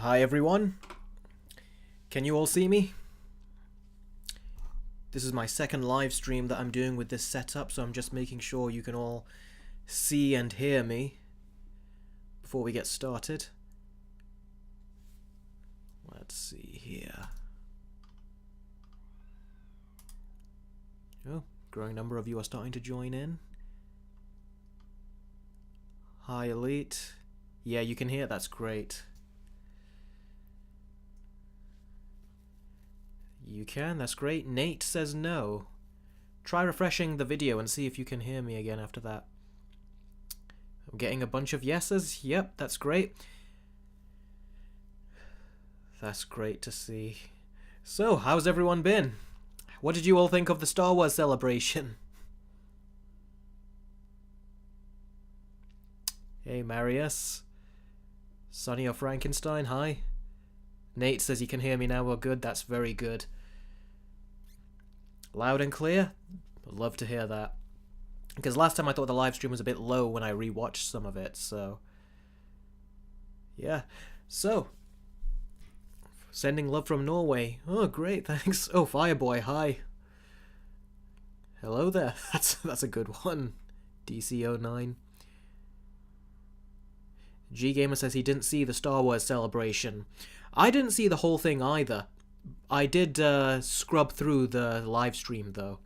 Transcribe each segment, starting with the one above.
Hi everyone. Can you all see me? This is my second live stream that I'm doing with this setup, so I'm just making sure you can all see and hear me before we get started. Let's see here. Oh, growing number of you are starting to join in. Hi Elite. Yeah, you can hear, that's great. You can, that's great. Nate says no. Try refreshing the video and see if you can hear me again after that. I'm getting a bunch of yeses. Yep, that's great. That's great to see. So, how's everyone been? What did you all think of the Star Wars celebration? Hey, Marius. Sonny or Frankenstein, hi. Nate says you can hear me now. Well, good. That's very good. Loud and clear? I'd love to hear that. Because last time I thought the live stream was a bit low when I rewatched some of it, so... yeah. So... sending love from Norway. Oh, great, thanks. Oh, Fireboy, hi. Hello there. That's a good one. DC09. G-Gamer says he didn't see the Star Wars celebration. I didn't see the whole thing either. I did scrub through the live stream, though.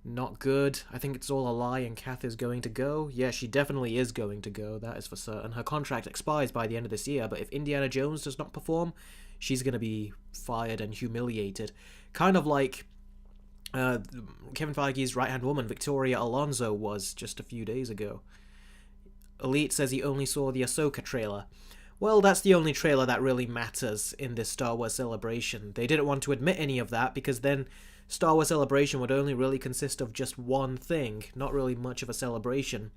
Not good. I think it's all a lie and Kath is going to go. Yeah, she definitely is going to go, that is for certain. Her contract expires by the end of this year, but if Indiana Jones does not perform, she's going to be fired and humiliated. Kind of like Kevin Feige's right-hand woman, Victoria Alonso, was just a few days ago. Elite says he only saw the Ahsoka trailer. Well, that's the only trailer that really matters in this Star Wars celebration. They didn't want to admit any of that because then Star Wars celebration would only really consist of just one thing, not really much of a celebration.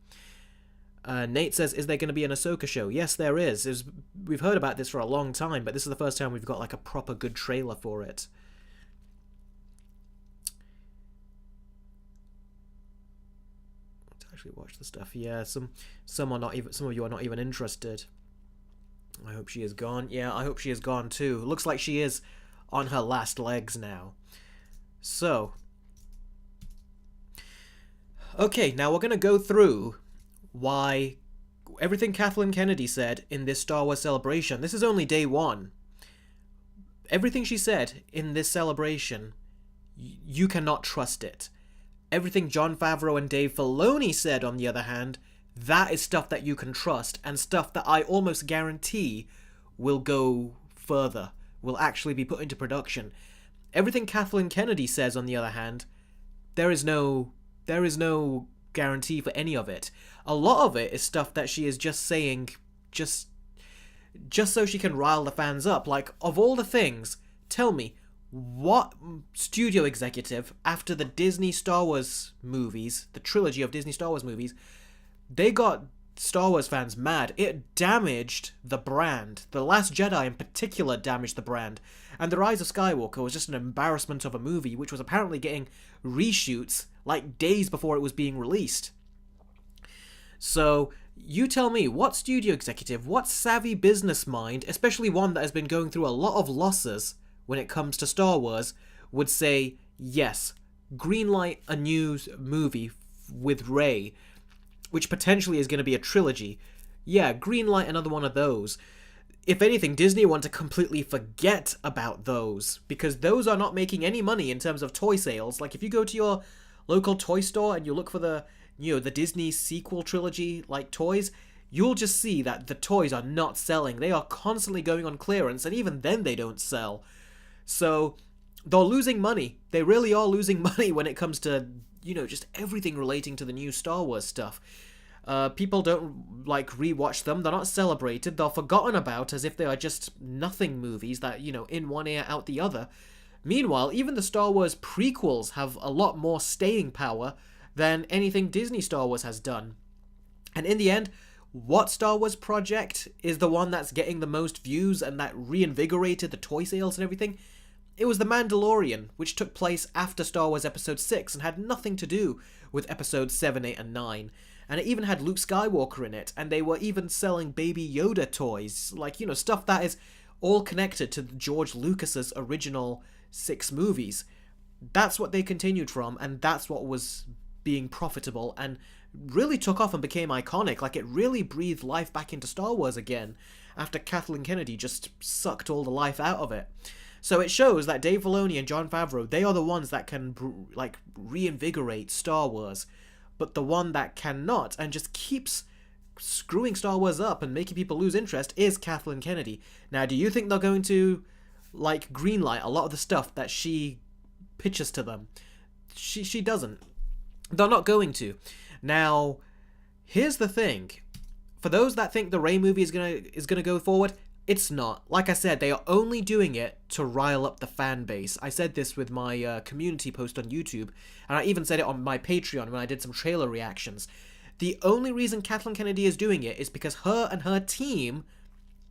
Nate says, is there going to be an Ahsoka show? Yes, there is. We've heard about this for a long time, but this is the first time we've got like a proper good trailer for it. To actually watch the stuff, yeah. Some of you are not even interested. I hope she is gone. Yeah, I hope she is gone too. Looks like she is on her last legs now. So, okay, now we're going to go through why everything Kathleen Kennedy said in this Star Wars celebration. This is only day one. Everything she said in this celebration, you cannot trust it. Everything Jon Favreau and Dave Filoni said, on the other hand, that is stuff that you can trust, and stuff that I almost guarantee will go further, will actually be put into production. Everything Kathleen Kennedy says, on the other hand, there is no guarantee for any of it. A lot of it is stuff that she is just saying just so she can rile the fans up. Like, of all the things, tell me, what studio executive, after the Disney Star Wars movies, the trilogy of Disney Star Wars movies, they got Star Wars fans mad. It damaged the brand. The Last Jedi in particular damaged the brand. And The Rise of Skywalker was just an embarrassment of a movie, which was apparently getting reshoots like days before it was being released. So, you tell me, what studio executive, what savvy business mind, especially one that has been going through a lot of losses when it comes to Star Wars, would say, yes, greenlight a new movie with Rey, which potentially is going to be a trilogy. Yeah, greenlight another one of those. If anything, Disney want to completely forget about those, because those are not making any money in terms of toy sales. Like, if you go to your local toy store and you look for the Disney sequel trilogy, like, toys, you'll just see that the toys are not selling. They are constantly going on clearance, and even then they don't sell. So, they're losing money. They really are losing money when it comes to, just everything relating to the new Star Wars stuff. People don't, rewatch them. They're not celebrated. They're forgotten about as if they are just nothing movies that, in one ear, out the other. Meanwhile, even the Star Wars prequels have a lot more staying power than anything Disney Star Wars has done. And in the end, what Star Wars project is the one that's getting the most views and that reinvigorated the toy sales and everything? It was The Mandalorian, which took place after Star Wars Episode 6 and had nothing to do with Episodes 7, 8, and 9. and it even had Luke Skywalker in it, and they were even selling Baby Yoda toys, like, you know, stuff that is all connected to George Lucas's original 6 movies. That's what they continued from, and that's what was being profitable and really took off and became iconic. Like, it really breathed life back into Star Wars again after Kathleen Kennedy just sucked all the life out of it. So it shows that Dave Filoni and Jon Favreau, they are the ones that can, like, reinvigorate Star Wars. But the one that cannot and just keeps screwing Star Wars up and making people lose interest is Kathleen Kennedy. Now, do you think they're going to, like, greenlight a lot of the stuff that she pitches to them? She doesn't. They're not going to. Now, here's the thing. For those that think the Rey movie is gonna go forward, it's not. Like I said, they are only doing it to rile up the fan base. I said this with my community post on YouTube, and I even said it on my Patreon when I did some trailer reactions. The only reason Kathleen Kennedy is doing it is because her and her team,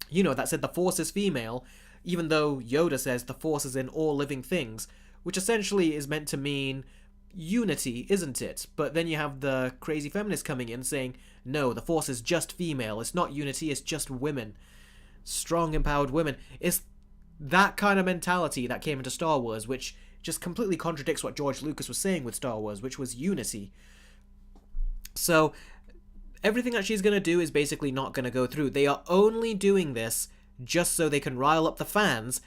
you know, that said the Force is female, even though Yoda says the Force is in all living things, which essentially is meant to mean unity, isn't it? But then you have the crazy feminists coming in saying, no, the Force is just female, it's not unity, it's just women. Strong, empowered women. It's that kind of mentality that came into Star Wars, which just completely contradicts what George Lucas was saying with Star Wars, which was unity. So, everything that she's going to do is basically not going to go through. They are only doing this just so they can rile up the fans,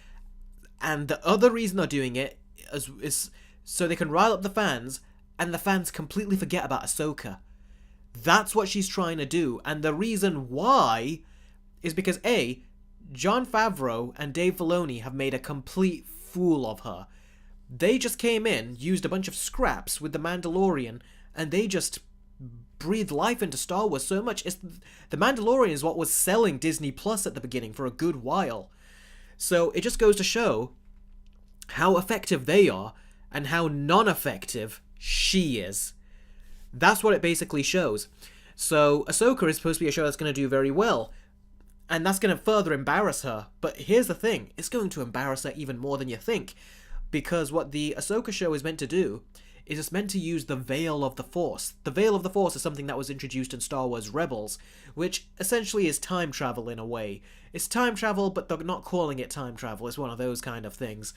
and the other reason they're doing it is so they can rile up the fans, and the fans completely forget about Ahsoka. That's what she's trying to do, and the reason why is because A, Jon Favreau and Dave Filoni have made a complete fool of her. They just came in, used a bunch of scraps with The Mandalorian, and they just breathed life into Star Wars so much. The Mandalorian is what was selling Disney Plus at the beginning for a good while. So it just goes to show how effective they are and how non-effective she is. That's what it basically shows. So Ahsoka is supposed to be a show that's going to do very well, and that's going to further embarrass her. But here's the thing, it's going to embarrass her even more than you think, because what the Ahsoka show is meant to do is it's meant to use the Veil of the Force. The Veil of the Force is something that was introduced in Star Wars Rebels, which essentially is time travel in a way. It's time travel, but they're not calling it time travel. It's one of those kind of things.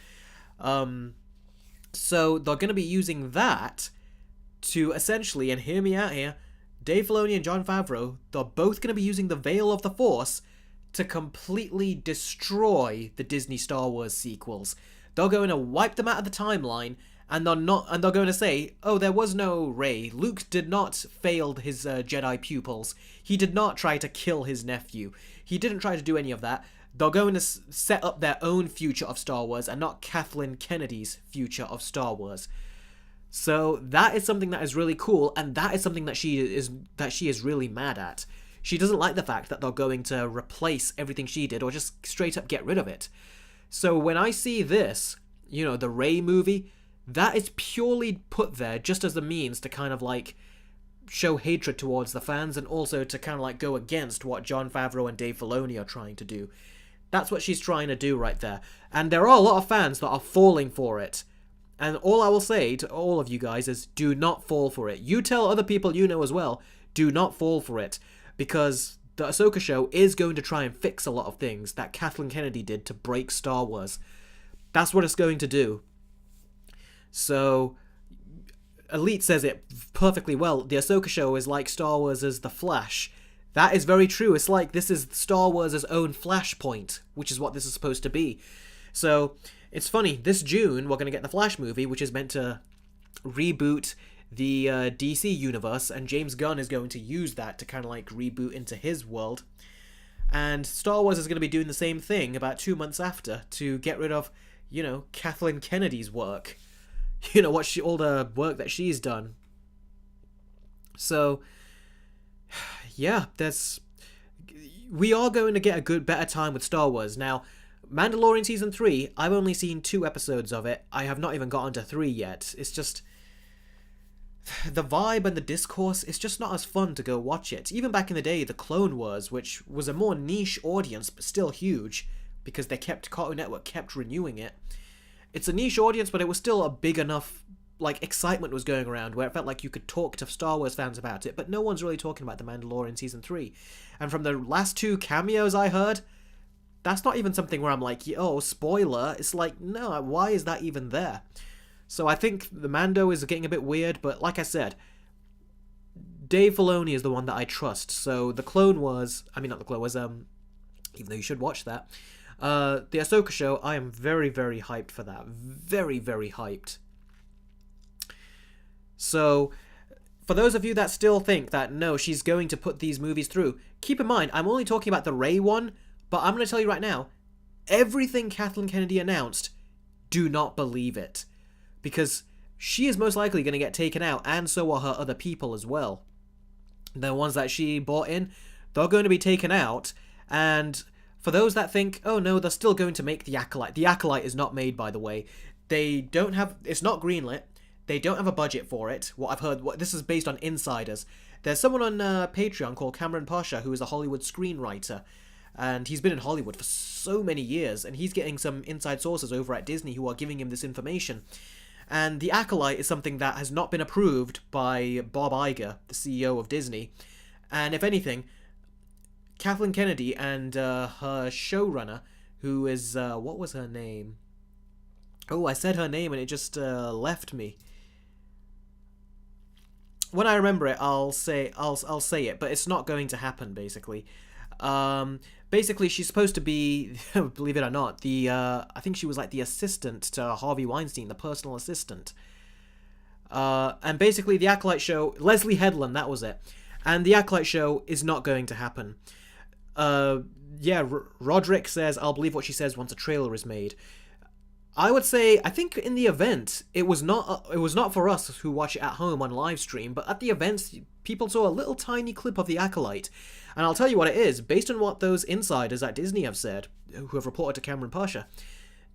So they're going to be using that to essentially, and hear me out here, Dave Filoni and Jon Favreau, they're both going to be using the Veil of the Force to completely destroy the Disney Star Wars sequels. They're going to wipe them out of the timeline, and they're going to say, oh, there was no Rey. Luke did not fail his Jedi pupils. He did not try to kill his nephew. He didn't try to do any of that. They're going to set up their own future of Star Wars and not Kathleen Kennedy's future of Star Wars. So that is something that is really cool, and that is something that she is really mad at. She doesn't like the fact that they're going to replace everything she did or just straight up get rid of it. So when I see this, you know, the Rey movie, that is purely put there just as a means to kind of like show hatred towards the fans and also to kind of like go against what Jon Favreau and Dave Filoni are trying to do. That's what she's trying to do right there. And there are a lot of fans that are falling for it. And all I will say to all of you guys is do not fall for it. You tell other people you know as well, do not fall for it. Because the Ahsoka show is going to try and fix a lot of things that Kathleen Kennedy did to break Star Wars. That's what it's going to do. So, Elite says it perfectly well. The Ahsoka show is like Star Wars' The Flash. That is very true. It's like this is Star Wars' own Flashpoint, which is what this is supposed to be. So, it's funny. This June, we're going to get the Flash movie, which is meant to reboot the DC universe, and James Gunn is going to use that to kind of like reboot into his world. And Star Wars is going to be doing the same thing about 2 months after to get rid of, you know, Kathleen Kennedy's work. You know, all the work that she's done. So, yeah, we are going to get a better time with Star Wars. Now, Mandalorian Season 3, I've only seen 2 episodes of it. I have not even gotten to 3 yet. It's just, the vibe and the discourse, it's just not as fun to go watch it. Even back in the day, the Clone Wars, which was a more niche audience, but still huge, because Cartoon Network kept renewing it. It's a niche audience, but it was still a big enough like excitement was going around where it felt like you could talk to Star Wars fans about it, but no one's really talking about The Mandalorian Season 3. And from the last 2 cameos I heard, that's not even something where I'm like, oh, spoiler. It's like, no, why is that even there? So I think the Mando is getting a bit weird, but like I said, Dave Filoni is the one that I trust. So the Clone Wars, I mean, not the Clone Wars, even though you should watch that, the Ahsoka show, I am very, very hyped for that. Very, very hyped. So, for those of you that still think that, no, she's going to put these movies through, keep in mind, I'm only talking about the Rey one, but I'm going to tell you right now, everything Kathleen Kennedy announced, do not believe it. Because she is most likely going to get taken out, and so are her other people as well. The ones that she brought in, they're going to be taken out, and for those that think, oh no, they're still going to make The Acolyte. The Acolyte is not made, by the way. They don't have, it's not greenlit. They don't have a budget for it. What I've heard, this is based on insiders. There's someone on Patreon called Cameron Pasha who is a Hollywood screenwriter. And he's been in Hollywood for so many years. And he's getting some inside sources over at Disney who are giving him this information. And The Acolyte is something that has not been approved by Bob Iger, the CEO of Disney. And if anything, Kathleen Kennedy and her showrunner, who is, what was her name? Oh, I said her name and it just left me. When I remember it, I'll say it, but it's not going to happen. Basically, she's supposed to be, believe it or not, the I think she was like the assistant to Harvey Weinstein, the personal assistant. And basically, the Acolyte show, Leslie Headland, that was it, and the Acolyte show is not going to happen. Roderick says, "I'll believe what she says once a trailer is made." I would say, I think in the event, it was not for us who watch it at home on live stream, but at the events, people saw a little tiny clip of The Acolyte. And I'll tell you what it is, based on what those insiders at Disney have said, who have reported to Cameron Pasha,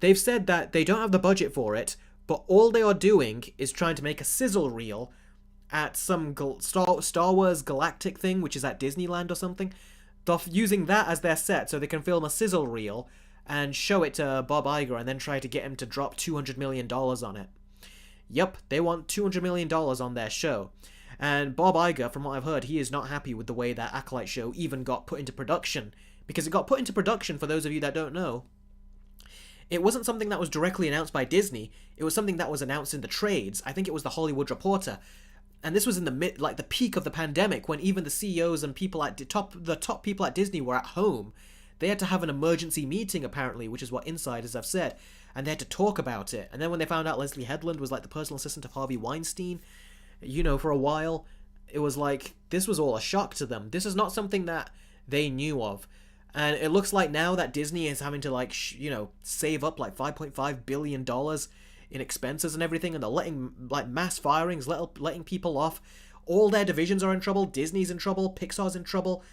they've said that they don't have the budget for it, but all they are doing is trying to make a sizzle reel at some Star Wars Galactic thing, which is at Disneyland or something. They're using that as their set so they can film a sizzle reel and show it to Bob Iger and then try to get him to drop $200 million on it. Yep, they want $200 million on their show. And Bob Iger, from what I've heard, he is not happy with the way that Acolyte show even got put into production. Because it got put into production, for those of you that don't know, it wasn't something that was directly announced by Disney. It was something that was announced in the trades. I think it was the Hollywood Reporter. And this was in the peak of the pandemic, when even the CEOs and people at the top people at Disney were at home. They had to have an emergency meeting, apparently, which is what insiders have said, and they had to talk about it. And then when they found out Leslie Headland was like the personal assistant of Harvey Weinstein, for a while, it was like, this was all a shock to them. This is not something that they knew of. And it looks like now that Disney is having to, save up like $5.5 billion in expenses and everything, and they're letting, like, mass firings, letting people off. All their divisions are in trouble. Disney's in trouble. Pixar's in trouble.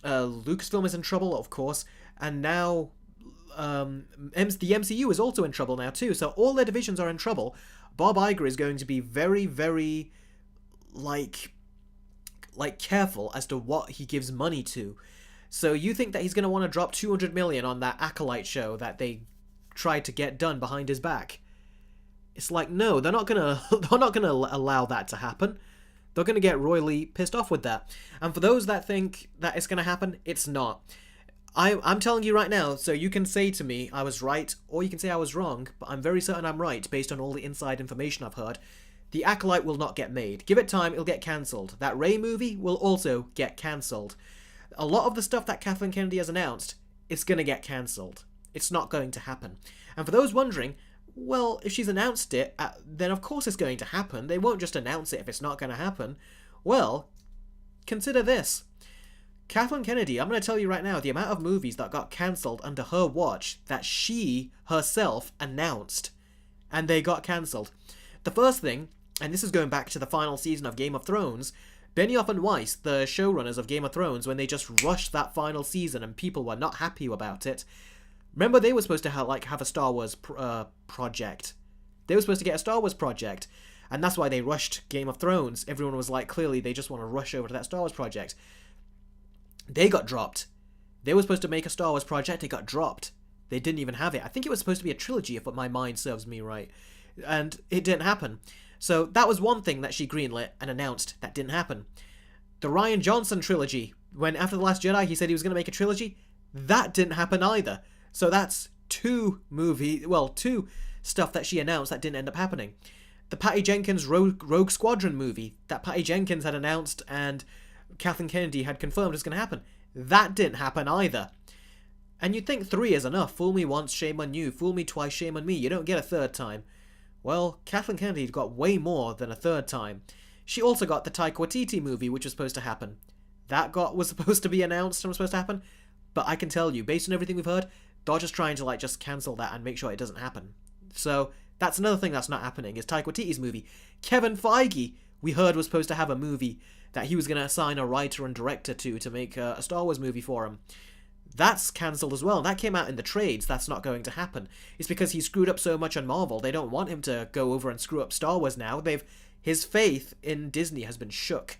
Lucasfilm is in trouble, of course, and now the MCU is also in trouble now too. So all their divisions are in trouble. Bob Iger is going to be very, very like careful as to what he gives money to. So you think that he's going to want to drop $200 million on that Acolyte show that they tried to get done behind his back? It's like, no, they're not gonna allow that to happen. They're going to get royally pissed off with that. And for those that think that it's going to happen, it's not. I'm telling you right now, so you can say to me, I was right, or you can say I was wrong, but I'm very certain I'm right, based on all the inside information I've heard. The Acolyte will not get made. Give it time, it'll get cancelled. That Rey movie will also get cancelled. A lot of the stuff that Kathleen Kennedy has announced, it's going to get cancelled. It's not going to happen. And for those wondering, well, if she's announced it, then of course it's going to happen. They won't just announce it if it's not going to happen. Well, consider this. Kathleen Kennedy, I'm going to tell you right now, the amount of movies that got cancelled under her watch that she herself announced, and they got cancelled. The first thing, and this is going back to the final season of Game of Thrones, Benioff and Weiss, the showrunners of Game of Thrones, when they just rushed that final season and people were not happy about it. Remember, they were supposed to have a Star Wars project. They were supposed to get a Star Wars project, and that's why they rushed Game of Thrones. Everyone was like, clearly they just want to rush over to that Star Wars project. They got dropped. They were supposed to make a Star Wars project, they got dropped. They didn't even have it. I think it was supposed to be a trilogy, if my mind serves me right. and it didn't happen. So that was one thing that she greenlit and announced that didn't happen. The Rian Johnson trilogy, when after The Last Jedi he said he was going to make a trilogy, that didn't happen either. So that's two stuff that she announced that didn't end up happening. The Patty Jenkins Rogue Squadron movie that Patty Jenkins had announced and Kathleen Kennedy had confirmed was going to happen, that didn't happen either. And you'd think 3 is enough. Fool me once, shame on you. Fool me twice, shame on me. You don't get a third time. Well, Kathleen Kennedy got way more than a third time. She also got the Taika Waititi movie, which was supposed to happen. Was supposed to be announced and was supposed to happen. But I can tell you, based on everything we've heard, they're just trying to just cancel that and make sure it doesn't happen. So that's another thing that's not happening, is Taika Waititi's movie. Kevin Feige, we heard, was supposed to have a movie that he was going to assign a writer and director to make a Star Wars movie for him. That's cancelled as well. That came out in the trades. That's not going to happen. It's because he screwed up so much on Marvel. They don't want him to go over and screw up Star Wars now. His faith in Disney has been shook.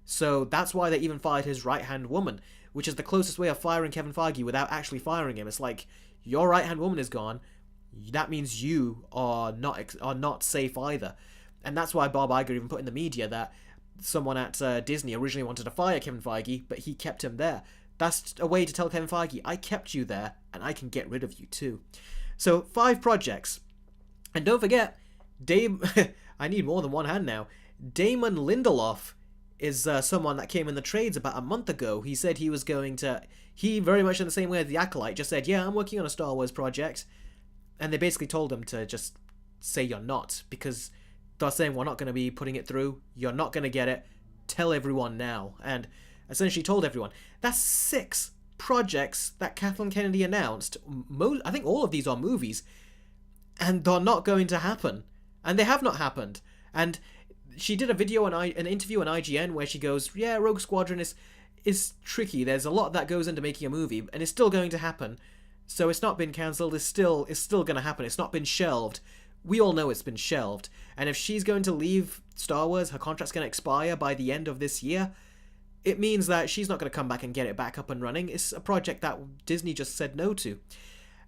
So that's why they even fired his right-hand woman, which is the closest way of firing Kevin Feige without actually firing him. It's like, your right-hand woman is gone. That means you are not safe either. And that's why Bob Iger even put in the media that someone at Disney originally wanted to fire Kevin Feige, but he kept him there. That's a way to tell Kevin Feige, I kept you there, and I can get rid of you too. So, 5 projects. And don't forget, I need more than one hand now. Damon Lindelof is someone that came in the trades about a month ago. He said he was going to... He, very much in the same way as the Acolyte, just said, yeah, I'm working on a Star Wars project. And they basically told him to just say you're not, because they're saying we're not going to be putting it through. You're not going to get it. Tell everyone now. And essentially told everyone. That's 6 projects that Kathleen Kennedy announced. I think all of these are movies. And they're not going to happen. And they have not happened. And she did a video, an interview on IGN where she goes, yeah, Rogue Squadron is tricky. There's a lot that goes into making a movie, and it's still going to happen. So it's not been cancelled. It's still going to happen. It's not been shelved. We all know it's been shelved. And if she's going to leave Star Wars, her contract's going to expire by the end of this year, it means that she's not going to come back and get it back up and running. It's a project that Disney just said no to.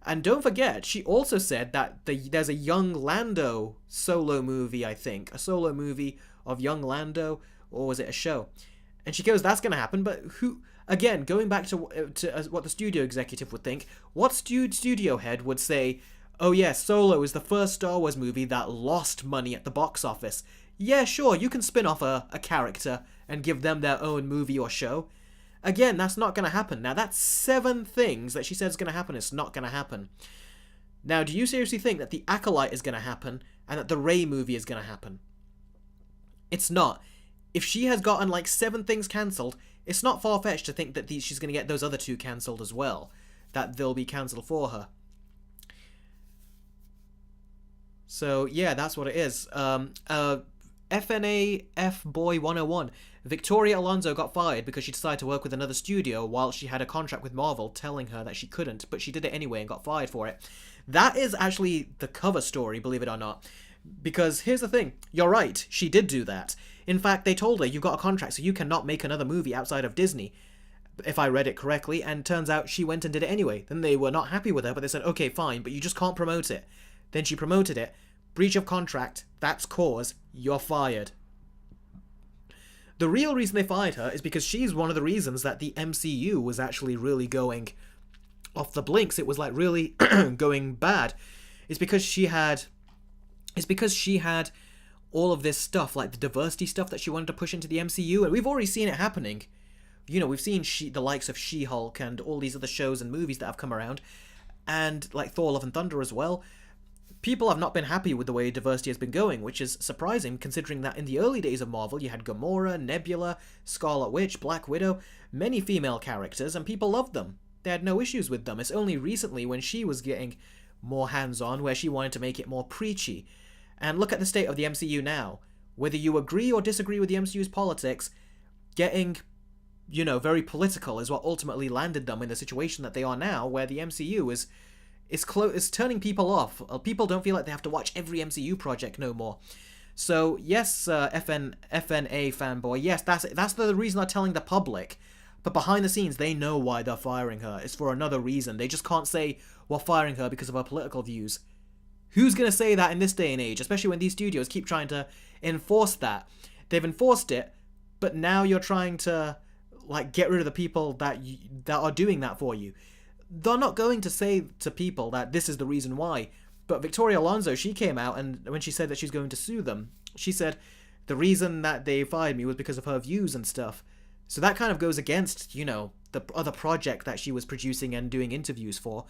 And don't forget, she also said that there's a young Lando solo movie, I think. A solo movie of young Lando, or was it a show? And she goes, that's going to happen, but who... Again, going back to what the studio executive would think, what studio head would say, oh yeah, Solo is the first Star Wars movie that lost money at the box office. Yeah, sure, you can spin off a character and give them their own movie or show. Again, that's not going to happen. Now, that's 7 things that she said is going to happen. It's not going to happen. Now, do you seriously think that The Acolyte is going to happen and that the Rey movie is going to happen? It's not. If she has gotten like 7 things cancelled, it's not far-fetched to think that she's going to get those other 2 cancelled as well. That they'll be cancelled for her. So, yeah, that's what it is. FNA F-Boy 101. Victoria Alonso got fired because she decided to work with another studio while she had a contract with Marvel telling her that she couldn't, but she did it anyway and got fired for it. That is actually the cover story, believe it or not. Because here's the thing, you're right, she did do that. In fact, they told her, you've got a contract, so you cannot make another movie outside of Disney, if I read it correctly, and turns out she went and did it anyway. Then they were not happy with her, but they said, okay, fine, but you just can't promote it. Then she promoted it. Breach of contract, that's cause, you're fired. The real reason they fired her is because she's one of the reasons that the MCU was actually really going off the blinks. It was like really going bad. It's because she had all of this stuff, like the diversity stuff that she wanted to push into the MCU, and we've already seen it happening. You know, we've seen the likes of She-Hulk and all these other shows and movies that have come around, and like Thor: Love and Thunder as well. People have not been happy with the way diversity has been going, which is surprising considering that in the early days of Marvel you had Gamora, Nebula, Scarlet Witch, Black Widow, many female characters, and people loved them. They had no issues with them. It's only recently when she was getting more hands-on where she wanted to make it more preachy. And look at the state of the MCU now. Whether you agree or disagree with the MCU's politics, getting, very political is what ultimately landed them in the situation that they are now, where the MCU is turning people off. People don't feel like they have to watch every MCU project no more. So yes, FNA fanboy, yes, that's the reason they're telling the public. But behind the scenes, they know why they're firing her. It's for another reason. They just can't say, we're firing her because of her political views. Who's going to say that in this day and age, especially when these studios keep trying to enforce that? They've enforced it, but now you're trying to like get rid of the people that are doing that for you. They're not going to say to people that this is the reason why. But Victoria Alonso, she came out, and when she said that she's going to sue them, she said the reason that they fired me was because of her views and stuff. So that kind of goes against, you know, the other project that she was producing and doing interviews for.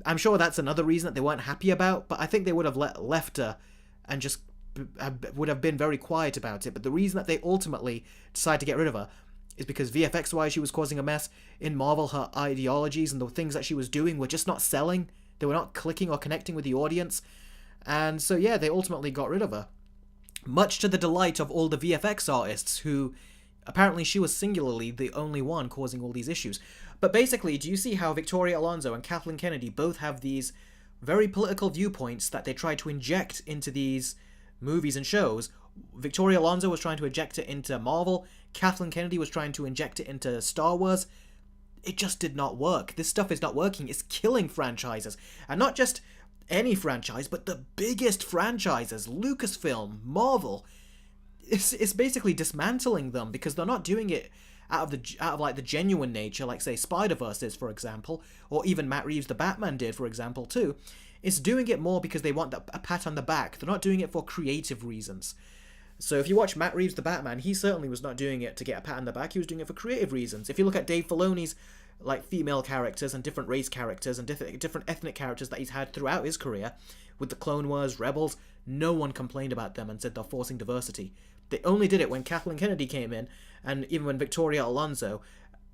I'm sure that's another reason that they weren't happy about, but I think they would have left her and just would have been very quiet about it. But the reason that they ultimately decided to get rid of her is because VFX-wise she was causing a mess. In Marvel, her ideologies and the things that she was doing were just not selling. They were not clicking or connecting with the audience. And so, yeah, they ultimately got rid of her. Much to the delight of all the VFX artists who... Apparently she was singularly the only one causing all these issues. But basically, do you see how Victoria Alonso and Kathleen Kennedy both have these very political viewpoints that they try to inject into these movies and shows? Victoria Alonso was trying to inject it into Marvel. Kathleen Kennedy was trying to inject it into Star Wars. It just did not work. This stuff is not working. It's killing franchises. And not just any franchise, but the biggest franchises. Lucasfilm, Marvel. It's basically dismantling them because they're not doing it out of like the genuine nature, like say Spider-Verse is, for example, or even Matt Reeves' The Batman did, for example, too. It's doing it more because they want a pat on the back. They're not doing it for creative reasons. So if you watch Matt Reeves' The Batman, he certainly was not doing it to get a pat on the back. He was doing it for creative reasons. If you look at Dave Filoni's like female characters and different race characters and different ethnic characters that he's had throughout his career, with the Clone Wars, Rebels, no one complained about them and said they're forcing diversity. They only did it when Kathleen Kennedy came in, and even when Victoria Alonso,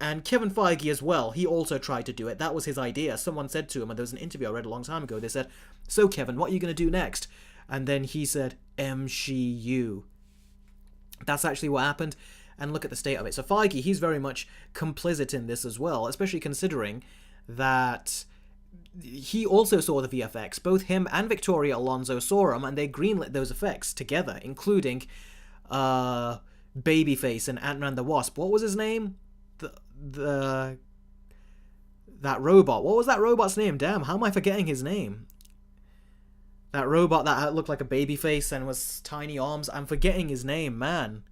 and Kevin Feige as well, he also tried to do it. That was his idea. Someone said to him, and there was an interview I read a long time ago, they said, "So Kevin, what are you going to do next?" And then he said, "MCU." That's actually what happened, and look at the state of it. So Feige, he's very much complicit in this as well, especially considering that he also saw the VFX. Both him and Victoria Alonso saw them, and they greenlit those effects together, including Babyface and Ant-Man the Wasp. What was his name? That robot. What was that robot's name? Damn, how am I forgetting his name? That robot that looked like a babyface and was tiny arms. I'm forgetting his name, man.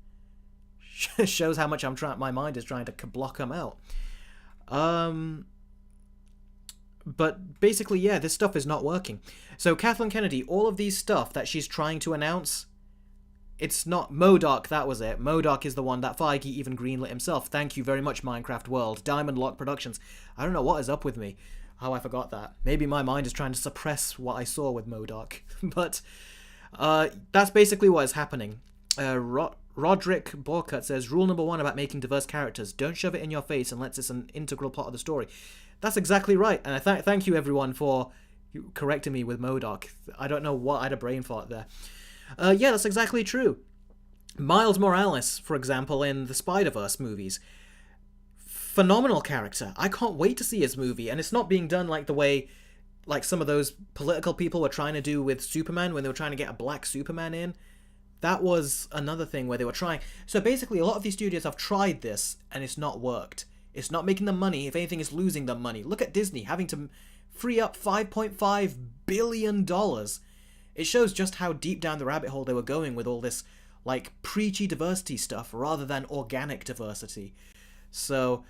Shows how much my mind is trying to block him out. But basically, yeah, this stuff is not working. So Kathleen Kennedy, all of these stuff that she's trying to announce, it's not MODOK, that was it. MODOK is the one that Feige even greenlit himself. Thank you very much, Minecraft World. Diamond Lock Productions. I don't know what is up with me. How I forgot that. Maybe my mind is trying to suppress what I saw with MODOK. But that's basically what is happening. Roderick Borkut says, rule number 1 about making diverse characters. Don't shove it in your face unless it's an integral part of the story. That's exactly right. And I thank you, everyone, for correcting me with MODOK. I don't know what, I had a brain fart there. Yeah, that's exactly true. Miles Morales, for example, in the Spider-Verse movies. Phenomenal character. I can't wait to see his movie. And it's not being done like the way like some of those political people were trying to do with Superman when they were trying to get a black Superman in. That was another thing where they were trying. So basically, a lot of these studios have tried this and it's not worked. It's not making them money. If anything, it's losing them money. Look at Disney having to free up $5.5 billion. It shows just how deep down the rabbit hole they were going with all this like preachy diversity stuff rather than organic diversity. So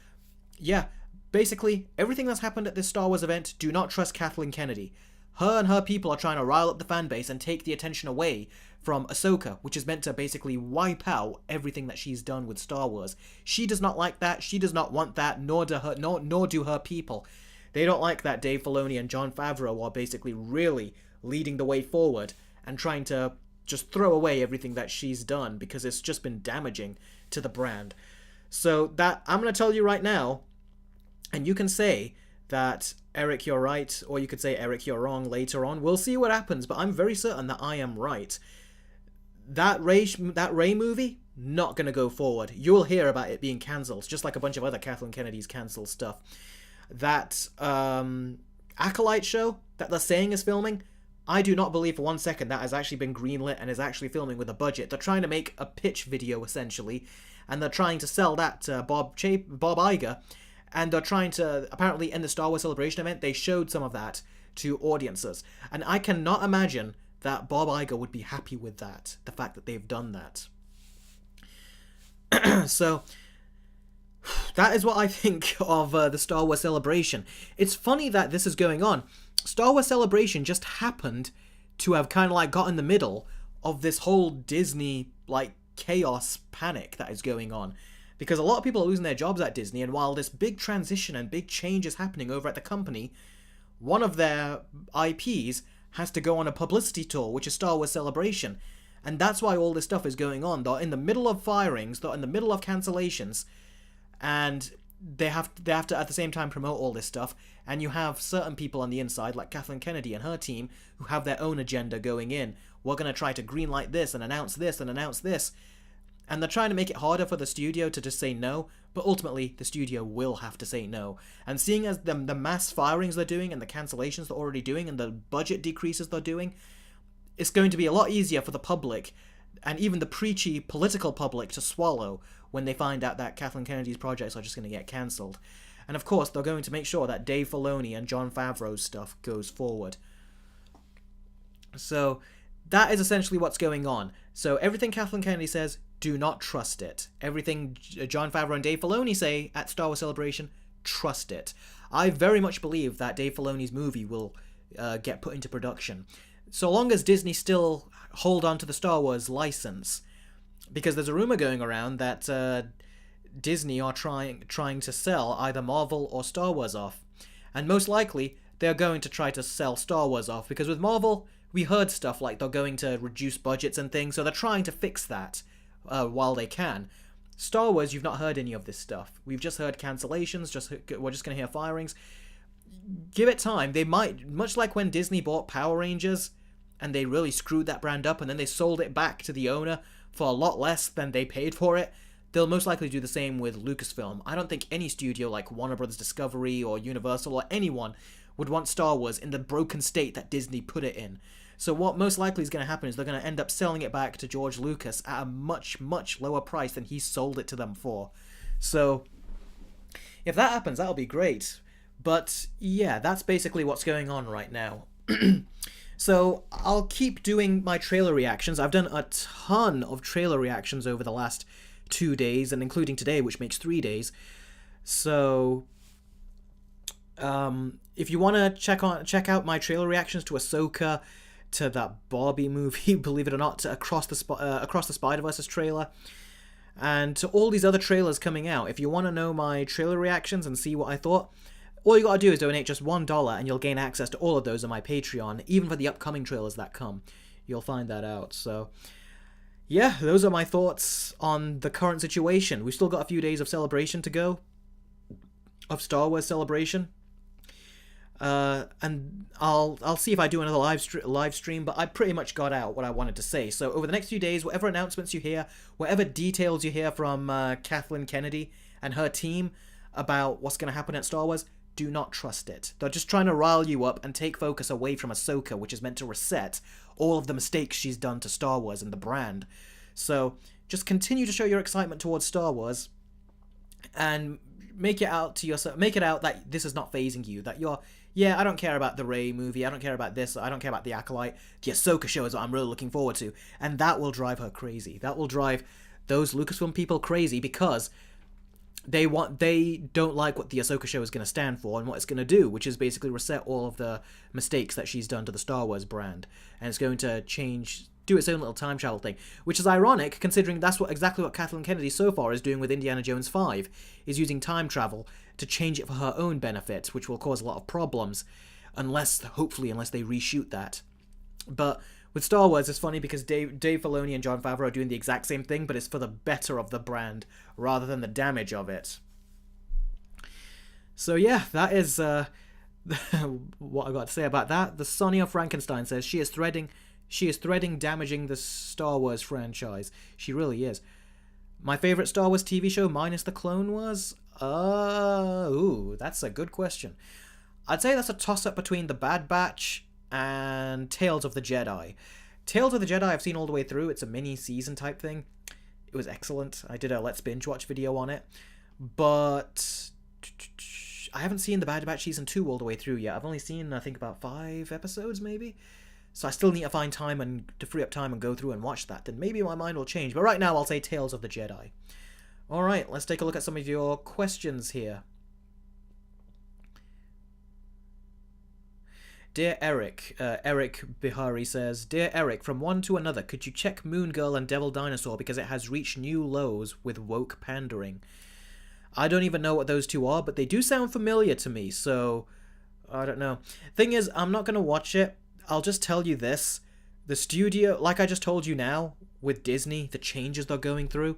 yeah, basically everything that's happened at this Star Wars event, do not trust Kathleen Kennedy. Her and her people are trying to rile up the fan base and take the attention away from Ahsoka, which is meant to basically wipe out everything that she's done with Star Wars. She does not like that. She does not want that, nor do her people. They don't like that Dave Filoni and Jon Favreau are basically really leading the way forward and trying to just throw away everything that she's done because it's just been damaging to the brand. So that, I'm going to tell you right now, and you can say that, Eric, you're right, or you could say, Eric, you're wrong later on. We'll see what happens, but I'm very certain that I am right. That Rey movie, not going to go forward. You'll hear about it being cancelled, just like a bunch of other Kathleen Kennedy's cancelled stuff. That Acolyte show that they're saying is filming, I do not believe for 1 second that has actually been greenlit and is actually filming with a budget. They're trying to make a pitch video, essentially, and they're trying to sell that to Bob Iger, and they're trying to, apparently in the Star Wars Celebration event, they showed some of that to audiences. And I cannot imagine that Bob Iger would be happy with that, the fact that they've done that. So, that is what I think of the Star Wars Celebration. It's funny that this is going on. Star Wars Celebration just happened to have kind of like got in the middle of this whole Disney like chaos panic that is going on, because a lot of people are losing their jobs at Disney, and while this big transition and big change is happening over at the company, one of their IPs has to go on a publicity tour, which is Star Wars Celebration, and that's why all this stuff is going on. They're in the middle of firings, they're in the middle of cancellations, and they have to at the same time promote all this stuff. And you have certain people on the inside, like Kathleen Kennedy and her team, who have their own agenda going in. We're going to try to greenlight this and announce this and announce this. And they're trying to make it harder for the studio to just say no, but ultimately the studio will have to say no. And seeing as the mass firings they're doing and the cancellations they're already doing and the budget decreases they're doing, it's going to be a lot easier for the public and even the preachy political public to swallow when they find out that Kathleen Kennedy's projects are just going to get cancelled. And of course, they're going to make sure that Dave Filoni and Jon Favreau's stuff goes forward. So that is essentially what's going on. So everything Kathleen Kennedy says, do not trust it. Everything Jon Favreau and Dave Filoni say at Star Wars Celebration, trust it. I very much believe that Dave Filoni's movie will get put into production. So long as Disney still hold on to the Star Wars license. Because there's a rumor going around that Disney are trying to sell either Marvel or Star Wars off. And most likely, they're going to try to sell Star Wars off. Because with Marvel, we heard stuff like they're going to reduce budgets and things. So they're trying to fix that while they can. Star Wars, you've not heard any of this stuff. We've just heard cancellations. We're just going to hear firings. Give it time. They might, much like when Disney bought Power Rangers, and they really screwed that brand up, and then they sold it back to the owner for a lot less than they paid for it. They'll most likely do the same with Lucasfilm. I don't think any studio like Warner Bros. Discovery or Universal or anyone would want Star Wars in the broken state that Disney put it in. So what most likely is going to happen is they're going to end up selling it back to George Lucas at a much, much lower price than he sold it to them for. So if that happens, that'll be great. But yeah, that's basically what's going on right now. So I'll keep doing my trailer reactions. I've done a ton of trailer reactions over the last 2 days, and including today, which makes 3 days. So if you want to check out my trailer reactions to Ahsoka, to that Barbie movie, believe it or not, to Across the Spider-Verse's trailer, and to all these other trailers coming out, if you want to know my trailer reactions and see what I thought, all you gotta do is donate just $1 and you'll gain access to all of those on my Patreon, even for the upcoming trailers that come. You'll find that out. So yeah, those are my thoughts on the current situation. We've still got a few days of celebration to go, of Star Wars Celebration. And I'll see if I do another live stream, but I pretty much got out what I wanted to say. So over the next few days, whatever announcements you hear, whatever details you hear from Kathleen Kennedy and her team about what's going to happen at Star Wars, do not trust it. They're just trying to rile you up and take focus away from Ahsoka, which is meant to reset all of the mistakes she's done to Star Wars and the brand. So just continue to show your excitement towards Star Wars and make it out to yourself. Make it out that this is not phasing you. That you're, yeah, I don't care about the Rey movie. I don't care about this. I don't care about the Acolyte. The Ahsoka show is what I'm really looking forward to, and that will drive her crazy. That will drive those Lucasfilm people crazy because they don't like what the Ahsoka show is going to stand for and what it's going to do, which is basically reset all of the mistakes that she's done to the Star Wars brand, and it's going to do its own little time travel thing, which is ironic considering that's exactly what Kathleen Kennedy so far is doing with Indiana Jones 5, is using time travel to change it for her own benefit, which will cause a lot of problems hopefully unless they reshoot that. But with Star Wars, it's funny because Dave Filoni and Jon Favreau are doing the exact same thing, but it's for the better of the brand rather than the damage of it. So yeah, that is what I got to say about that. The Sonia Frankenstein says she is threading damaging the Star Wars franchise. She really is. My favorite Star Wars TV show minus the Clone Wars? Ooh, that's a good question. I'd say that's a toss-up between The Bad Batch and Tales of the Jedi. Tales of the Jedi I've seen all the way through. It's a mini-season type thing. It was excellent. I did a Let's Binge Watch video on it. But I haven't seen The Bad Batch Season 2 all the way through yet. I've only seen, I think, about 5 episodes, maybe? So I still need to find time and to free up time and go through and watch that. Then maybe my mind will change. But right now, I'll say Tales of the Jedi. Alright, let's take a look at some of your questions here. Dear Eric, Eric Bihari says, Dear Eric, from one to another, could you check Moon Girl and Devil Dinosaur because it has reached new lows with woke pandering? I don't even know what those two are, but they do sound familiar to me, so I don't know. Thing is, I'm not going to watch it. I'll just tell you this. The studio, like I just told you now, with Disney, the changes they're going through,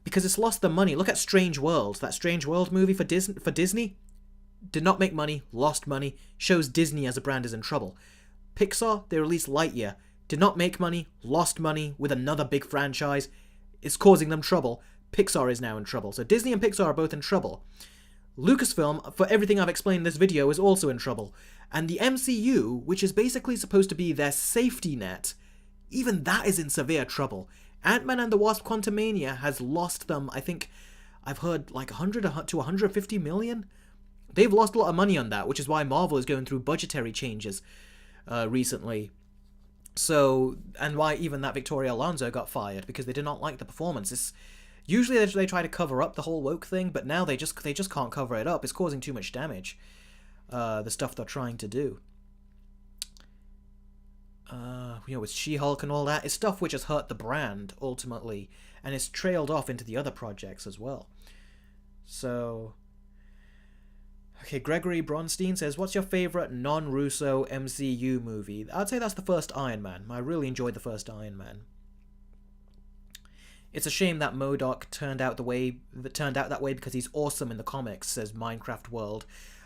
because it's lost the money. Look at Strange World. That Strange World movie for Disney did not make money, lost money, shows Disney as a brand is in trouble. Pixar, they released Lightyear, did not make money, lost money with another big franchise, it's causing them trouble. Pixar is now in trouble. So Disney and Pixar are both in trouble. Lucasfilm, for everything I've explained in this video, is also in trouble. And the MCU, which is basically supposed to be their safety net, even that is in severe trouble. Ant-Man and the Wasp: Quantumania has lost them, I think, I've heard like 100 to 150 million? They've lost a lot of money on that, which is why Marvel is going through budgetary changes recently. So, and why even that Victoria Alonso got fired, because they did not like the performance. Usually they try to cover up the whole woke thing, but now they just can't cover it up. It's causing too much damage, the stuff they're trying to do. With She-Hulk and all that, it's stuff which has hurt the brand, ultimately, and it's trailed off into the other projects as well. So... Okay, Gregory Bronstein says, what's your favourite non-Russo MCU movie? I'd say that's the first Iron Man. I really enjoyed the first Iron Man. It's a shame that MODOK turned out that way because he's awesome in the comics, says Minecraft World.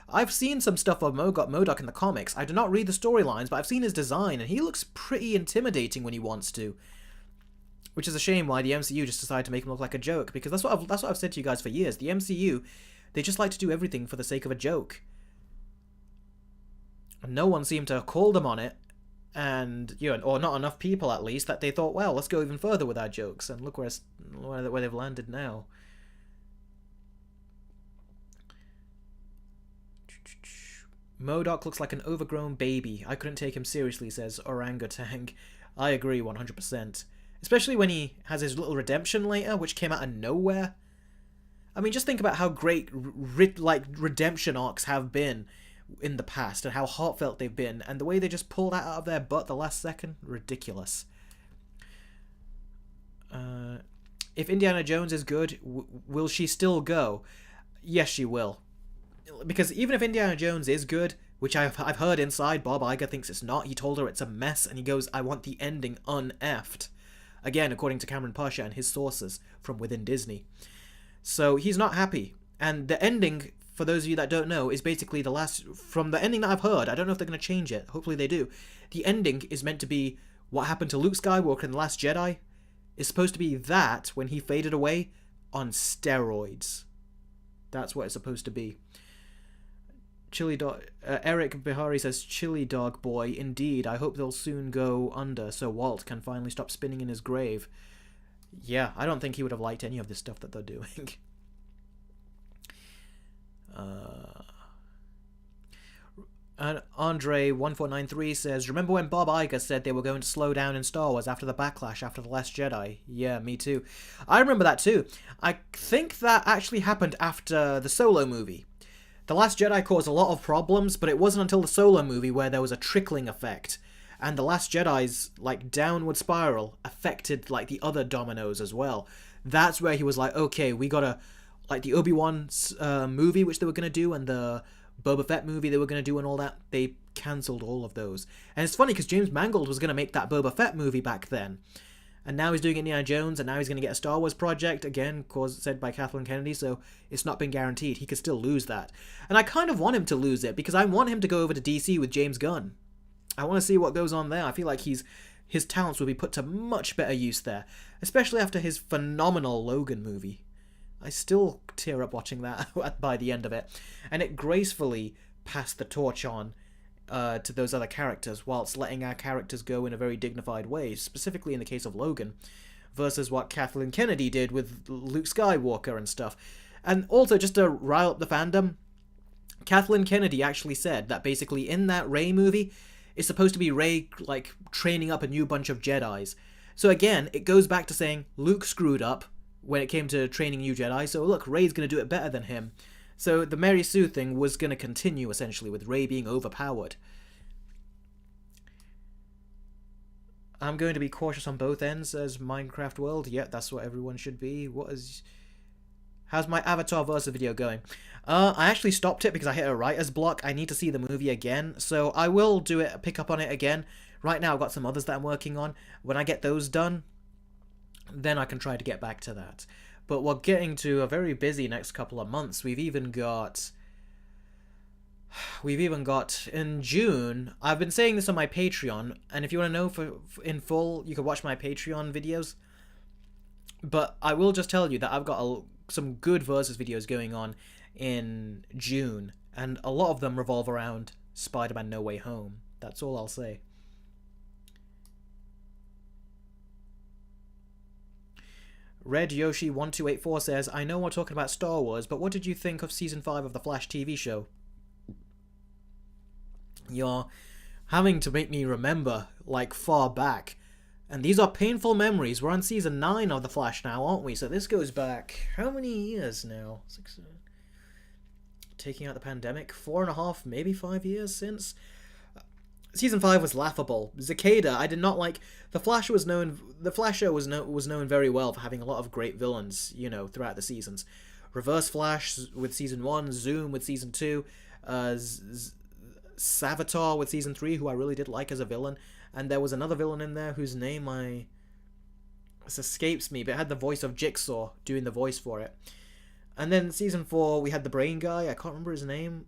I've seen some stuff of MODOK in the comics. I do not read the storylines, but I've seen his design, and he looks pretty intimidating when he wants to. Which is a shame why the MCU just decided to make him look like a joke, because that's what I've said to you guys for years. The MCU, they just like to do everything for the sake of a joke. And no one seemed to call them on it, and or not enough people at least, that they thought, well, let's go even further with our jokes, and look where they've landed now. MODOK looks like an overgrown baby. I couldn't take him seriously, says Orangutan. I agree 100%. Especially when he has his little redemption later, which came out of nowhere. I mean, just think about how great redemption arcs have been in the past and how heartfelt they've been, and the way they just pull that out of their butt the last second, ridiculous. If Indiana Jones is good, will she still go? Yes, she will. Because even if Indiana Jones is good, which I've heard inside Bob Iger thinks it's not, he told her it's a mess, and he goes, I want the ending un-effed. Again, according to Cameron Pasha and his sources from within Disney. So he's not happy. And the ending, for those of you that don't know, is basically the last... From the ending that I've heard, I don't know if they're going to change it. Hopefully they do. The ending is meant to be what happened to Luke Skywalker in The Last Jedi. It's supposed to be that, when he faded away, on steroids. That's what it's supposed to be. Chili Dog... Eric Bihari says, Chili Dog Boy, indeed. I hope they'll soon go under so Walt can finally stop spinning in his grave. Yeah, I don't think he would have liked any of this stuff that they're doing. And Andre1493 says, remember when Bob Iger said they were going to slow down in Star Wars after the backlash after The Last Jedi? Yeah, me too. I remember that too. I think that actually happened after the Solo movie. The Last Jedi caused a lot of problems, but it wasn't until the Solo movie where there was a trickling effect. And The Last Jedi's, downward spiral affected, the other dominoes as well. That's where he was like, okay, we gotta... the Obi-Wan's movie, which they were gonna do, and the Boba Fett movie they were gonna do and all that, they cancelled all of those. And it's funny, because James Mangold was gonna make that Boba Fett movie back then. And now he's doing Indiana Jones, and now he's gonna get a Star Wars project, again, said by Kathleen Kennedy, so it's not been guaranteed. He could still lose that. And I kind of want him to lose it, because I want him to go over to DC with James Gunn. I want to see what goes on there. I feel like his talents will be put to much better use there, especially after his phenomenal Logan movie. I still tear up watching that by the end of it, and it gracefully passed the torch on to those other characters, whilst letting our characters go in a very dignified way, specifically in the case of Logan, versus what Kathleen Kennedy did with Luke Skywalker and stuff. And also, just to rile up the fandom, Kathleen Kennedy actually said that basically in that Rey movie, it's supposed to be Rey, like, training up a new bunch of Jedis. So again, it goes back to saying Luke screwed up when it came to training new Jedi, so look, Rey's going to do it better than him. So the Mary Sue thing was going to continue, essentially, with Rey being overpowered. I'm going to be cautious on both ends as Minecraft World. Yeah, that's what everyone should be. How's my Avatar versus video going? I actually stopped it because I hit a writer's block. I need to see the movie again, so I will do it, pick up on it again. Right now I've got some others that I'm working on. When I get those done, then I can try to get back to that. But we're getting to a very busy next couple of months. We've even got in June. I've been saying this on my Patreon, and if you want to know in full, you can watch my Patreon videos. But I will just tell you that I've got some good versus videos going on in June, and a lot of them revolve around Spider-Man No Way Home. That's all I'll say. Red Yoshi 1284 says, I know we're talking about Star Wars, but what did you think of Season 5 of the Flash TV show? You're having to make me remember, like, far back. And these are painful memories. We're on Season 9 of The Flash now, aren't we? So this goes back, how many years now? Taking out the pandemic? 4.5, maybe 5 years since? Season 5 was laughable. Cicada, I did not like. The Flash show was known very well for having a lot of great villains, you know, throughout the seasons. Reverse Flash with Season 1, Zoom with Season 2, Savitar with Season 3, who I really did like as a villain. And there was another villain in there whose name escapes me, but it had the voice of Jigsaw doing the voice for it. And then Season 4, we had the brain guy. I can't remember his name.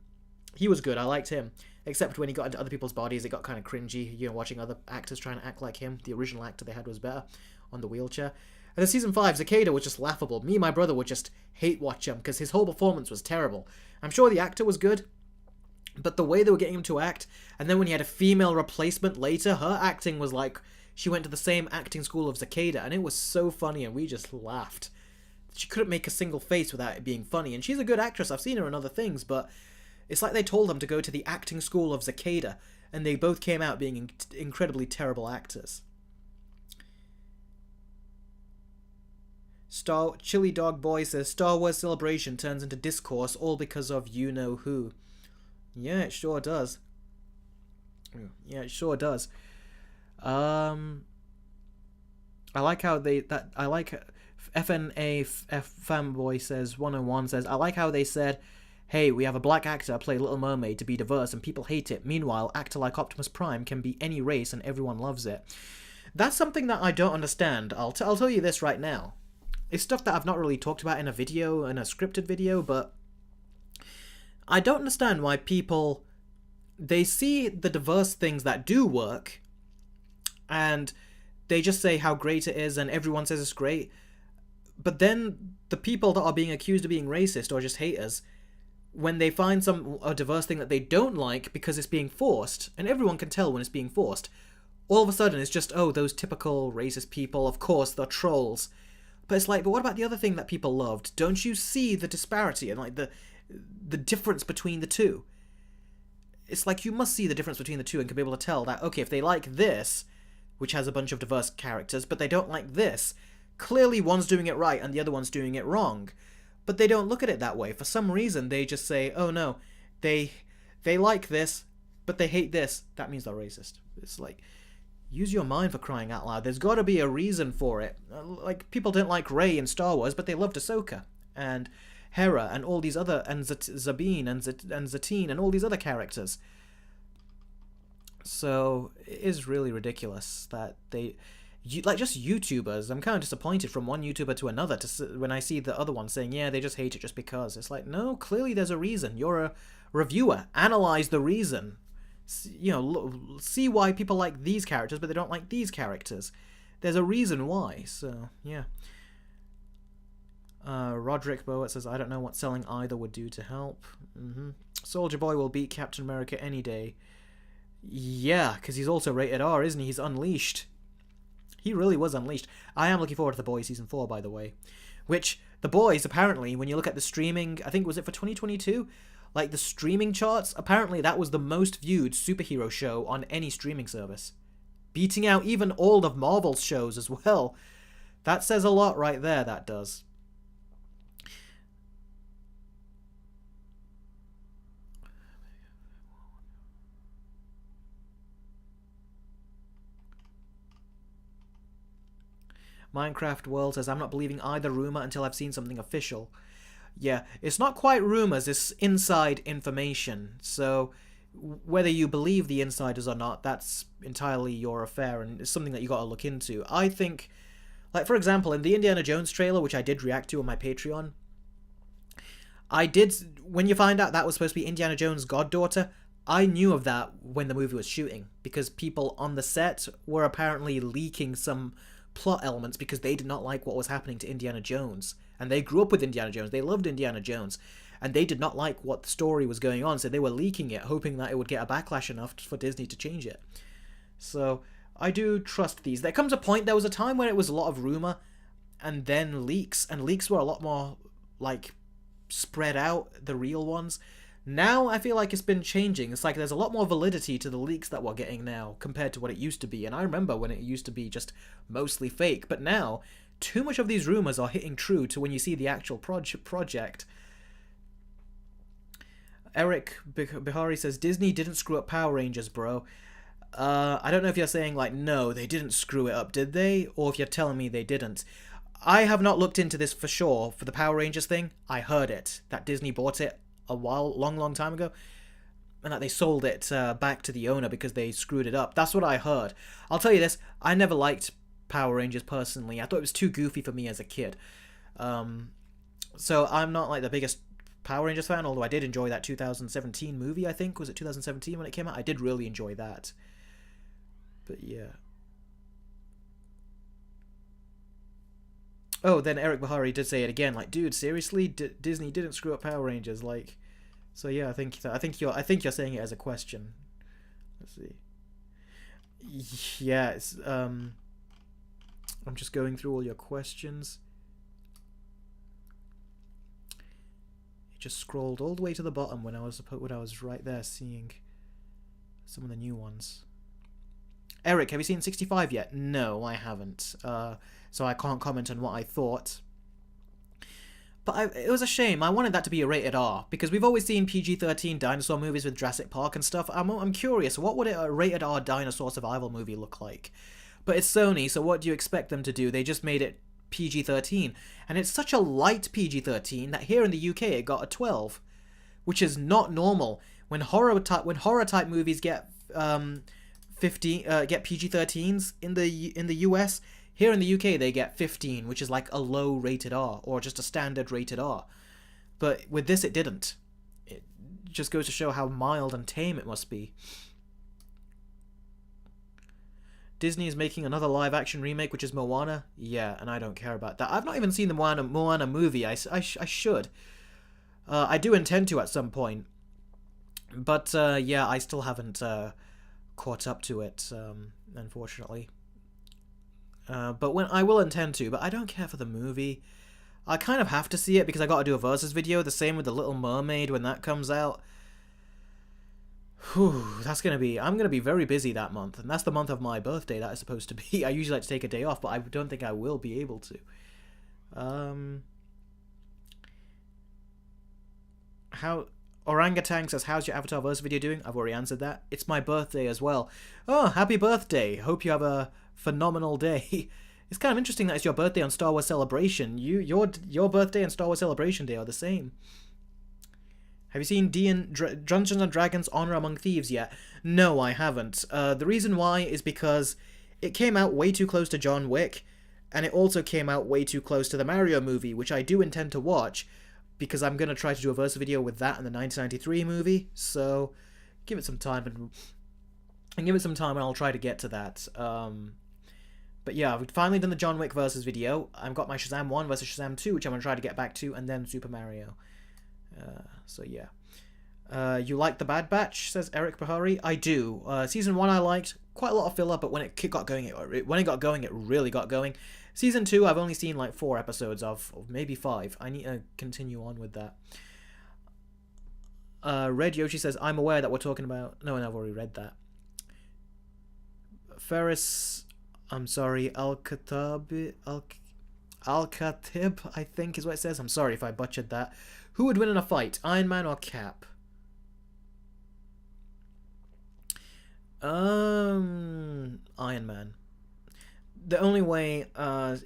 He was good. I liked him. Except when he got into other people's bodies, it got kind of cringy, you know, watching other actors trying to act like him. The original actor they had was better on the wheelchair. And then Season 5, Cicada was just laughable. Me and my brother would just hate watch him because his whole performance was terrible. I'm sure the actor was good, but the way they were getting him to act, and then when he had a female replacement later, her acting was like she went to the same acting school of Cicada, and it was so funny, and we just laughed. She couldn't make a single face without it being funny, and she's a good actress. I've seen her in other things, but it's like they told them to go to the acting school of Cicada, and they both came out being incredibly terrible actors. Chili Dog Boy says, Star Wars Celebration turns into discourse all because of you-know-who. Yeah, it sure does. Yeah, it sure does. I like how FNA Fanboy says, 101 says, I like how they said, hey, we have a black actor play Little Mermaid to be diverse and people hate it. Meanwhile, actor like Optimus Prime can be any race and everyone loves it. That's something that I don't understand. I'll tell you this right now. It's stuff that I've not really talked about in a video, in a scripted video, but I don't understand why people, they see the diverse things that do work and they just say how great it is and everyone says it's great. But then the people that are being accused of being racist or just haters, when they find a diverse thing that they don't like because it's being forced, and everyone can tell when it's being forced, all of a sudden it's just, oh, those typical racist people, of course, they're trolls. But it's like, but what about the other thing that people loved? Don't you see the disparity and like the difference between the two? It's like you must see the difference between the two and can be able to tell that, okay, if they like this, which has a bunch of diverse characters, but they don't like this, clearly one's doing it right and the other one's doing it wrong. But they don't look at it that way. For some reason, they just say, oh no, they like this, but they hate this. That means they're racist. It's like, use your mind for crying out loud. There's got to be a reason for it. Like, people didn't like Rey in Star Wars, but they loved Ahsoka and Hera and all these other, and Sabine and Zatine and all these other characters. So it is really ridiculous that like just YouTubers, I'm kind of disappointed from one YouTuber to another when I see the other one saying, yeah, they just hate it just because. It's like, no, clearly there's a reason. You're a reviewer. Analyze the reason. You know, see why people like these characters, but they don't like these characters. There's a reason why, so, yeah. Roderick Boat says, I don't know what selling either would do to help. Soldier Boy will beat Captain America any day. Yeah, because he's also rated R, isn't he? He's unleashed. He really was unleashed. I am looking forward to The Boys Season 4, by the way. Which, The Boys, apparently, when you look at the streaming, I think, was it for 2022? Like the streaming charts, apparently that was the most viewed superhero show on any streaming service, beating out even all of Marvel's shows as well. That says a lot right there, that does. Minecraft World says, I'm not believing either rumor until I've seen something official. Yeah, it's not quite rumors, it's inside information. So whether you believe the insiders or not, that's entirely your affair, and it's something that you got to look into. I think, like for example, in the Indiana Jones trailer, which I did react to on my Patreon, when you find out that was supposed to be Indiana Jones' goddaughter, I knew of that when the movie was shooting, because people on the set were apparently leaking some plot elements because they did not like what was happening to Indiana Jones. And they grew up with Indiana Jones. They loved Indiana Jones. And they did not like what the story was going on, so they were leaking it, hoping that it would get a backlash enough for Disney to change it. So, I do trust these. There comes a point, there was a time where it was a lot of rumor, and then leaks, and leaks were a lot more, like, spread out, the real ones. Now, I feel like it's been changing. It's like there's a lot more validity to the leaks that we're getting now, compared to what it used to be. And I remember when it used to be just mostly fake, but now, too much of these rumors are hitting true to when you see the actual project. Eric Bihari says, Disney didn't screw up Power Rangers, bro. I don't know if you're saying, like, no, they didn't screw it up, did they? Or if you're telling me they didn't. I have not looked into this for sure. For the Power Rangers thing, I heard it. That Disney bought it a long time ago. And that they sold it back to the owner because they screwed it up. That's what I heard. I'll tell you this, I never liked Power Rangers personally. I thought it was too goofy for me as a kid. So I'm not, like, the biggest Power Rangers fan, although I did enjoy that 2017 movie, I think. Was it 2017 when it came out? I did really enjoy that. But yeah. Oh, then Eric Bahari did say it again, like, dude, seriously, Disney didn't screw up Power Rangers, like. So yeah, I think you're saying it as a question. Let's see. Yeah, it's I'm just going through all your questions. Just scrolled all the way to the bottom when I was right there seeing some of the new ones. Eric, have you seen 65 yet? No, I haven't. So I can't comment on what I thought. But it was a shame. I wanted that to be a rated R, because we've always seen PG-13 dinosaur movies with Jurassic Park and stuff. I'm curious, what would a rated R dinosaur survival movie look like? But it's Sony, so what do you expect them to do? They just made it PG-13, and it's such a light PG-13 that here in the UK it got a 12, which is not normal. When horror type movies get get PG-13s in the US, here in the UK they get 15, which is like a low rated R or just a standard rated R. But with this it didn't. It just goes to show how mild and tame it must be. Disney is making another live-action remake, which is Moana. Yeah, and I don't care about that. I've not even seen the Moana movie. I should. I do intend to at some point. But, yeah, I still haven't caught up to it, unfortunately. But when I will intend to, but I don't care for the movie. I kind of have to see it because I gotta do a versus video. The same with The Little Mermaid when that comes out. Whew, I'm gonna be very busy that month, and that's the month of my birthday that is supposed to be. I usually like to take a day off, but I don't think I will be able to. Orangutan says, how's your Avatar verse video doing? I've already answered that. It's my birthday as well. Oh, happy birthday. Hope you have a phenomenal day. It's kind of interesting that it's your birthday on Star Wars Celebration. Your birthday and Star Wars Celebration Day are the same. Have you seen Dungeons & Dragons Honor Among Thieves yet? No, I haven't. The reason why is because it came out way too close to John Wick, and it also came out way too close to the Mario movie, which I do intend to watch, because I'm going to try to do a verse video with that and the 1993 movie, so give it some time, and I'll try to get to that. But yeah, we've finally done the John Wick versus video. I've got my Shazam 1 versus Shazam 2, which I'm going to try to get back to, and then Super Mario. So yeah. You like The Bad Batch, says Eric Bahari. I do. Season 1 I liked. Quite a lot of filler, but when it got going, it really got going. Season 2 I've only seen like 4 episodes of maybe 5. I need to continue on with that. Red Yoshi says, I'm aware that we're talking about... No, I've already read that. Ferris... I'm sorry, Al-Khatib, I think is what it says. I'm sorry if I butchered that. Who would win in a fight, Iron Man or Cap? Iron Man. The only way,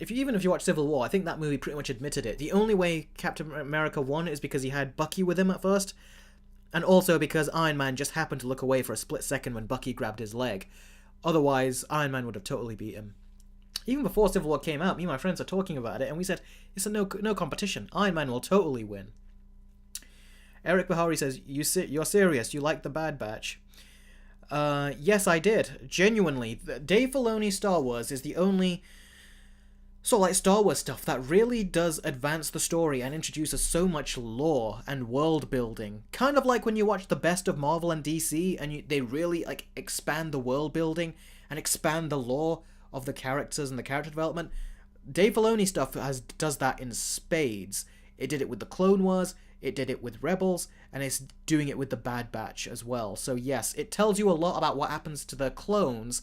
even if you watch Civil War, I think that movie pretty much admitted it. The only way Captain America won is because he had Bucky with him at first, and also because Iron Man just happened to look away for a split second when Bucky grabbed his leg. Otherwise, Iron Man would have totally beat him. Even before Civil War came out, me and my friends are talking about it, and we said, it's a no competition. Iron Man will totally win. Eric Bahari says, you're serious, you like the Bad Batch. Yes, I did. Genuinely. Dave Filoni's Star Wars is the only sort of like Star Wars stuff that really does advance the story and introduces so much lore and world building. Kind of like when you watch the best of Marvel and DC and they really like expand the world building and expand the lore of the characters and the character development. Dave Filoni stuff does that in spades. It did it with the Clone Wars, it did it with Rebels, and it's doing it with the Bad Batch as well. So yes, it tells you a lot about what happens to the clones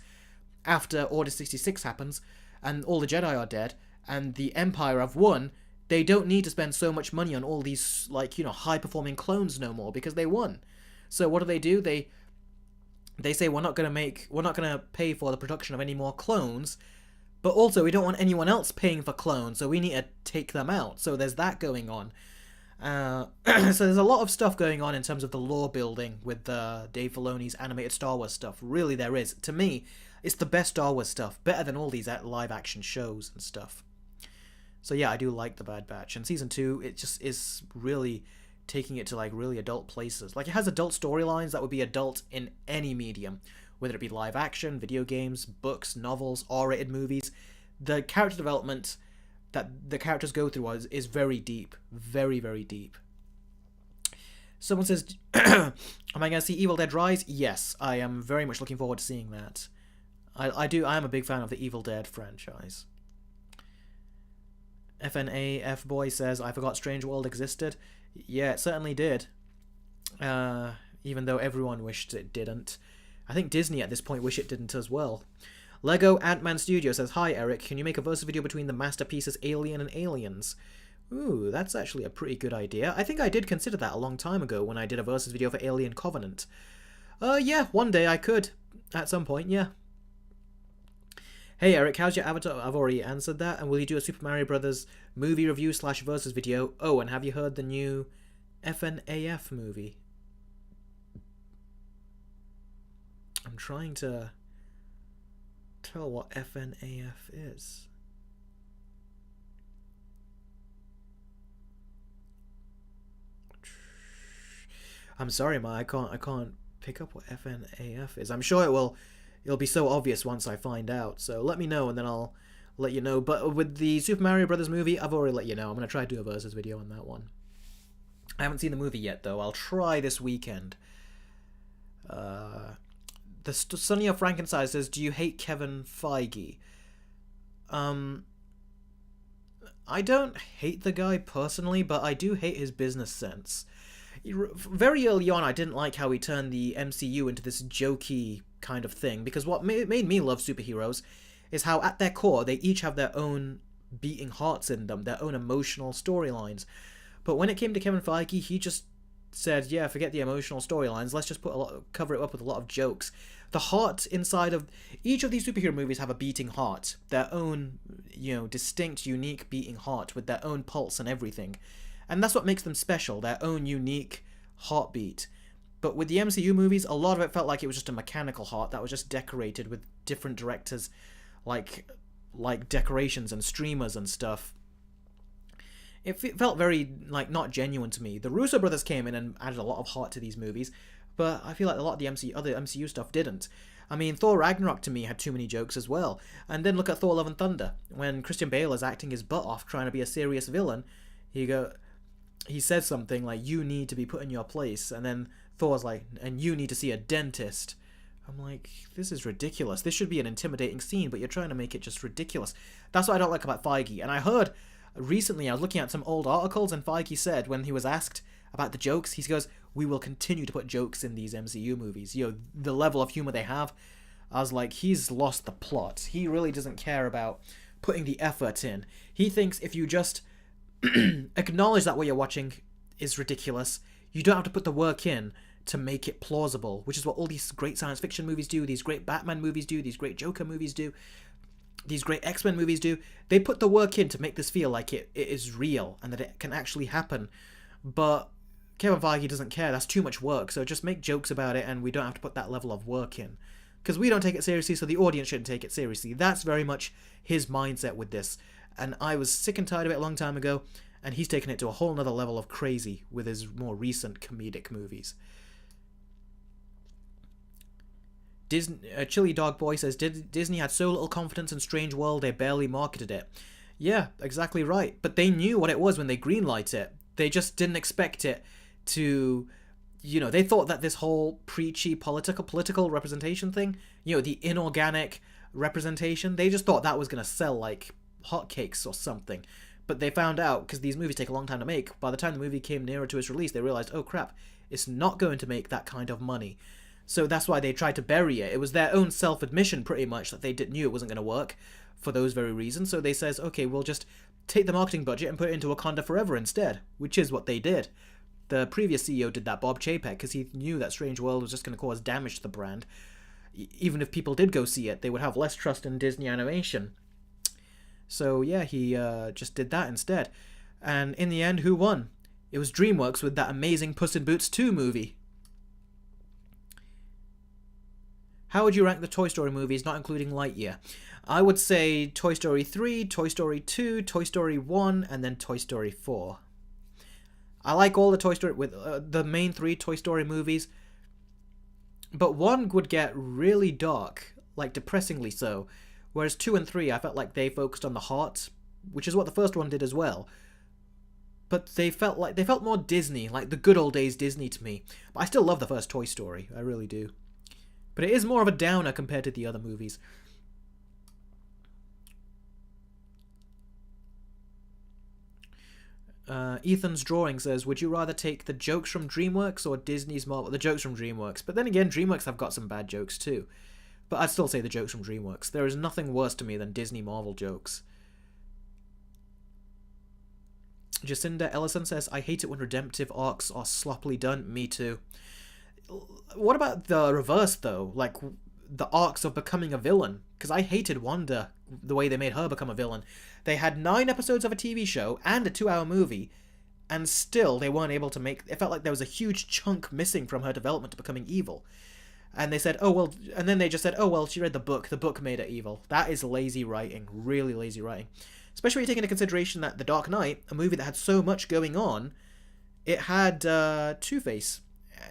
after Order 66 happens, and all the Jedi are dead, and the Empire have won. They don't need to spend so much money on all these, like, you know, high-performing clones no more, because they won. So what do? They say, we're not gonna pay for the production of any more clones, but also we don't want anyone else paying for clones, so we need to take them out. So there's that going on. So there's a lot of stuff going on in terms of the lore building with Dave Filoni's animated Star Wars stuff. Really, there is. To me, it's the best Star Wars stuff, better than all these live-action shows and stuff. So yeah, I do like the Bad Batch. And Season 2, it just is really taking it to like really adult places. Like, it has adult storylines that would be adult in any medium, whether it be live action, video games, books, novels, R-rated movies. The character development that the characters go through is very deep. Very, very deep. Someone says, am I going to see Evil Dead Rise? Yes, I am very much looking forward to seeing that. I am a big fan of the Evil Dead franchise. FNAF Boy says, I forgot Strange World existed. Yeah, it certainly did. Even though everyone wished it didn't. I think Disney at this point wish it didn't as well. Lego Ant-Man Studio says, hi Eric, can you make a versus video between the masterpieces Alien and Aliens? Ooh, that's actually a pretty good idea. I think I did consider that a long time ago when I did a versus video for Alien Covenant. Yeah, one day I could. At some point, yeah. Hey Eric, how's your avatar? I've already answered that. And will you do a Super Mario Brothers movie review / versus video? Oh, and have you heard the new FNAF movie? I'm trying to tell what FNAF is. I'm sorry, Ma, I can't pick up what FNAF is. I'm sure it'll be so obvious once I find out. So let me know and then I'll let you know. But with the Super Mario Brothers movie, I've already let you know. I'm going to try to do a versus video on that one. I haven't seen the movie yet though. I'll try this weekend. The Sonny of Frankenstein says, do you hate Kevin Feige? I don't hate the guy personally, but I do hate his business sense. Very early on, I didn't like how he turned the MCU into this jokey kind of thing, because what made me love superheroes is how at their core they each have their own beating hearts in them, their own emotional storylines. But when it came to Kevin Feige, he just said, yeah, forget the emotional storylines, let's just cover it up with a lot of jokes. The heart inside of each of these superhero movies have a beating heart, their own, distinct, unique beating heart with their own pulse and everything. And that's what makes them special, their own unique heartbeat. But with the MCU movies, a lot of it felt like it was just a mechanical heart that was just decorated with different directors, like decorations and streamers and stuff. It felt very, not genuine to me. The Russo brothers came in and added a lot of heart to these movies, but I feel like a lot of the other MCU stuff didn't. I mean, Thor Ragnarok to me had too many jokes as well. And then look at Thor Love and Thunder. When Christian Bale is acting his butt off trying to be a serious villain, he says something like, you need to be put in your place. And then Thor's like, and you need to see a dentist. I'm like, this is ridiculous. This should be an intimidating scene, but you're trying to make it just ridiculous. That's what I don't like about Feige. And I heard recently, I was looking at some old articles, and Feige said, when he was asked about the jokes, he goes, we will continue to put jokes in these MCU movies. You know, the level of humor they have, I was like, he's lost the plot. He really doesn't care about putting the effort in. He thinks if you just acknowledge that what you're watching is ridiculous, you don't have to put the work in to make it plausible, which is what all these great science fiction movies do, these great Batman movies do, these great Joker movies do, these great X-Men movies do. They put the work in to make this feel like it is real and that it can actually happen. But Kevin Feige doesn't care. That's too much work. So just make jokes about it and we don't have to put that level of work in. Because we don't take it seriously, so the audience shouldn't take it seriously. That's very much his mindset with this. And I was sick and tired of it a long time ago, and he's taken it to a whole nother level of crazy with his more recent comedic movies. Chili Dog Boy says, Disney had so little confidence in Strange World, they barely marketed it. Yeah, exactly right. But they knew what it was when they greenlight it. They just didn't expect it to... You know, they thought that this whole preachy political representation thing, you know, the inorganic representation, they just thought that was going to sell like hotcakes or something. But they found out, because these movies take a long time to make, by the time the movie came nearer to its release, they realized, oh crap, it's not going to make that kind of money. So that's why they tried to bury it. It was their own self-admission, pretty much, that they knew it wasn't going to work for those very reasons. So they says, okay, we'll just take the marketing budget and put it into Wakanda Forever instead, which is what they did. The previous CEO did that, Bob Chapek, because he knew that Strange World was just going to cause damage to the brand. Even if people did go see it, they would have less trust in Disney animation. So yeah, he just did that instead. And in the end, who won? It was DreamWorks with that amazing Puss in Boots 2 movie. How would you rank the Toy Story movies, not including Lightyear? I would say Toy Story 3, Toy Story 2, Toy Story 1, and then Toy Story 4. I like all the Toy Story, with the main 3 Toy Story movies, but 1 would get really dark, like depressingly so, whereas 2 and 3 I felt like they focused on the heart, which is what the first one did as well. But they felt more Disney, like the good old days Disney to me. But I still love the first Toy Story, I really do. But it is more of a downer compared to the other movies. Ethan's Drawing says, would you rather take the jokes from DreamWorks or Disney's Marvel? The jokes from DreamWorks. But then again, DreamWorks have got some bad jokes too. But I'd still say the jokes from DreamWorks. There is nothing worse to me than Disney Marvel jokes. Jacinda Ellison says, I hate it when redemptive arcs are sloppily done. Me too. What about the reverse though? Like the arcs of becoming a villain? Because I hated Wanda, the way they made her become a villain. They had 9 episodes of a TV show and a 2-hour movie, and still they weren't able to make... It felt like there was a huge chunk missing from her development to becoming evil. And they said, oh, well... And then they just said, oh, well, she read the book made her evil. That is lazy writing. Really lazy writing. Especially when you take into consideration that The Dark Knight, a movie that had so much going on, it had Two-Face.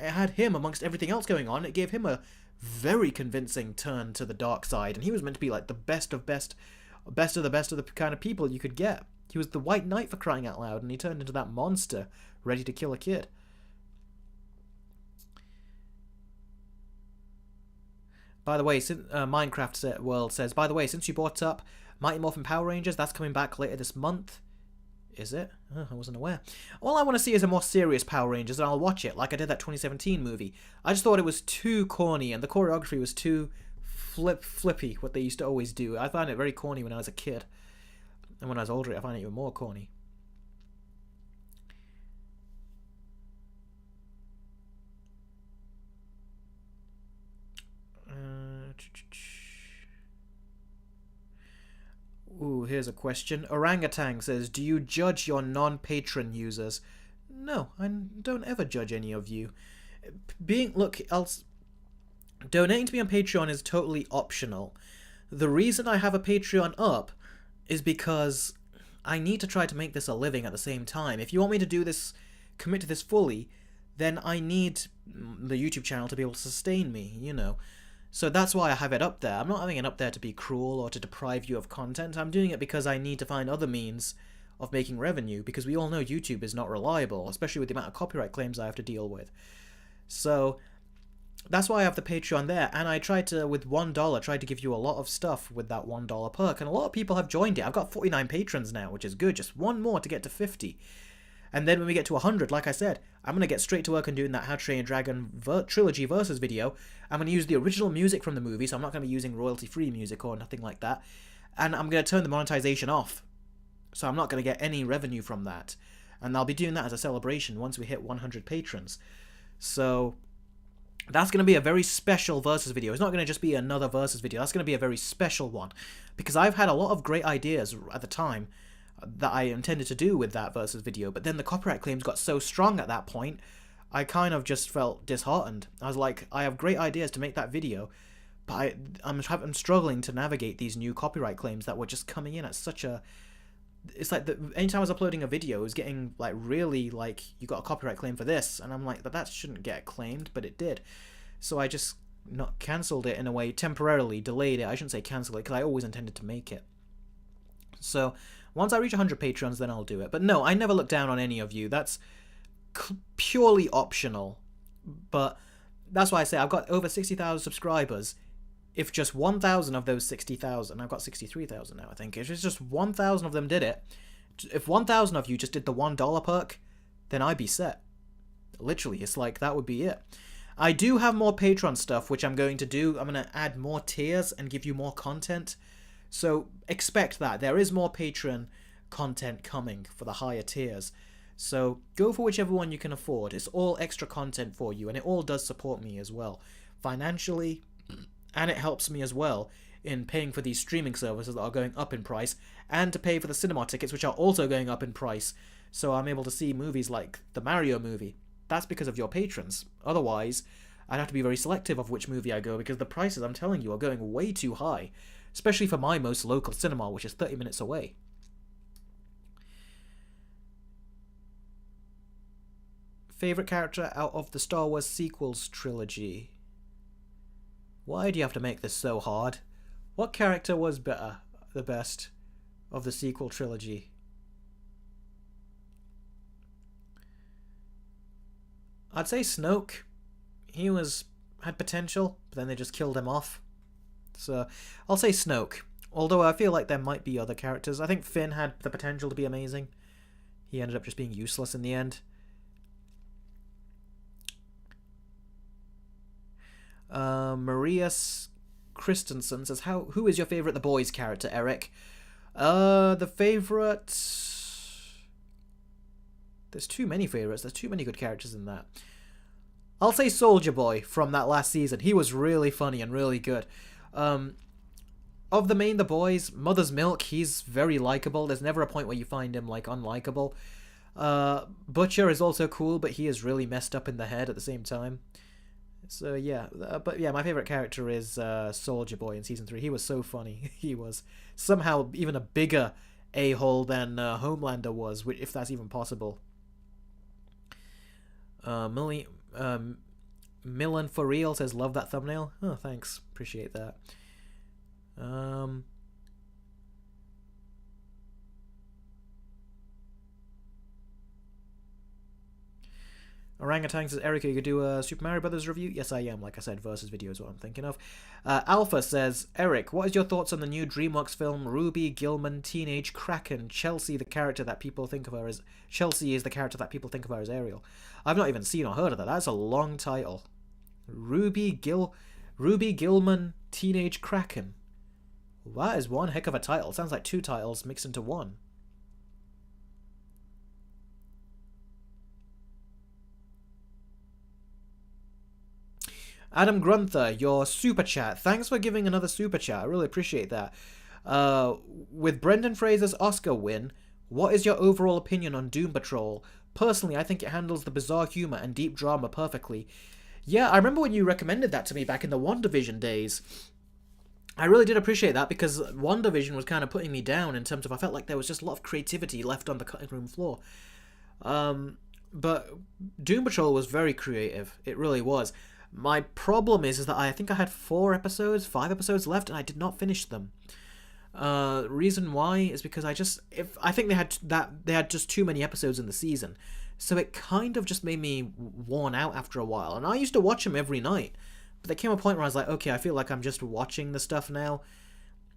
It had him amongst everything else going on. It gave him a very convincing turn to the dark side, and he was meant to be like the best of the kind of people you could get. He was the White Knight, for crying out loud, and he turned into that monster ready to kill a kid. By the way, Minecraft World says, by the way, since you brought up Mighty Morphin Power Rangers, that's coming back later this month. Is it? Oh, I wasn't aware. All I want to see is a more serious Power Rangers, and I'll watch it, like I did that 2017 movie. I just thought it was too corny, and the choreography was too flippy, what they used to always do. I found it very corny when I was a kid. And when I was older, I find it even more corny. Ooh, here's a question. Orangutan says, do you judge your non-patron users? No, I don't ever judge any of you. Donating to me on Patreon is totally optional. The reason I have a Patreon up is because I need to try to make this a living at the same time. If you want me to do this, commit to this fully, then I need the YouTube channel to be able to sustain me, you know. So that's why I have it up there. I'm not having it up there to be cruel or to deprive you of content. I'm doing it because I need to find other means of making revenue, because we all know YouTube is not reliable, especially with the amount of copyright claims I have to deal with. So that's why I have the Patreon there, and I tried to, with $1, try to give you a lot of stuff with that $1 perk, and a lot of people have joined it. I've got 49 patrons now, which is good. Just one more to get to 50. And then when we get to 100, like I said, I'm going to get straight to work on doing that How to Train Your Dragon trilogy versus video. I'm going to use the original music from the movie, so I'm not going to be using royalty-free music or nothing like that. And I'm going to turn the monetization off. So I'm not going to get any revenue from that. And I'll be doing that as a celebration once we hit 100 patrons. So that's going to be a very special versus video. It's not going to just be another versus video. That's going to be a very special one. Because I've had a lot of great ideas at the time that I intended to do with that versus video, but then the copyright claims got so strong at that point, I kind of just felt disheartened. I was like, I have great ideas to make that video, but I'm struggling to navigate these new copyright claims that were just coming in at such a... It's like, anytime I was uploading a video, it was getting, like, really, like, you got a copyright claim for this, and I'm like, that shouldn't get claimed, but it did. So I just not cancelled it in a way, temporarily delayed it. I shouldn't say cancel it, because I always intended to make it. So once I reach 100 patrons, then I'll do it. But no, I never look down on any of you. That's purely optional. But that's why I say I've got over 60,000 subscribers. If just 1,000 of those 60,000, I've got 63,000 now, I think. If it's just 1,000 of them did it, if 1,000 of you just did the $1 perk, then I'd be set. Literally, it's like, that would be it. I do have more Patreon stuff, which I'm going to do. I'm going to add more tiers and give you more content. So expect that. There is more Patreon content coming for the higher tiers. So go for whichever one you can afford. It's all extra content for you, and it all does support me as well, financially, and it helps me as well in paying for these streaming services that are going up in price, and to pay for the cinema tickets, which are also going up in price. So I'm able to see movies like the Mario movie. That's because of your patrons. Otherwise, I'd have to be very selective of which movie I go, because the prices, I'm telling you, are going way too high. Especially for my most local cinema, which is 30 minutes away. Favorite character out of the Star Wars sequels trilogy? Why do you have to make this so hard? What character was the best of the sequel trilogy? I'd say Snoke. He had potential, but then they just killed him off. So I'll say Snoke, although I feel like there might be other characters. I think Finn had the potential to be amazing. He ended up just being useless in the end. Maria Christensen says, who is your favourite The Boys character, Eric? The favourite... There's too many favourites. There's too many good characters in that. I'll say Soldier Boy from that last season. He was really funny and really good. Of the main The Boys, Mother's Milk, he's very likable. There's never a point where you find him, like, unlikable. Butcher is also cool, but he is really messed up in the head at the same time. So, yeah. But, yeah, my favourite character is Soldier Boy in Season 3. He was so funny. He was somehow even a bigger a-hole than Homelander was, if that's even possible. Millen for real says, love that thumbnail. Oh, thanks. Appreciate that. Orangutan says, Erica, you could do a Super Mario Brothers review? Yes, I am. Like I said, versus video is what I'm thinking of. Alpha says, Eric, what is your thoughts on the new DreamWorks film Ruby Gilman Teenage Kraken? Chelsea, the character that people think of her as... Chelsea is the character that people think of her as Ariel. I've not even seen or heard of that. That's a long title. Ruby Gilman Teenage Kraken. That is one heck of a title. Sounds like two titles mixed into one. Adam Grunther, your super chat. Thanks for giving another super chat. I really appreciate that. With Brendan Fraser's Oscar win, what is your overall opinion on Doom Patrol? Personally, I think it handles the bizarre humor and deep drama perfectly. Yeah, I remember when you recommended that to me back in the WandaVision days. I really did appreciate that, because WandaVision was kind of putting me down in terms of I felt like there was just a lot of creativity left on the cutting room floor. But Doom Patrol was very creative. It really was. My problem is that I think I had 5 episodes left, and I did not finish them. Reason why is because I think they had just too many episodes in the season, so it kind of just made me worn out after a while. And I used to watch them every night, but there came a point where I was like, okay, I feel like I'm just watching the stuff now,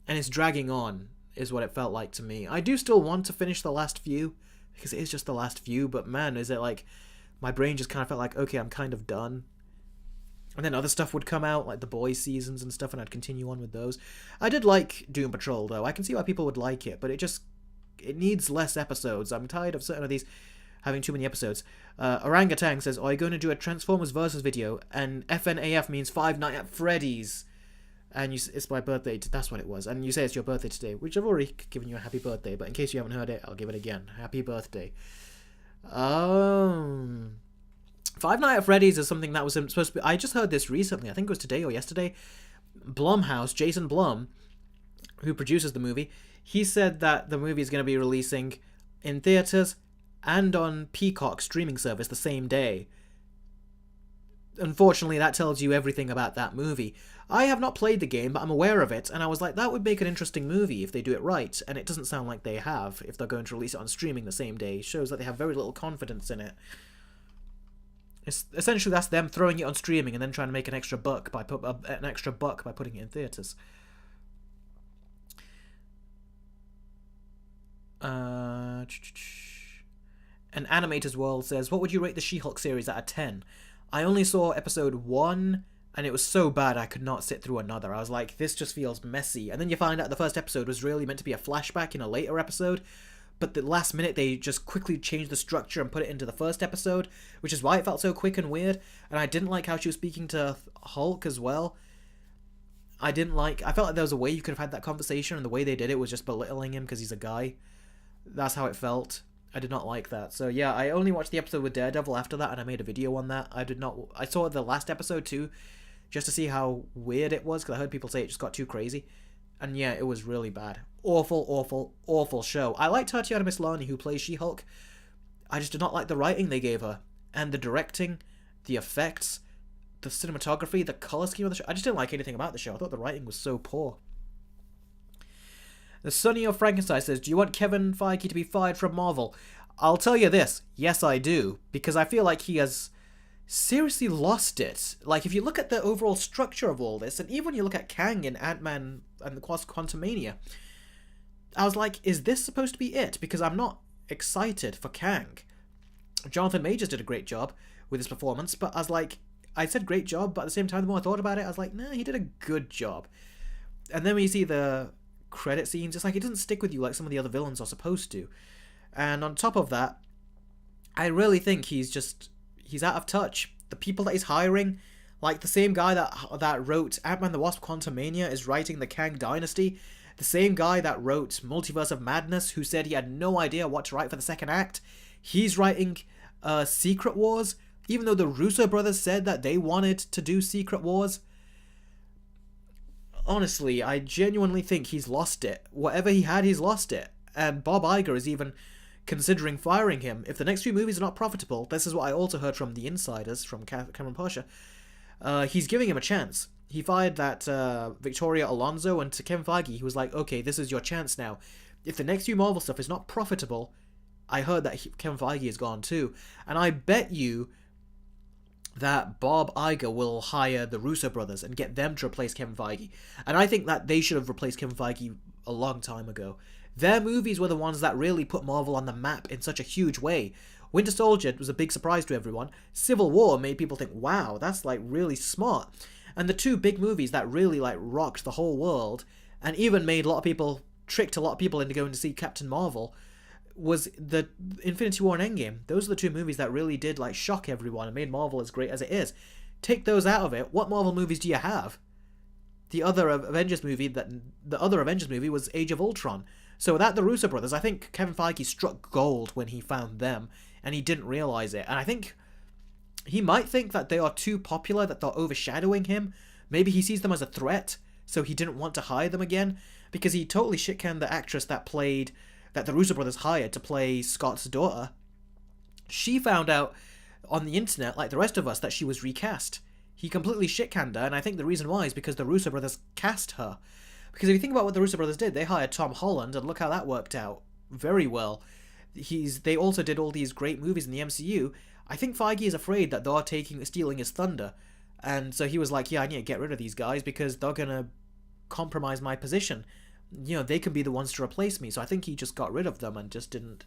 and it's dragging on, is what it felt like to me. I do still want to finish the last few, because it is just the last few, but man, is it like, my brain just kind of felt like, okay, I'm kind of done. And then other stuff would come out, like the Boys seasons and stuff, and I'd continue on with those. I did like Doom Patrol, though. I can see why people would like it, but it needs less episodes. I'm tired of certain of these having too many episodes. Orangutan says, are you going to do a Transformers versus video? And FNAF means Five Nights at Freddy's. And it's my birthday. That's what it was. And you say it's your birthday today, which I've already given you a happy birthday. But in case you haven't heard it, I'll give it again. Happy birthday. Five Nights at Freddy's is something that was supposed to be... I just heard this recently. I think it was today or yesterday. Blumhouse, Jason Blum, who produces the movie, he said that the movie is going to be releasing in theaters and on Peacock streaming service the same day. Unfortunately, that tells you everything about that movie. I have not played the game, but I'm aware of it, and I was like, that would make an interesting movie if they do it right, and it doesn't sound like they have, if they're going to release it on streaming the same day. It shows that they have very little confidence in it. Essentially, that's them throwing it on streaming and then trying to make an extra buck by putting it in theaters. An Animator's World says, what would you rate the She-Hulk series out of 10? I only saw episode 1, and it was so bad I could not sit through another. I was like, this just feels messy. And then you find out the first episode was really meant to be a flashback in a later episode, but the last minute they just quickly changed the structure and put it into the first episode, which is why it felt so quick and weird. And I didn't like how she was speaking to Hulk as well. I felt like there was a way you could have had that conversation, and the way they did it was just belittling him because he's a guy. That's how it felt. I did not like that. So yeah, I only watched the episode with Daredevil after that, and I made a video on that. I saw the last episode too, just to see how weird it was, because I heard people say it just got too crazy. And yeah, it was really bad. Awful, awful, awful show. I like Tatiana Maslany, who plays She-Hulk. I just did not like the writing they gave her. And the directing, the effects, the cinematography, the color scheme of the show. I just didn't like anything about the show. I thought the writing was so poor. The Sonny of Frankenstein says, do you want Kevin Feige to be fired from Marvel? I'll tell you this. Yes, I do. Because I feel like he has seriously lost it. Like, if you look at the overall structure of all this, and even when you look at Kang in Ant-Man and the Quantumania, I was like, is this supposed to be it? Because I'm not excited for Kang. Jonathan Majors did a great job with his performance, but I was like, I said great job, but at the same time, the more I thought about it, I was like, nah, he did a good job. And then when you see the credit scenes, it's like, it doesn't stick with you like some of the other villains are supposed to. And on top of that, I really think he's out of touch. The people that he's hiring, like the same guy that wrote Ant-Man the Wasp Quantumania is writing the Kang Dynasty. The same guy that wrote Multiverse of Madness, who said he had no idea what to write for the second act, he's writing Secret Wars, even though the Russo brothers said that they wanted to do Secret Wars. Honestly, I genuinely think he's lost it. Whatever he had, he's lost it. And Bob Iger is even considering firing him. If the next few movies are not profitable, this is what I also heard from the insiders, from Cameron Pasha, he's giving him a chance. He fired that Victoria Alonso, and to Kevin Feige, he was like, okay, this is your chance now. If the next few Marvel stuff is not profitable, I heard that Kevin Feige is gone too. And I bet you that Bob Iger will hire the Russo brothers and get them to replace Kevin Feige. And I think that they should have replaced Kevin Feige a long time ago. Their movies were the ones that really put Marvel on the map in such a huge way. Winter Soldier was a big surprise to everyone. Civil War made people think, wow, that's like really smart. And the two big movies that really like rocked the whole world, and even made tricked a lot of people into going to see Captain Marvel, was the Infinity War and Endgame. Those are the two movies that really did like shock everyone and made Marvel as great as it is. Take those out of it, what Marvel movies do you have? The other Avengers movie was Age of Ultron. So without the Russo brothers, I think Kevin Feige struck gold when he found them, and he didn't realize it. And I think he might think that they are too popular, that they're overshadowing him. Maybe he sees them as a threat, so he didn't want to hire them again, because he totally shit-canned the actress that the Russo brothers hired to play Scott's daughter. She found out on the internet, like the rest of us, that she was recast. He completely shit-canned her, and I think the reason why is because the Russo brothers cast her. Because if you think about what the Russo brothers did, they hired Tom Holland, and look how that worked out very well. They also did all these great movies in the MCU. I think Feige is afraid that they're stealing his thunder. And so he was like, yeah, I need to get rid of these guys because they're going to compromise my position. You know, they can be the ones to replace me. So I think he just got rid of them and just didn't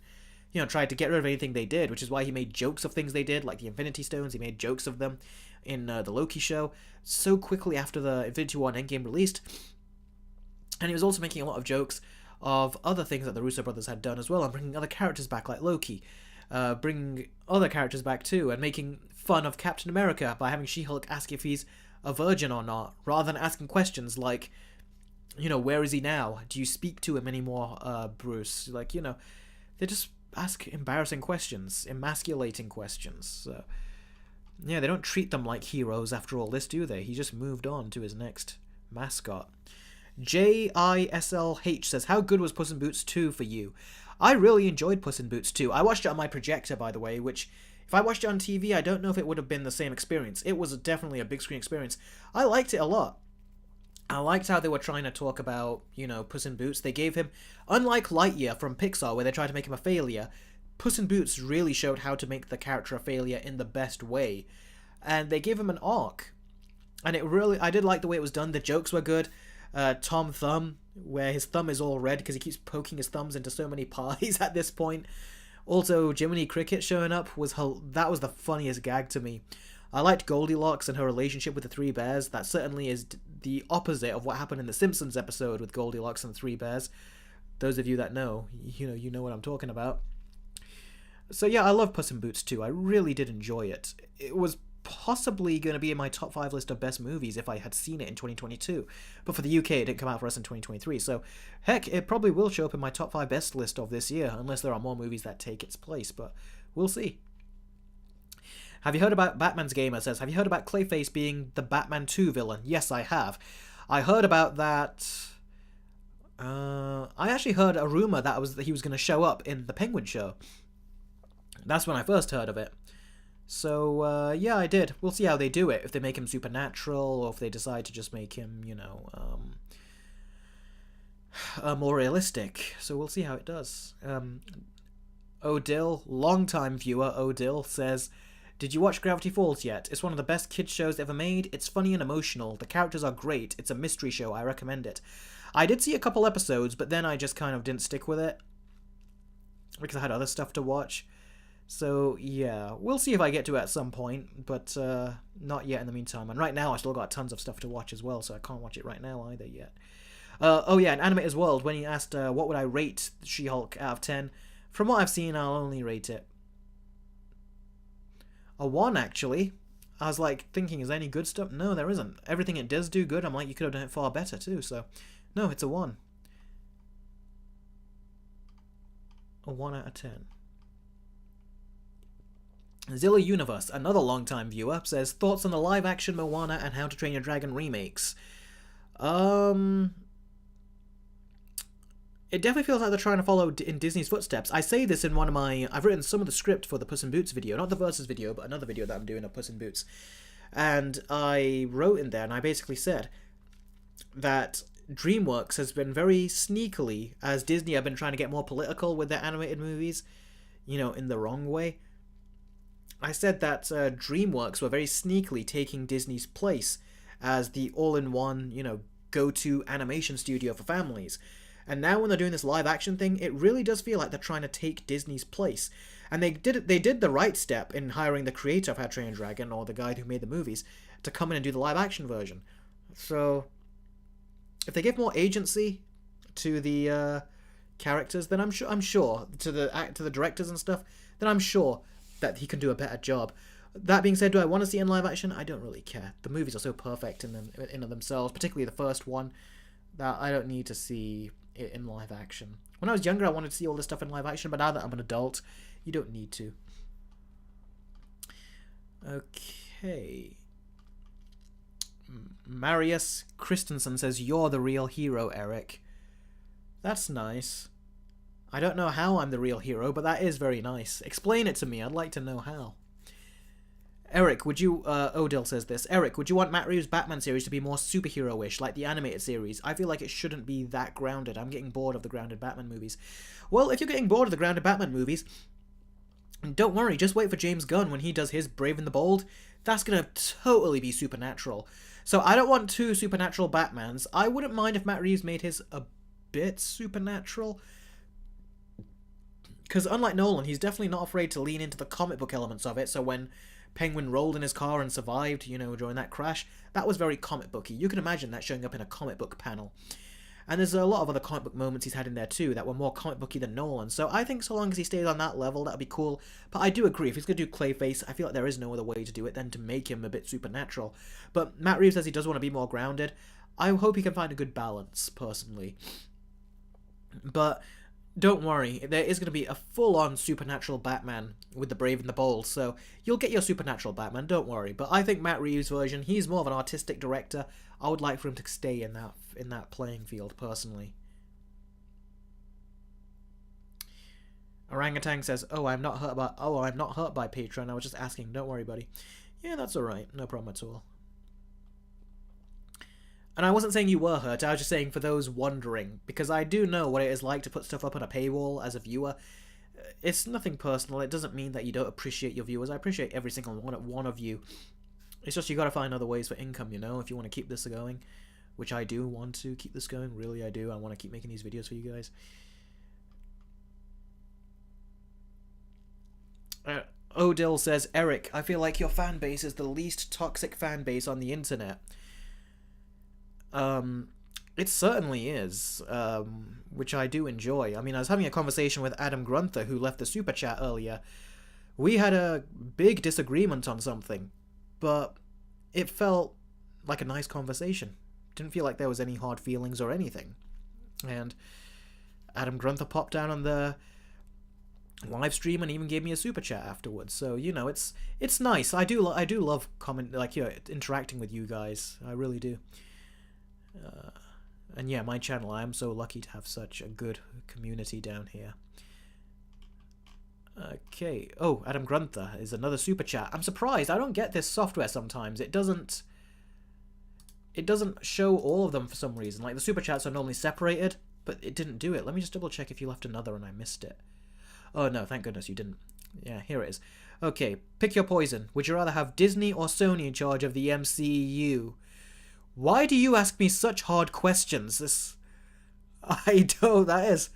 tried to get rid of anything they did, which is why he made jokes of things they did, like the Infinity Stones. He made jokes of them in the Loki show so quickly after the Infinity War and Endgame released. And he was also making a lot of jokes of other things that the Russo brothers had done as well, and bringing other characters back like Loki, bringing other characters back too, and making fun of Captain America by having She-Hulk ask if he's a virgin or not, rather than asking questions like, where is he now? Do you speak to him anymore, Bruce? Like, they just ask embarrassing questions, emasculating questions. So, yeah, they don't treat them like heroes after all this, do they? He just moved on to his next mascot. JISLH says, how good was Puss in Boots 2 for you? I really enjoyed Puss in Boots 2. I watched it on my projector, by the way, which, if I watched it on TV, I don't know if it would have been the same experience. It was definitely a big screen experience. I liked it a lot. I liked how they were trying to talk about, Puss in Boots. They gave him, unlike Lightyear from Pixar, where they tried to make him a failure, Puss in Boots really showed how to make the character a failure in the best way. And they gave him an arc. And I did like the way it was done. The jokes were good. Tom Thumb, where his thumb is all red because he keeps poking his thumbs into so many pies at this point. Also, Jiminy Cricket showing up that was the funniest gag to me. I liked Goldilocks and her relationship with the three bears. That certainly is the opposite of what happened in the Simpsons episode with Goldilocks and the three bears. Those of you that know, you know what I'm talking about. So yeah, I love Puss in Boots 2. I really did enjoy it. It was possibly going to be in my top 5 list of best movies if I had seen it in 2022. But for the UK, it didn't come out for us in 2023. So, heck, it probably will show up in my top 5 best list of this year, unless there are more movies that take its place. But we'll see. Have you heard about Batman's Gamer says, have you heard about Clayface being the Batman 2 villain? Yes, I have. I heard about that. I actually heard a rumor that he was going to show up in the Penguin show. That's when I first heard of it. So, yeah, I did. We'll see how they do it. If they make him supernatural, or if they decide to just make him, more realistic. So we'll see how it does. Odil, long-time viewer Odil, says, did you watch Gravity Falls yet? It's one of the best kids shows ever made. It's funny and emotional. The characters are great. It's a mystery show. I recommend it. I did see a couple episodes, but then I just kind of didn't stick with it, because I had other stuff to watch. So, yeah, we'll see if I get to it at some point, but not yet in the meantime. And right now, I still got tons of stuff to watch as well, so I can't watch it right now either yet. Oh yeah, in Animator's World, when he asked what would I rate She-Hulk out of 10, from what I've seen, I'll only rate it a 1, actually. I was like thinking, is there any good stuff? No, there isn't. Everything it does do good, I'm like, you could have done it far better too, so no, it's a 1. A 1 out of 10. Zilla Universe, another long-time viewer, says, thoughts on the live-action Moana and How to Train Your Dragon remakes? It definitely feels like they're trying to follow in Disney's footsteps. I say this in one of my... I've written some of the script for the Puss in Boots video. Not the Versus video, but another video that I'm doing of Puss in Boots. And I wrote in there, and I basically said that DreamWorks has been very sneakily, as Disney have been trying to get more political with their animated movies, in the wrong way. I said that DreamWorks were very sneakily taking Disney's place as the all-in-one, go-to animation studio for families. And now when they're doing this live-action thing, it really does feel like they're trying to take Disney's place. And they did the right step in hiring the creator of How to Train Your Dragon, or the guy who made the movies, to come in and do the live-action version. So, if they give more agency to the characters, then I'm sure to the directors and stuff, then I'm sure that he can do a better job. That being said, do I want to see it in live action? I don't really care. The movies are so perfect in themselves, particularly the first one, that I don't need to see it in live action. When I was younger, I wanted to see all this stuff in live action, but now that I'm an adult, you don't need to. Okay. Marius Christensen says, you're the real hero, Eric. That's nice. I don't know how I'm the real hero, but that is very nice. Explain it to me. I'd like to know how. Eric, would you... Odell says this. Eric, would you want Matt Reeves' Batman series to be more superhero-ish, like the animated series? I feel like it shouldn't be that grounded. I'm getting bored of the grounded Batman movies. Well, if you're getting bored of the grounded Batman movies, don't worry. Just wait for James Gunn when he does his Brave and the Bold. That's going to totally be supernatural. So I don't want 2 supernatural Batmans. I wouldn't mind if Matt Reeves made his a bit supernatural. Because unlike Nolan, he's definitely not afraid to lean into the comic book elements of it. So when Penguin rolled in his car and survived, you know, during that crash, that was very comic booky. You can imagine that showing up in a comic book panel. And there's a lot of other comic book moments he's had in there too that were more comic booky than Nolan. So I think so long as he stays on that level, that'd be cool. But I do agree, if he's going to do Clayface, I feel like there is no other way to do it than to make him a bit supernatural. But Matt Reeves says he does want to be more grounded. I hope he can find a good balance, personally. But don't worry, there is going to be a full-on supernatural Batman with the Brave and the Bold, so you'll get your supernatural Batman, don't worry. But I think Matt Reeves' version, he's more of an artistic director. I would like for him to stay in that playing field, personally. Orangutan says, I'm not hurt by Patreon. I was just asking. Don't worry, buddy. Yeah, that's alright. No problem at all. And I wasn't saying you were hurt, I was just saying for those wondering, because I do know what it is like to put stuff up on a paywall as a viewer. It's nothing personal, it doesn't mean that you don't appreciate your viewers. I appreciate every single one of you. It's just you gotta find other ways for income, you know, if you want to keep this going. Which I do want to keep this going, really I do. I want to keep making these videos for you guys. Odil says, Eric, I feel like your fan base is the least toxic fan base on the internet. It certainly is, which I do enjoy. I mean, I was having a conversation with Adam Grunther, who left the super chat earlier. We had a big disagreement on something, but it felt like a nice conversation. Didn't feel like there was any hard feelings or anything. And Adam Grunther popped down on the live stream and even gave me a super chat afterwards. So, you know, it's nice. I do love interacting with you guys. I really do. And yeah, my channel, I am so lucky to have such a good community down here. Okay. Oh, Adam Grunther is another super chat. I'm surprised. I don't get this software sometimes. It doesn't show all of them for some reason. Like, the super chats are normally separated, but it didn't do it. Let me just double check if you left another and I missed it. Oh, no, thank goodness you didn't. Yeah, here it is. Okay, pick your poison. Would you rather have Disney or Sony in charge of the MCU? Why do you ask me such hard questions? I don't, that is...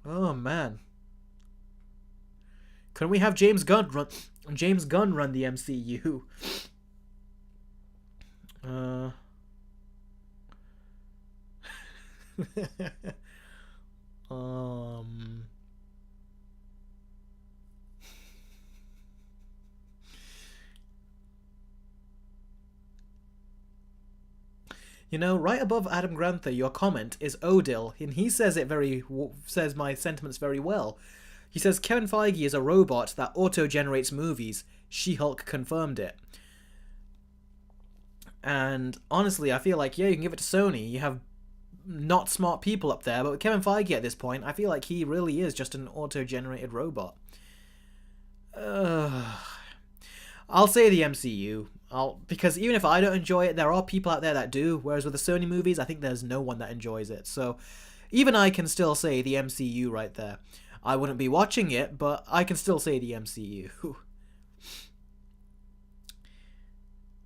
Oh, man. Couldn't we have James Gunn run the MCU? You know, right above Adam Granther, your comment is Odil, and he says says my sentiments very well. He says Kevin Feige is a robot that auto-generates movies. She-Hulk confirmed it. And honestly, I feel like, yeah, you can give it to Sony. You have not smart people up there, but with Kevin Feige at this point, I feel like he really is just an auto-generated robot. I'll say the MCU. Because even if I don't enjoy it, there are people out there that do, whereas with the Sony movies, I think there's no one that enjoys it. So even I can still say the MCU right there. I wouldn't be watching it, but I can still say the MCU.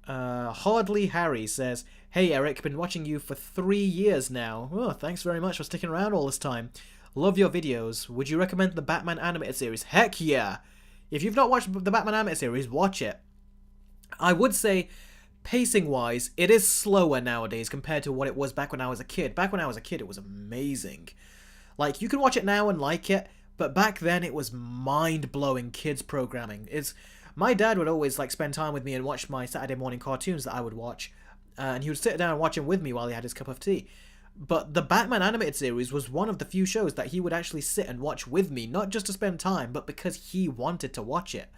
Hardly Harry says, Hey Eric, been watching you for 3 years now. Oh, thanks very much for sticking around all this time. Love your videos. Would you recommend the Batman animated series? Heck yeah! If you've not watched the Batman animated series, watch it. I would say, pacing-wise, it is slower nowadays compared to what it was back when I was a kid. Back when I was a kid, it was amazing. Like, you can watch it now and like it, but back then it was mind-blowing kids programming. My dad would always like spend time with me and watch my Saturday morning cartoons that I would watch, and he would sit down and watch them with me while he had his cup of tea. But the Batman animated series was one of the few shows that he would actually sit and watch with me, not just to spend time, but because he wanted to watch it.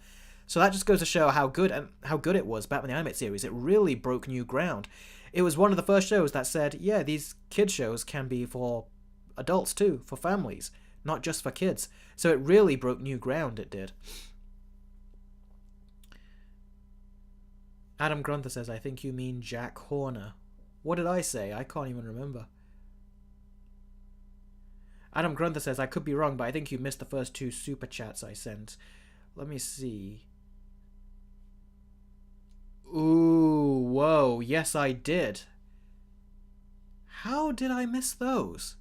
So that just goes to show how good it was, Batman the Animated Series. It really broke new ground. It was one of the first shows that said, yeah, these kid shows can be for adults too, for families, not just for kids. So it really broke new ground, it did. Adam Grunther says, I think you mean Jack Horner. What did I say? I can't even remember. Adam Grunther says, I could be wrong, but I think you missed the first 2 super chats I sent. Let me see. Ooh, whoa, yes I did. How did I miss those?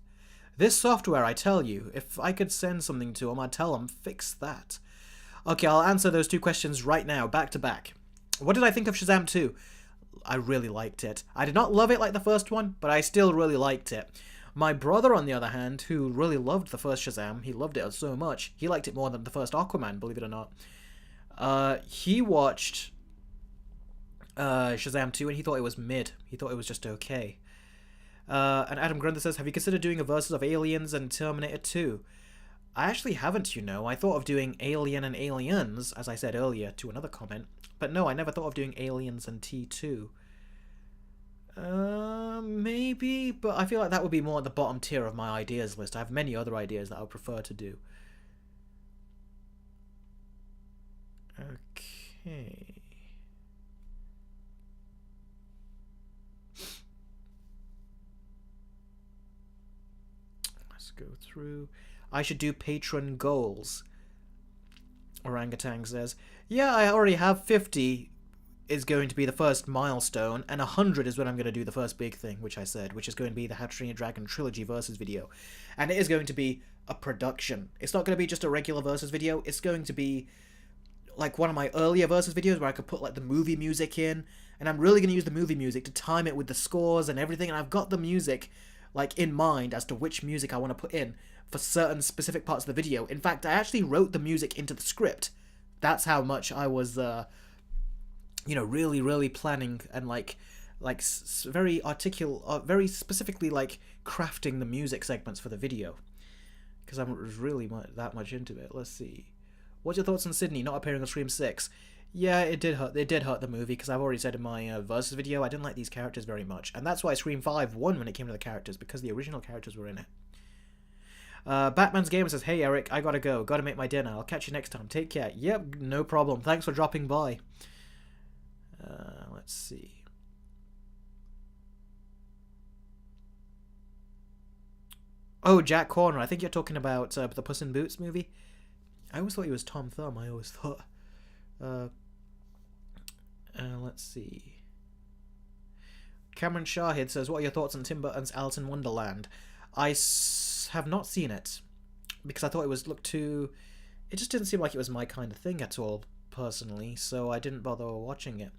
This software, I tell you, if I could send something to him, I'd tell him, fix that. Okay, I'll answer those two questions right now, back to back. What did I think of Shazam 2? I really liked it. I did not love it like the first one, but I still really liked it. My brother, on the other hand, who really loved the first Shazam, he loved it so much, he liked it more than the first Aquaman, believe it or not. He watched Shazam 2 and he thought it was mid. He thought it was just okay. And Adam Grunther says, have you considered doing a versus of Aliens and Terminator 2? I actually haven't, you know. I thought of doing Alien and Aliens, as I said earlier to another comment. But no, I never thought of doing Aliens and T2. Maybe, but I feel like that would be more at the bottom tier of my ideas list. I have many other ideas that I would prefer to do. Okay. Let's go through. I should do patron goals. Orangutan says, yeah, I already have 50 is going to be the first milestone, and 100 is when I'm going to do the first big thing, which I said, which is going to be the How to Train Your Dragon Trilogy versus video. And it is going to be a production. It's not going to be just a regular versus video, it's going to be like one of my earlier versus videos where I could put like the movie music in, and I'm really going to use the movie music to time it with the scores and everything, and I've got the music like in mind as to which music I want to put in for certain specific parts of the video. In fact, I actually wrote the music into the script. That's how much I was you know, really planning and very articulate, very specifically like crafting the music segments for the video, because I was really that much into it. Let's see, what's your thoughts on Sydney not appearing on Scream 6? Yeah, it did hurt the movie, because I've already said in my versus video I didn't like these characters very much, and that's why Scream 5 won when it came to the characters, because the original characters were in it. Batman's Gamer says, hey Eric, I gotta go, gotta make my dinner, I'll catch you next time, take care. Yep, no problem, thanks for dropping by. Let's see. Oh, Jack Corner, I think you're talking about the Puss in Boots movie. I always thought he was Tom Thumb, I always thought. Let's see. Cameron Shahid says, what are your thoughts on Tim Burton's Alice in Wonderland? I have not seen it, because I thought it just didn't seem like it was my kind of thing at all, personally, so I didn't bother watching it.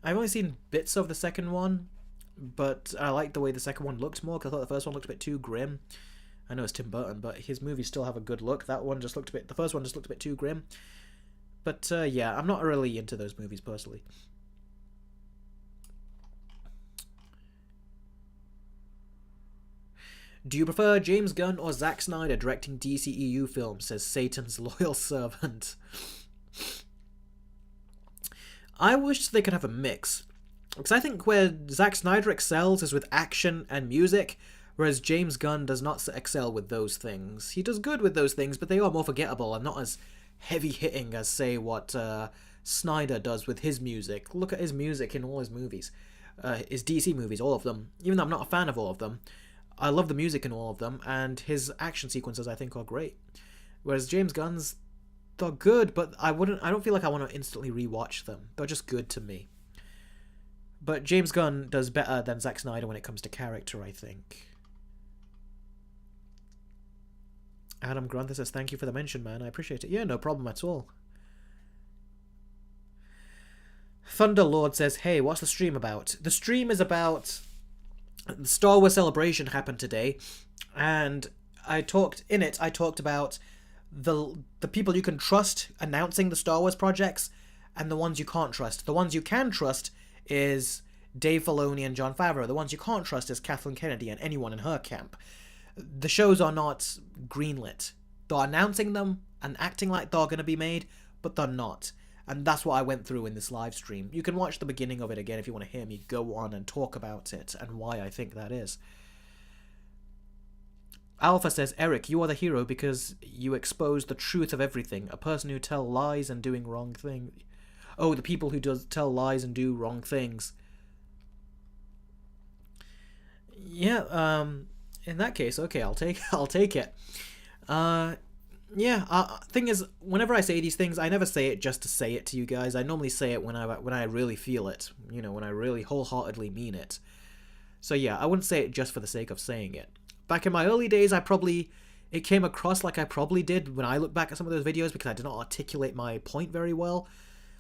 I've only seen bits of the second one, but I liked the way the second one looked more, because I thought the first one looked a bit too grim. I know it's Tim Burton, but his movies still have a good look. The first one just looked a bit too grim. But yeah, I'm not really into those movies personally. Do you prefer James Gunn or Zack Snyder directing DCEU films, says Satan's loyal servant. I wish they could have a mix, because I think where Zack Snyder excels is with action and music, whereas James Gunn does not excel with those things. He does good with those things, but they are more forgettable and not as heavy-hitting as, say, what Snyder does with his music. Look at his music in all his movies. His DC movies, all of them. Even though I'm not a fan of all of them, I love the music in all of them, and his action sequences I think are great. Whereas James Gunn's, they're good, but I don't feel like I want to instantly rewatch them. They're just good to me. But James Gunn does better than Zack Snyder when it comes to character, I think. Adam Grunther says, thank you for the mention, man. I appreciate it. Yeah, no problem at all. Thunderlord says, hey, what's the stream about? The stream is about... The Star Wars Celebration happened today, and I talked about the people you can trust announcing the Star Wars projects, and the ones you can't trust. The ones you can trust is Dave Filoni and Jon Favreau. The ones you can't trust is Kathleen Kennedy and anyone in her camp. The shows are not greenlit. They're announcing them and acting like they're going to be made, but they're not. And that's what I went through in this live stream. You can watch the beginning of it again if you want to hear me go on and talk about it and why I think that is. Alpha says, Eric, you are the hero because you expose the truth of everything. A person who tell lies and doing wrong things. Oh, the people who tell lies and do wrong things. Yeah, in that case, okay, I'll take it. Thing is, whenever I say these things, I never say it just to say it to you guys. I normally say it when I really feel it, you know, when I really wholeheartedly mean it. So yeah, I wouldn't say it just for the sake of saying it. back in my early days, it came across like I probably did when I look back at some of those videos because I did not articulate my point very well.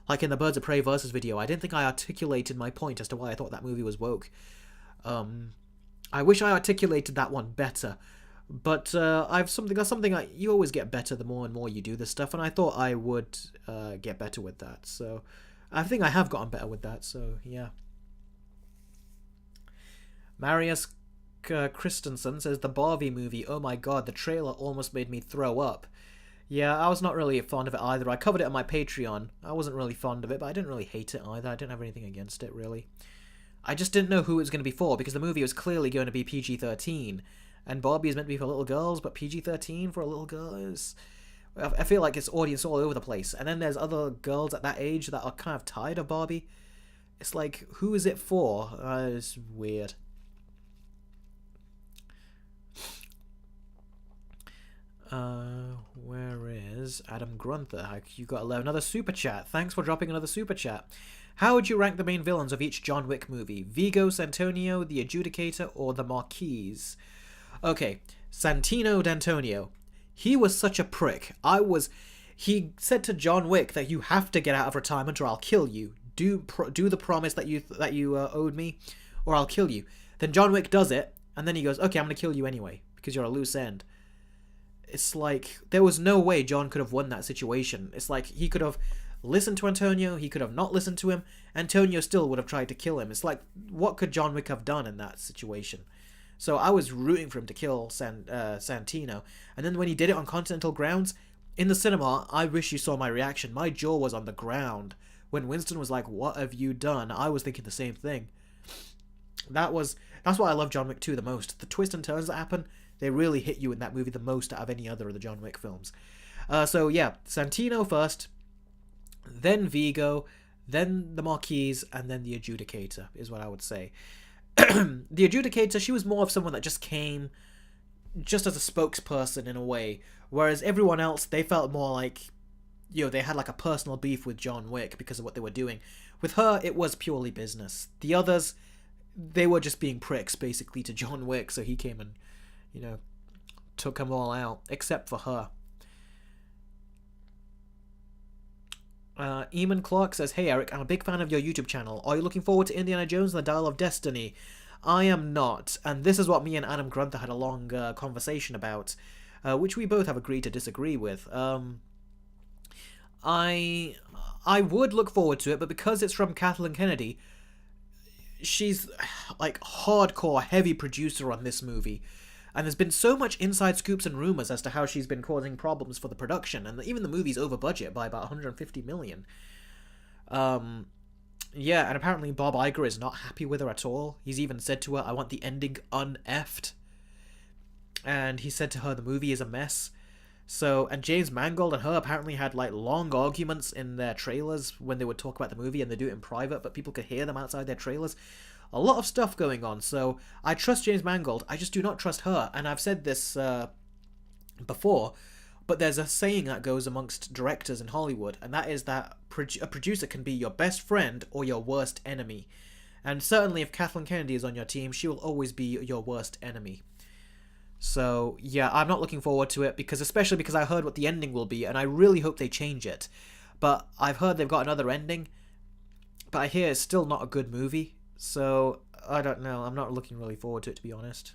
Like in the Birds of Prey versus video, I didn't think I articulated my point as to why I thought that movie was woke. I wish I articulated that one better. But that's something you always get better the more and more you do this stuff, and I thought I would get better with that. So I think I have gotten better with that. So yeah. Marius Christensen says the Barbie movie. Oh my god, the trailer almost made me throw up. Yeah, I was not really fond of it either. I covered it on my Patreon. I wasn't really fond of it, but I didn't really hate it either. I didn't have anything against it really. I just didn't know who it was going to be for because the movie was clearly going to be PG-13. And Barbie is meant to be for little girls, but PG-13 for a little girl is... I feel like it's audience all over the place. And then there's other girls at that age that are kind of tired of Barbie. It's like, who is it for? It's weird. Where is Adam Grunther? You got another super chat. Thanks for dropping another super chat. How would you rank the main villains of each John Wick movie? Vigo, Santonio, the Adjudicator, or the Marquise? Okay, Santino D'Antonio. He was such a prick. He said to John Wick that you have to get out of retirement or I'll kill you. Do the promise that you owed me, or I'll kill you. Then John Wick does it, and then he goes, okay, I'm gonna kill you anyway because you're a loose end. It's like there was no way John could have won that situation. It's like he could have listened to Antonio, he could have not listened to him. Antonio still would have tried to kill him. It's like, what could John Wick have done in that situation? So I was rooting for him to kill Santino. And then when he did it on Continental grounds, in the cinema, I wish you saw my reaction. My jaw was on the ground. When Winston was like, what have you done? I was thinking the same thing. That's why I love John Wick 2 the most. The twists and turns that happen, they really hit you in that movie the most out of any other of the John Wick films. So yeah, Santino first, then Vigo, then the Marquise, and then the Adjudicator is what I would say. The Adjudicator, she was more of someone that just came just as a spokesperson in a way, whereas everyone else, they felt more like, they had like a personal beef with John Wick because of what they were doing. With her, it was purely business. The others, they were just being pricks basically to John Wick, so he came and took them all out, except for her. Eamon Clark says, hey Eric, I'm a big fan of your YouTube channel. Are you looking forward to Indiana Jones and the Dial of Destiny? I am not, and this is what me and Adam Grunther had a long conversation about, which we both have agreed to disagree with. I would look forward to it, but because it's from Kathleen Kennedy, she's like hardcore heavy producer on this movie. And there's been so much inside scoops and rumors as to how she's been causing problems for the production, and even the movie's over budget by about 150 million. Yeah, and apparently Bob Iger is not happy with her at all. He's even said to her, I want the ending un-effed. And he said to her, the movie is a mess. So, and James Mangold and her apparently had like long arguments in their trailers when they would talk about the movie, and they do it in private, but people could hear them outside their trailers. A lot of stuff going on, so I trust James Mangold, I just do not trust her, and I've said this before, but there's a saying that goes amongst directors in Hollywood, and that is that a producer can be your best friend or your worst enemy. And certainly if Kathleen Kennedy is on your team, she will always be your worst enemy. So yeah, I'm not looking forward to it, especially because I heard what the ending will be, and I really hope they change it. But I've heard they've got another ending, but I hear it's still not a good movie. So, I don't know. I'm not looking really forward to it, to be honest.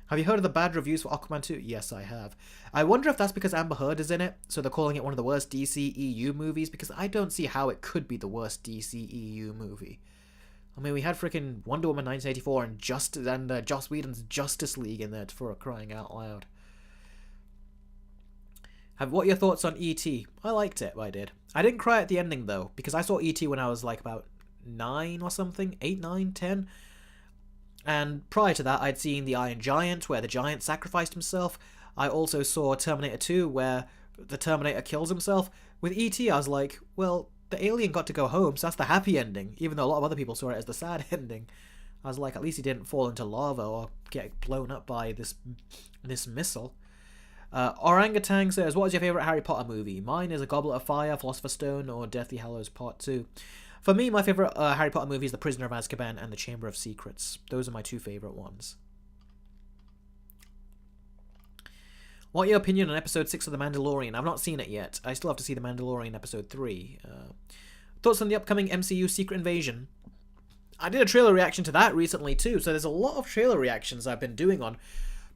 Have you heard of the bad reviews for Aquaman 2? Yes, I have. I wonder if that's because Amber Heard is in it, so they're calling it one of the worst DCEU movies, because I don't see how it could be the worst DCEU movie. I mean, we had freaking Wonder Woman 1984 and Joss Whedon's Justice League in there for crying out loud. What are your thoughts on E.T.? I liked it, I did. I didn't cry at the ending, though, because I saw E.T. when I was like about 9 or something. 8, 9, 10. And prior to that, I'd seen The Iron Giant, where the giant sacrificed himself. I also saw Terminator 2, where the Terminator kills himself. With E.T., I was like, well, the alien got to go home, so that's the happy ending, even though a lot of other people saw it as the sad ending. I was like, at least he didn't fall into lava or get blown up by this missile. Orangutan says, what is your favourite Harry Potter movie? Mine is A Goblet of Fire, Philosopher's Stone, or Deathly Hallows Part 2. For me, my favourite Harry Potter movie is The Prisoner of Azkaban and The Chamber of Secrets. Those are my two favourite ones. What your opinion on episode 6 of The Mandalorian? I've not seen it yet. I still have to see The Mandalorian episode 3. Thoughts on the upcoming MCU Secret Invasion? I did a trailer reaction to that recently too, so there's a lot of trailer reactions I've been doing on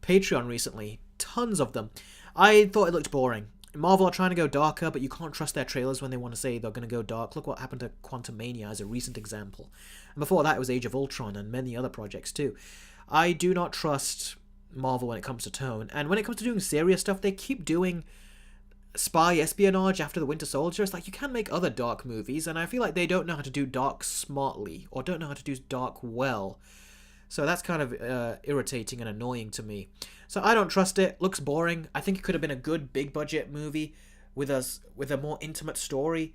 Patreon recently. Tons of them. I thought it looked boring. Marvel are trying to go darker, but you can't trust their trailers when they want to say they're going to go dark. Look what happened to Quantumania as a recent example. And before that, it was Age of Ultron and many other projects too. I do not trust Marvel when it comes to tone. And when it comes to doing serious stuff, they keep doing spy espionage after the Winter Soldier. It's like, you can make other dark movies, and I feel like they don't know how to do dark smartly, or don't know how to do dark well. So that's kind of irritating and annoying to me. So I don't trust it. Looks boring. I think it could have been a good big budget movie with a more intimate story.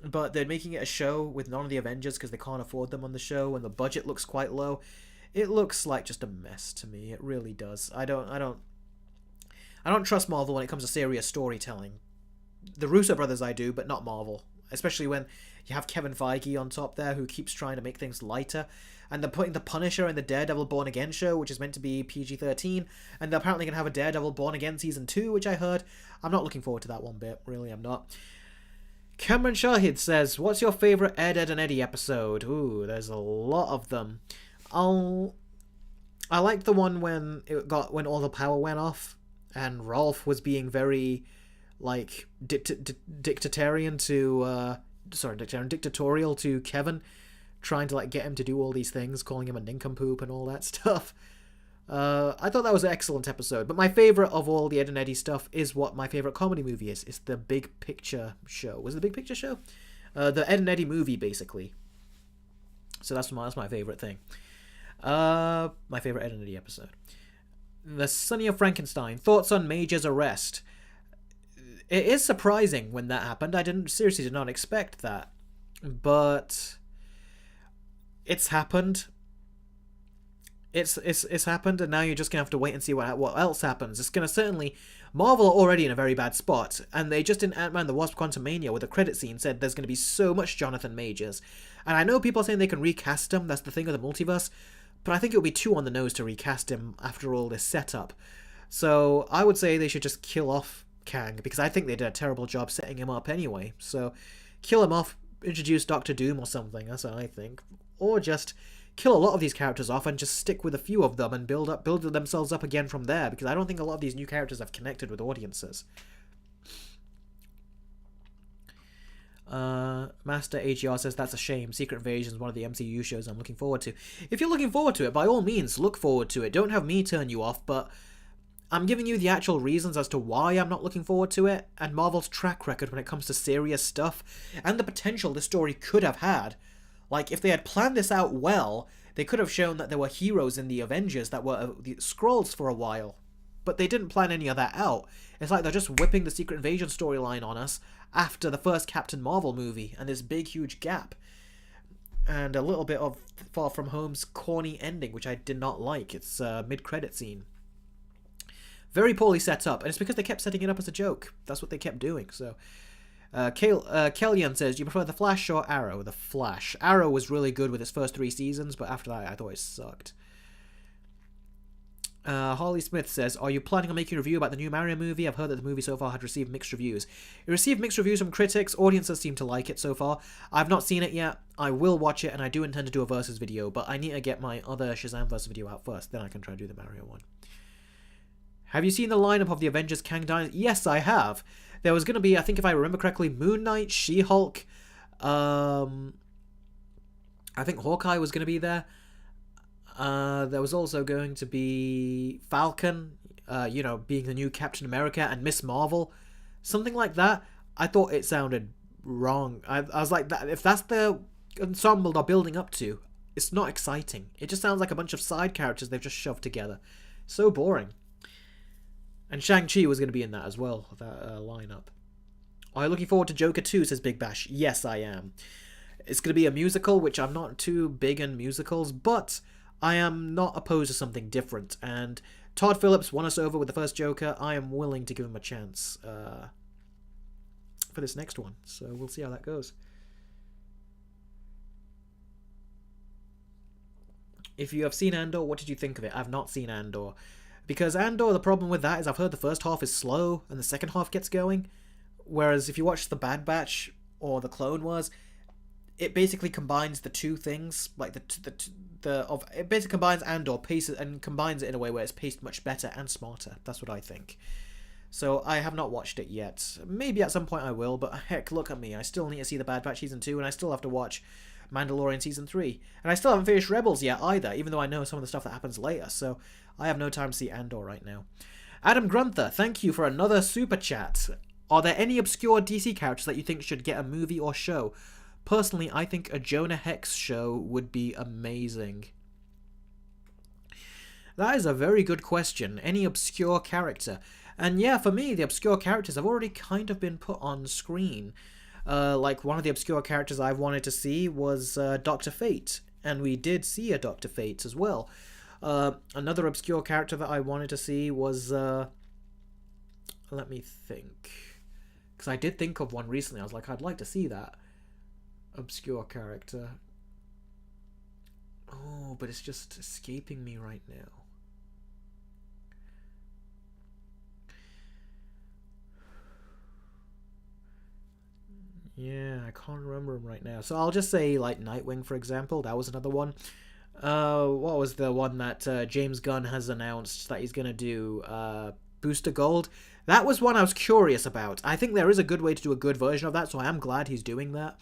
But they're making it a show with none of the Avengers because they can't afford them on the show, and the budget looks quite low. It looks like just a mess to me. It really does. I don't trust Marvel when it comes to serious storytelling. The Russo brothers I do, but not Marvel. Especially when you have Kevin Feige on top there, who keeps trying to make things lighter. And they're putting the Punisher in the Daredevil Born Again show, which is meant to be PG-13. And they're apparently going to have a Daredevil Born Again Season 2, which I heard. I'm not looking forward to that one bit. Really, I'm not. Cameron Shahid says, what's your favourite Ed, Edd and Eddy episode? Ooh, there's a lot of them. I liked the one when all the power went off. And Rolf was being very, like, dictatorial to Kevin, trying to, like, get him to do all these things, calling him a nincompoop and all that stuff. I thought that was an excellent episode. But my favourite of all the Ed and Eddy stuff is what my favourite comedy movie is. It's the Big Picture Show. Was it the Big Picture Show? The Ed and Eddy movie, basically. So that's my favourite thing. My favourite Ed and Eddy episode. The Sonny of Frankenstein. Thoughts on Major's arrest? It is surprising when that happened. I seriously did not expect that. But it's happened. It's happened, and now you're just gonna have to wait and see what else happens. It's gonna certainly... Marvel are already in a very bad spot, and they just in Ant-Man the Wasp Quantumania with a credit scene said there's gonna be so much Jonathan Majors. And I know people are saying they can recast him, that's the thing with the multiverse, but I think it would be too on the nose to recast him after all this setup. So I would say they should just kill off Kang, because I think they did a terrible job setting him up anyway. So kill him off, introduce Doctor Doom or something, that's what I think. Or just kill a lot of these characters off and just stick with a few of them and build themselves up again from there, because I don't think a lot of these new characters have connected with audiences. Master AGR says, that's a shame. Secret Invasion is one of the MCU shows I'm looking forward to. If you're looking forward to it, by all means, look forward to it. Don't have me turn you off, but I'm giving you the actual reasons as to why I'm not looking forward to it, and Marvel's track record when it comes to serious stuff, and the potential this story could have had. Like, if they had planned this out well, they could have shown that there were heroes in the Avengers that were the Skrulls for a while. But they didn't plan any of that out. It's like they're just whipping the Secret Invasion storyline on us after the first Captain Marvel movie, and this big, huge gap. And a little bit of Far From Home's corny ending, which I did not like. It's a mid-credit scene. Very poorly set up, and it's because they kept setting it up as a joke. That's what they kept doing, so... Kellyan says, do you prefer The Flash or Arrow? The Flash. Arrow was really good with its first 3 seasons, but after that I thought it sucked. Harley Smith says, are you planning on making a review about the new Mario movie? I've heard that the movie so far had received mixed reviews. It received mixed reviews from critics. Audiences seem to like it so far. I've not seen it yet. I will watch it, and I do intend to do a versus video, but I need to get my other Shazam versus video out first. Then I can try to do the Mario one. Have you seen the lineup of the Avengers Kang Dynasty? Yes, I have. There was going to be, I think if I remember correctly, Moon Knight, She-Hulk, I think Hawkeye was going to be there. There was also going to be Falcon, being the new Captain America, and Miss Marvel. Something like that. I thought it sounded wrong. I was like, if that's the ensemble they're building up to, it's not exciting. It just sounds like a bunch of side characters they've just shoved together. So boring. And Shang-Chi was going to be in that as well, that lineup. Are you looking forward to Joker 2, says Big Bash? Yes, I am. It's going to be a musical, which I'm not too big in musicals, but I am not opposed to something different. And Todd Phillips won us over with the first Joker. I am willing to give him a chance for this next one. So we'll see how that goes. If you have seen Andor, what did you think of it? I've not seen Andor. Because Andor, the problem with that is I've heard the first half is slow and the second half gets going. Whereas if you watch The Bad Batch or The Clone Wars, it basically combines the two things. Like it basically combines Andor, paces, and combines it in a way where it's paced much better and smarter. That's what I think. So I have not watched it yet. Maybe at some point I will, but heck, look at me. I still need to see The Bad Batch Season 2, and I still have to watch Mandalorian Season 3. And I still haven't finished Rebels yet either, even though I know some of the stuff that happens later, so I have no time to see Andor right now. Adam Grunther, thank you for another super chat. Are there any obscure DC characters that you think should get a movie or show? Personally, I think a Jonah Hex show would be amazing. That is a very good question. Any obscure character? And yeah, for me, the obscure characters have already kind of been put on screen. Like, one of the obscure characters I've wanted to see was Dr. Fate. And we did see a Dr. Fate as well. Another obscure character that I wanted to see was... let me think. Because I did think of one recently. I was like, I'd like to see that obscure character. Oh, but it's just escaping me right now. Yeah, I can't remember him right now. So I'll just say, like, Nightwing, for example. That was another one. What was the one that James Gunn has announced that he's going to do? Booster Gold. That was one I was curious about. I think there is a good way to do a good version of that, so I am glad he's doing that.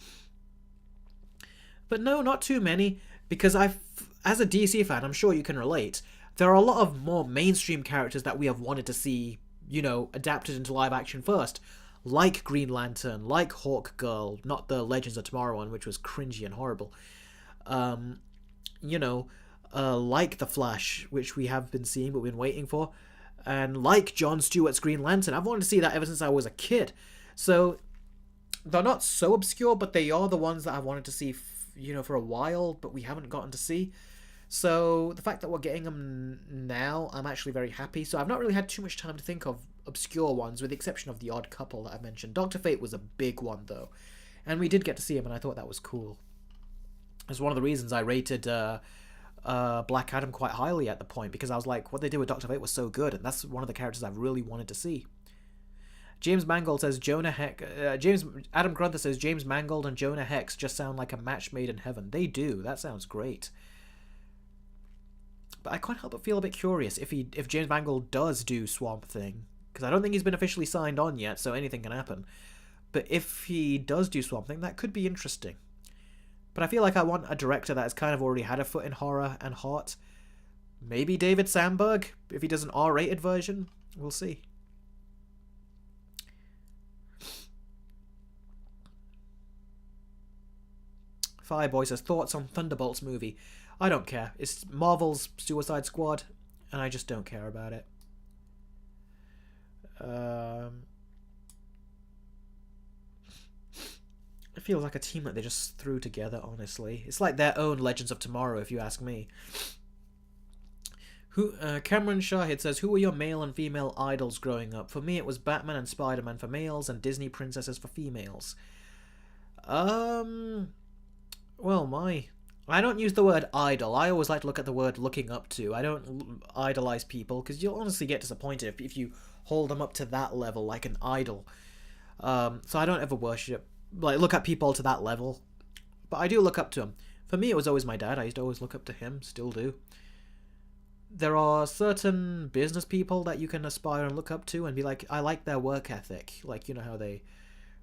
But no, not too many, because as a DC fan, I'm sure you can relate, there are a lot of more mainstream characters that we have wanted to see, you know, adapted into live action first. Like Green Lantern, like Hawk Girl, not the Legends of Tomorrow one, which was cringy and horrible. You know, like The Flash, which we have been seeing but we've been waiting for. And like Jon Stewart's Green Lantern. I've wanted to see that ever since I was a kid. So, they're not so obscure, but they are the ones that I wanted to see, you know, for a while, but we haven't gotten to see. So, the fact that we're getting them now, I'm actually very happy. So, I've not really had too much time to think of obscure ones, with the exception of the odd couple that I mentioned. Dr. Fate was a big one, though. And we did get to see him, and I thought that was cool. It's one of the reasons I rated Black Adam quite highly at the point, because I was like, what they did with Dr. Fate was so good, and that's one of the characters I've really wanted to see. James Mangold says Adam Grunther says James Mangold and Jonah Hex just sound like a match made in heaven. They do. That sounds great. But I can't help but feel a bit curious if James Mangold does do Swamp Thing, because I don't think he's been officially signed on yet, so anything can happen. But if he does do Swamp Thing, that could be interesting. But I feel like I want a director that has kind of already had a foot in horror and heart. Maybe David Sandberg, if he does an R-rated version. We'll see. Fireboy says, thoughts on Thunderbolts movie? I don't care. It's Marvel's Suicide Squad, and I just don't care about it. It feels like a team that they just threw together, honestly. It's like their own Legends of Tomorrow, if you ask me. Cameron Shahid says, who were your male and female idols growing up? For me, it was Batman and Spider-Man for males and Disney princesses for females. Well, I don't use the word idol. I always like to look at the word looking up to. I don't idolize people, because you'll honestly get disappointed if you hold them up to that level, like an idol. So I don't ever look at people to that level. But I do look up to them. For me, it was always my dad. I used to always look up to him. Still do. There are certain business people that you can aspire and look up to and be like, I like their work ethic. Like, you know how they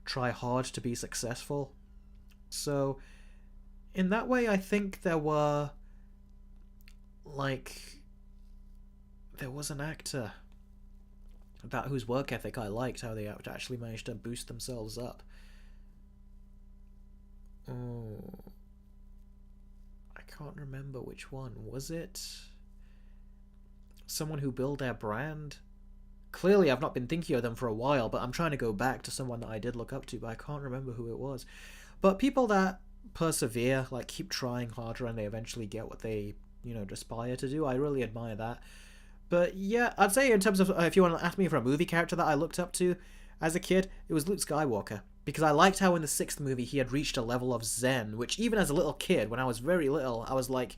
try hard to be successful. So, in that way, I think there was an actor about whose work ethic I liked, how they actually managed to boost themselves up. Oh, I can't remember which one. Was it someone who built their brand? Clearly, I've not been thinking of them for a while, but I'm trying to go back to someone that I did look up to, but I can't remember who it was. But people that persevere, like keep trying harder, and they eventually get what they, aspire to do, I really admire that. But yeah, I'd say in terms of if you want to ask me for a movie character that I looked up to as a kid, it was Luke Skywalker. Because I liked how in the sixth movie he had reached a level of zen, which even as a little kid, when I was very little, I was like,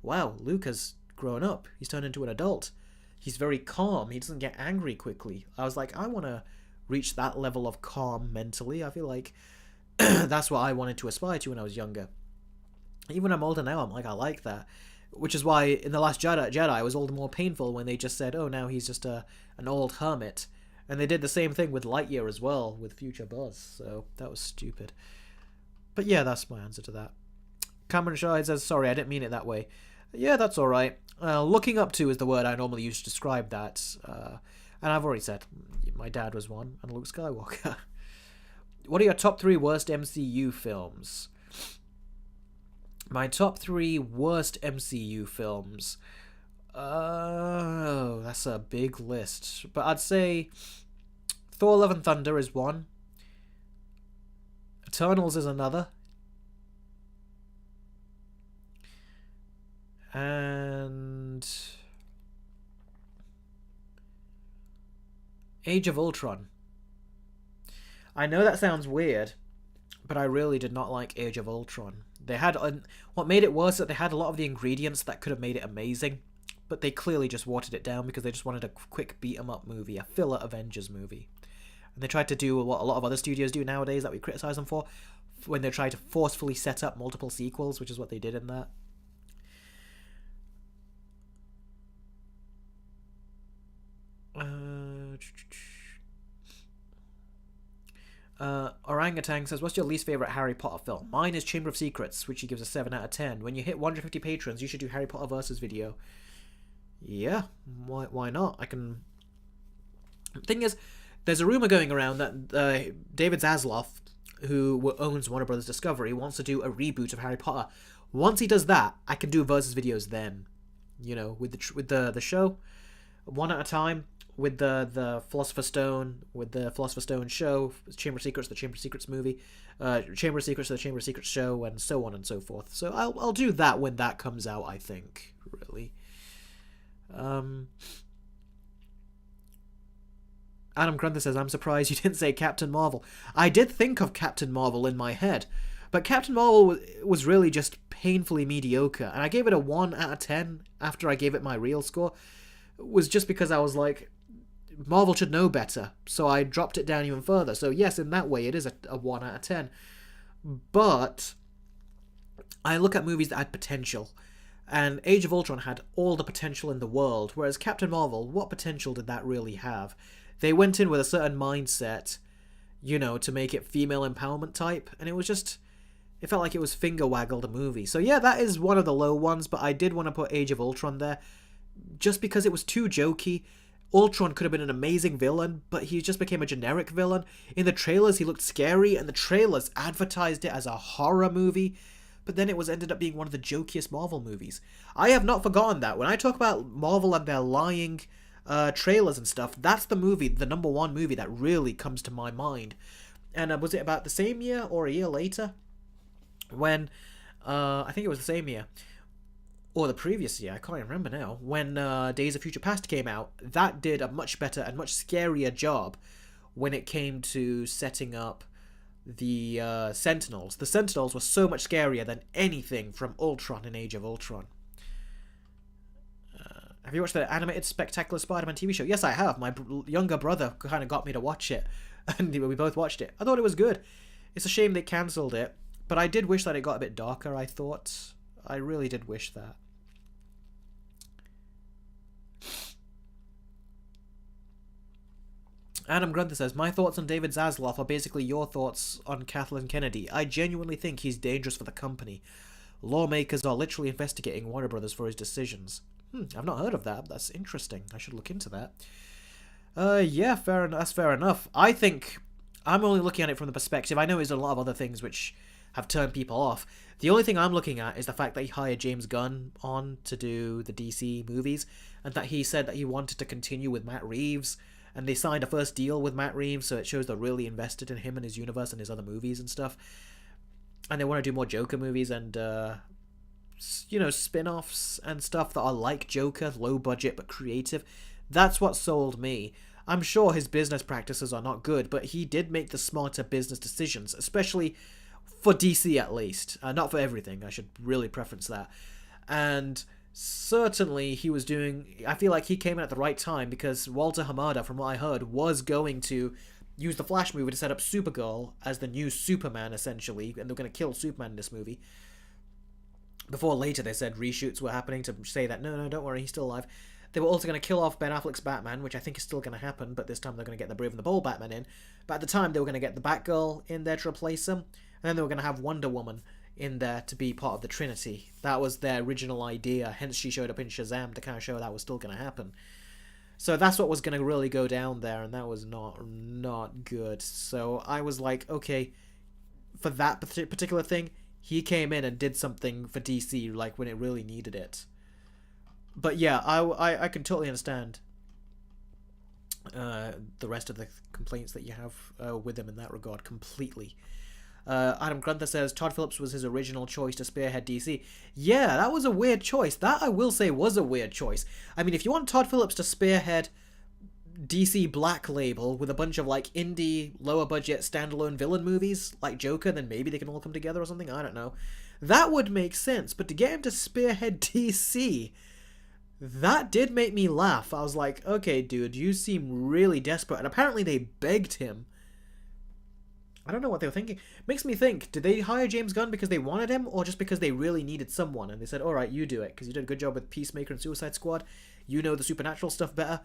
wow, Luke has grown up. He's turned into an adult. He's very calm. He doesn't get angry quickly. I was like, I want to reach that level of calm mentally. I feel like that's what I wanted to aspire to when I was younger. Even when I'm older now, I'm like, I like that. Which is why in The Last Jedi it was all the more painful when they just said, oh, now he's just an old hermit. And they did the same thing with Lightyear as well, with Future Buzz. So that was stupid. But yeah, that's my answer to that. Cameron Shide says, sorry, I didn't mean it that way. Yeah, that's alright. Looking up to is the word I normally use to describe that. And I've already said, my dad was one, and Luke Skywalker. What are your top 3 worst MCU films? My top 3 worst MCU films. Oh, that's a big list. But I'd say Thor Love and Thunder is one. Eternals is another. And Age of Ultron. I know that sounds weird, but I really did not like Age of Ultron. They had what made it worse is that they had a lot of the ingredients that could have made it amazing, but they clearly just watered it down because they just wanted a quick beat-em-up movie, a filler Avengers movie. And they tried to do what a lot of other studios do nowadays that we criticize them for, when they try to forcefully set up multiple sequels, which is what they did in that. Orangutan says, what's your least favourite Harry Potter film? Mine is Chamber of Secrets, which he gives a 7 out of 10. When you hit 150 patrons, you should do Harry Potter versus video. Yeah, why not? I can... The thing is, there's a rumour going around that David Zaslav, who owns Warner Brothers Discovery, wants to do a reboot of Harry Potter. Once he does that, I can do versus videos then. You know, with the show, one at a time. With the Philosopher's Stone, with the Philosopher's Stone show, Chamber of Secrets, the Chamber of Secrets movie, Chamber of Secrets, the Chamber of Secrets show, and so on and so forth. So I'll do that when that comes out, I think, really. Adam Grunther says, I'm surprised you didn't say Captain Marvel. I did think of Captain Marvel in my head, but Captain Marvel was really just painfully mediocre, and I gave it a 1 out of 10 after I gave it my real score. It was just because I was like, Marvel should know better, so I dropped it down even further. So yes, in that way, it is a 1 out of 10. But I look at movies that had potential, and Age of Ultron had all the potential in the world, whereas Captain Marvel, what potential did that really have? They went in with a certain mindset, you know, to make it female empowerment type, and it was just... It felt like it was finger-waggled a movie. So yeah, that is one of the low ones, but I did want to put Age of Ultron there, just because it was too jokey. Ultron could have been an amazing villain, but he just became a generic villain. In the trailers, he looked scary, and the trailers advertised it as a horror movie, but then it ended up being one of the jokiest Marvel movies. I have not forgotten that. When I talk about Marvel and their lying trailers and stuff, that's the movie, the number one movie that really comes to my mind. And was it about the same year or a year later? When, I think it was the same year. Or the previous year, I can't even remember now, when Days of Future Past came out. That did a much better and much scarier job when it came to setting up the Sentinels. The Sentinels were so much scarier than anything from Ultron in Age of Ultron. Have you watched the animated Spectacular Spider-Man TV show? Yes, I have. My younger brother kind of got me to watch it, and we both watched it. I thought it was good. It's a shame they cancelled it, but I did wish that it got a bit darker, I thought. I really did wish that. Adam Grunther says, my thoughts on David Zaslav are basically your thoughts on Kathleen Kennedy. I genuinely think he's dangerous for the company. Lawmakers are literally investigating Warner Brothers for his decisions. I've not heard of that. That's interesting. I should look into that. Yeah, fair enough. That's fair enough. I think I'm only looking at it from the perspective. I know there's a lot of other things which have turned people off. The only thing I'm looking at is the fact that he hired James Gunn on to do the DC movies, and that he said that he wanted to continue with Matt Reeves, and they signed a first deal with Matt Reeves, so it shows they're really invested in him and his universe and his other movies and stuff. And they want to do more Joker movies and spin-offs and stuff that are like Joker, low budget but creative. That's what sold me. I'm sure his business practices are not good, but he did make the smarter business decisions, especially for DC at least. Not for everything, I should really preference that. And certainly he was doing... I feel like he came in at the right time, because Walter Hamada, from what I heard, was going to use the Flash movie to set up Supergirl as the new Superman, essentially, and they're going to kill Superman in this movie. Before later they said reshoots were happening to say that, no, don't worry, he's still alive. They were also going to kill off Ben Affleck's Batman, which I think is still going to happen, but this time they're going to get the Brave and the Bold Batman in. But at the time, they were going to get the Batgirl in there to replace him, and then they were going to have Wonder Woman in there to be part of the Trinity. That was their original idea, hence she showed up in Shazam to kind of show that was still going to happen. So that's what was going to really go down there, and that was not good. So I was like, okay, for that particular thing, he came in and did something for DC, like when it really needed it. But yeah, I can totally understand the rest of the complaints that you have with him in that regard completely. Adam Grunther says Todd Phillips was his original choice to spearhead DC. Yeah, that was a weird choice. That, I will say, was a weird choice. I mean, if you want Todd Phillips to spearhead DC Black Label with a bunch of, like, indie, lower-budget, standalone villain movies, like Joker, then maybe they can all come together or something, I don't know. That would make sense, but to get him to spearhead DC... that did make me laugh. I was like, okay, dude, you seem really desperate. And apparently they begged him. I don't know what they were thinking. Makes me think, did they hire James Gunn because they wanted him, or just because they really needed someone? And they said, alright, you do it, because you did a good job with Peacemaker and Suicide Squad. You know the supernatural stuff better.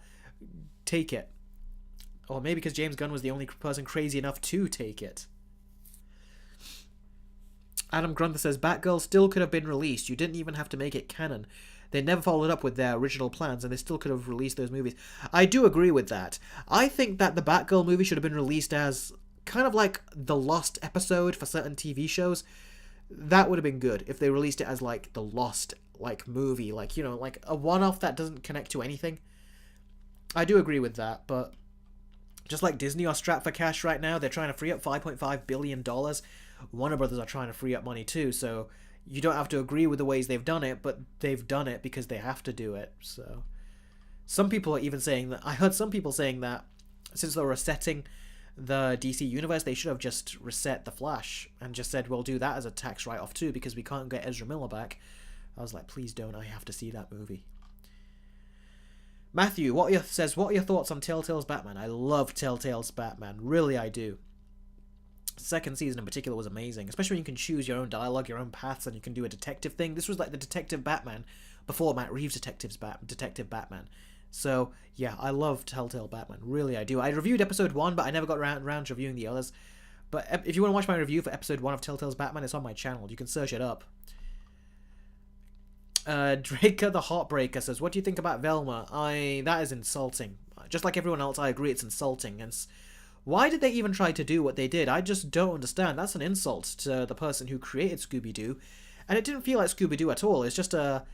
Take it. Or maybe because James Gunn was the only person crazy enough to take it. Adam Grunther says, Batgirl still could have been released. You didn't even have to make it canon. They never followed up with their original plans, and they still could have released those movies. I do agree with that. I think that the Batgirl movie should have been released as kind of like the Lost episode for certain TV shows. That would have been good if they released it as like the Lost like movie, like, you know, like a one-off that doesn't connect to anything. I do agree with that, but just like Disney are strapped for cash right now, they're trying to free up $5.5 billion. Warner Brothers are trying to free up money too, so you don't have to agree with the ways they've done it, but they've done it because they have to do it. So some people are even saying that, I heard some people saying that since they're resetting the DC universe, they should have just reset the Flash and just said, we'll do that as a tax write-off too, because we can't get Ezra Miller back. I was like, please don't, I have to see that movie. Matthew says, what are your thoughts on Telltale's Batman? I love Telltale's Batman, really I do. Second season in particular was amazing, especially when you can choose your own dialogue, your own paths, and you can do a detective thing. This was like the Detective Batman before Matt Reeves' Detective Batman. So yeah, I love Telltale Batman, really I do. I reviewed episode 1, but I never got around to reviewing the others. But if you want to watch my review for episode 1 of Telltale's Batman, it's on my channel. You can search it up. Draker the Heartbreaker says, what do you think about Velma? That is insulting. Just like everyone else, I agree it's insulting. And why did they even try to do what they did? I just don't understand. That's an insult to the person who created Scooby-Doo. And it didn't feel like Scooby-Doo at all. It's just a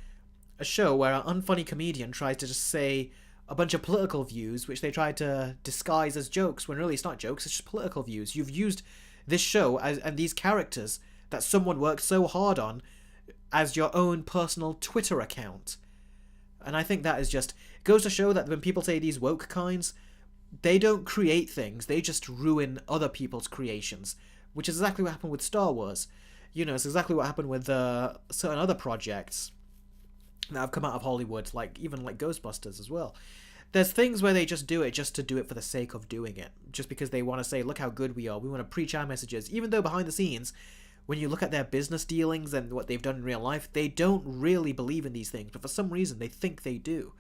show where an unfunny comedian tries to just say a bunch of political views, which they try to disguise as jokes, when really it's not jokes, it's just political views. You've used this show and these characters that someone worked so hard on as your own personal Twitter account. And I think that is just... It goes to show that when people say these woke kinds, they don't create things, they just ruin other people's creations. Which is exactly what happened with Star Wars. You know, it's exactly what happened with certain other projects that have come out of Hollywood, even like Ghostbusters as well. There's things where they just do it just to do it for the sake of doing it. Just because they want to say, look how good we are, we want to preach our messages. Even though behind the scenes, when you look at their business dealings and what they've done in real life, they don't really believe in these things, but for some reason they think they do.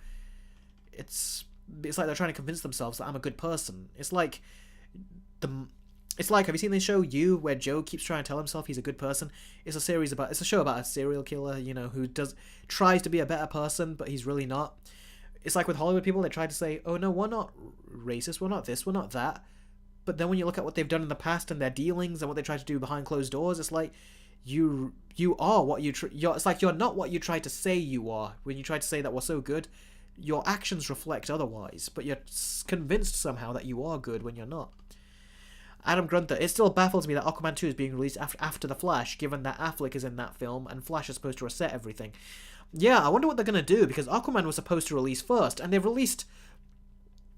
It's like they're trying to convince themselves that I'm a good person. It's like, have you seen the show You, where Joe keeps trying to tell himself he's a good person? It's a show about a serial killer, you know, who tries to be a better person, but he's really not. It's like with Hollywood people, they try to say, oh no, we're not racist, we're not this, we're not that. But then when you look at what they've done in the past and their dealings and what they try to do behind closed doors, it's like you are what it's like you're not what you try to say you are. When you try to say that we're so good, your actions reflect otherwise, but you're convinced somehow that you are good when you're not. Adam Grunter, it still baffles me that Aquaman 2 is being released after The Flash, given that Affleck is in that film and Flash is supposed to reset everything. Yeah, I wonder what they're going to do, because Aquaman was supposed to release first, and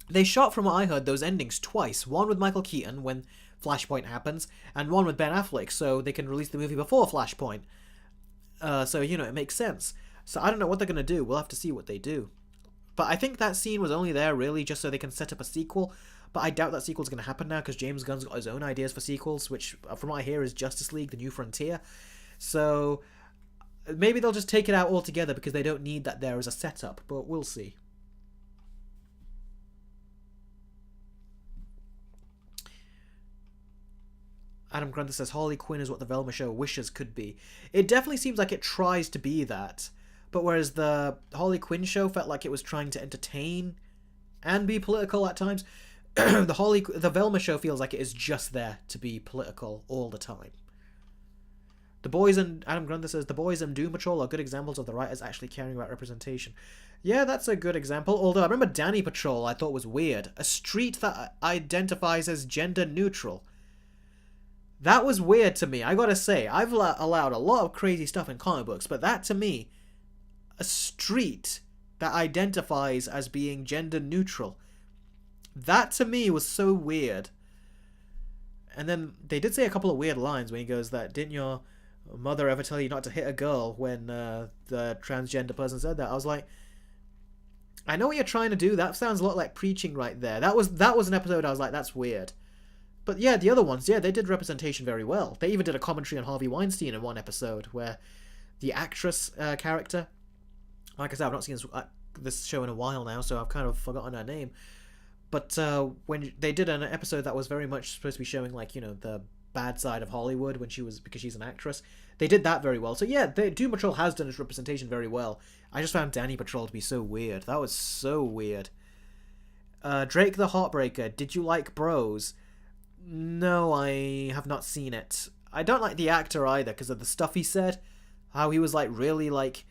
they shot, from what I heard, those endings twice. One with Michael Keaton, when Flashpoint happens, and one with Ben Affleck, so they can release the movie before Flashpoint. So, it makes sense. So I don't know what they're going to do. We'll have to see what they do. But I think that scene was only there, really, just so they can set up a sequel. But I doubt that sequel's going to happen now, because James Gunn's got his own ideas for sequels, which, from what I hear, is Justice League, The New Frontier. So maybe they'll just take it out altogether, because they don't need that there as a setup. But we'll see. Adam Grunter says Harley Quinn is what the Velma show wishes could be. It definitely seems like it tries to be that. But whereas the Harley Quinn show felt like it was trying to entertain and be political at times, the Velma show feels like it is just there to be political all the time. Adam Grunter says, The Boys and Doom Patrol are good examples of the writers actually caring about representation. Yeah, that's a good example. Although I remember Danny Patrol I thought was weird. A street that identifies as gender neutral. That was weird to me, I gotta say. I've allowed a lot of crazy stuff in comic books, but that to me, a street that identifies as being gender neutral, that to me was so weird. And then they did say a couple of weird lines when he goes that, didn't your mother ever tell you not to hit a girl, when the transgender person said that? I was like, I know what you're trying to do. That sounds a lot like preaching right there. That was an episode I was like, that's weird. But yeah, the other ones, yeah, they did representation very well. They even did a commentary on Harvey Weinstein in one episode, where the actress character, like I said, I've not seen this show in a while now, so I've kind of forgotten her name. But when they did an episode that was very much supposed to be showing, like, the bad side of Hollywood because she's an actress, they did that very well. So yeah, Doom Patrol has done its representation very well. I just found Danny Patrol to be so weird. That was so weird. Drake the Heartbreaker, did you like Bros? No, I have not seen it. I don't like the actor either, because of the stuff he said. How he was, like, really, like,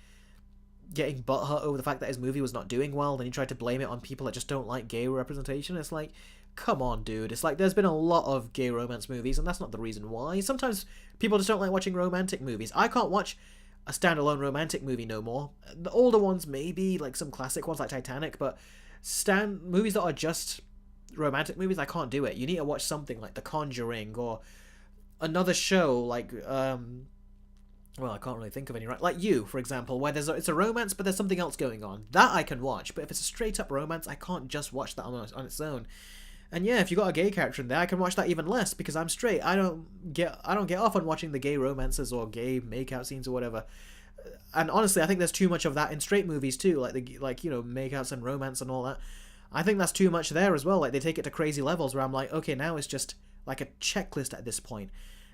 getting butthurt over the fact that his movie was not doing well. Then he tried to blame it on people that just don't like gay representation. It's like, come on, dude. It's like, there's been a lot of gay romance movies, and that's not the reason why. Sometimes people just don't like watching romantic movies. I can't watch a standalone romantic movie no more. The older ones, maybe, like some classic ones like Titanic, but movies that are just romantic movies, I can't do it. You need to watch something like The Conjuring, or another show like well, I can't really think of any, right? Like You, for example, where it's a romance but there's something else going on. That I can watch, but if it's a straight up romance, I can't just watch that on its own. And yeah, if you got a gay character in there, I can watch that even less, because I'm straight. I don't get off on watching the gay romances or gay makeout scenes or whatever. And honestly, I think there's too much of that in straight movies too, like makeouts and romance and all that. I think that's too much there as well. Like, they take it to crazy levels where I'm like, okay, now it's just like a checklist at this point.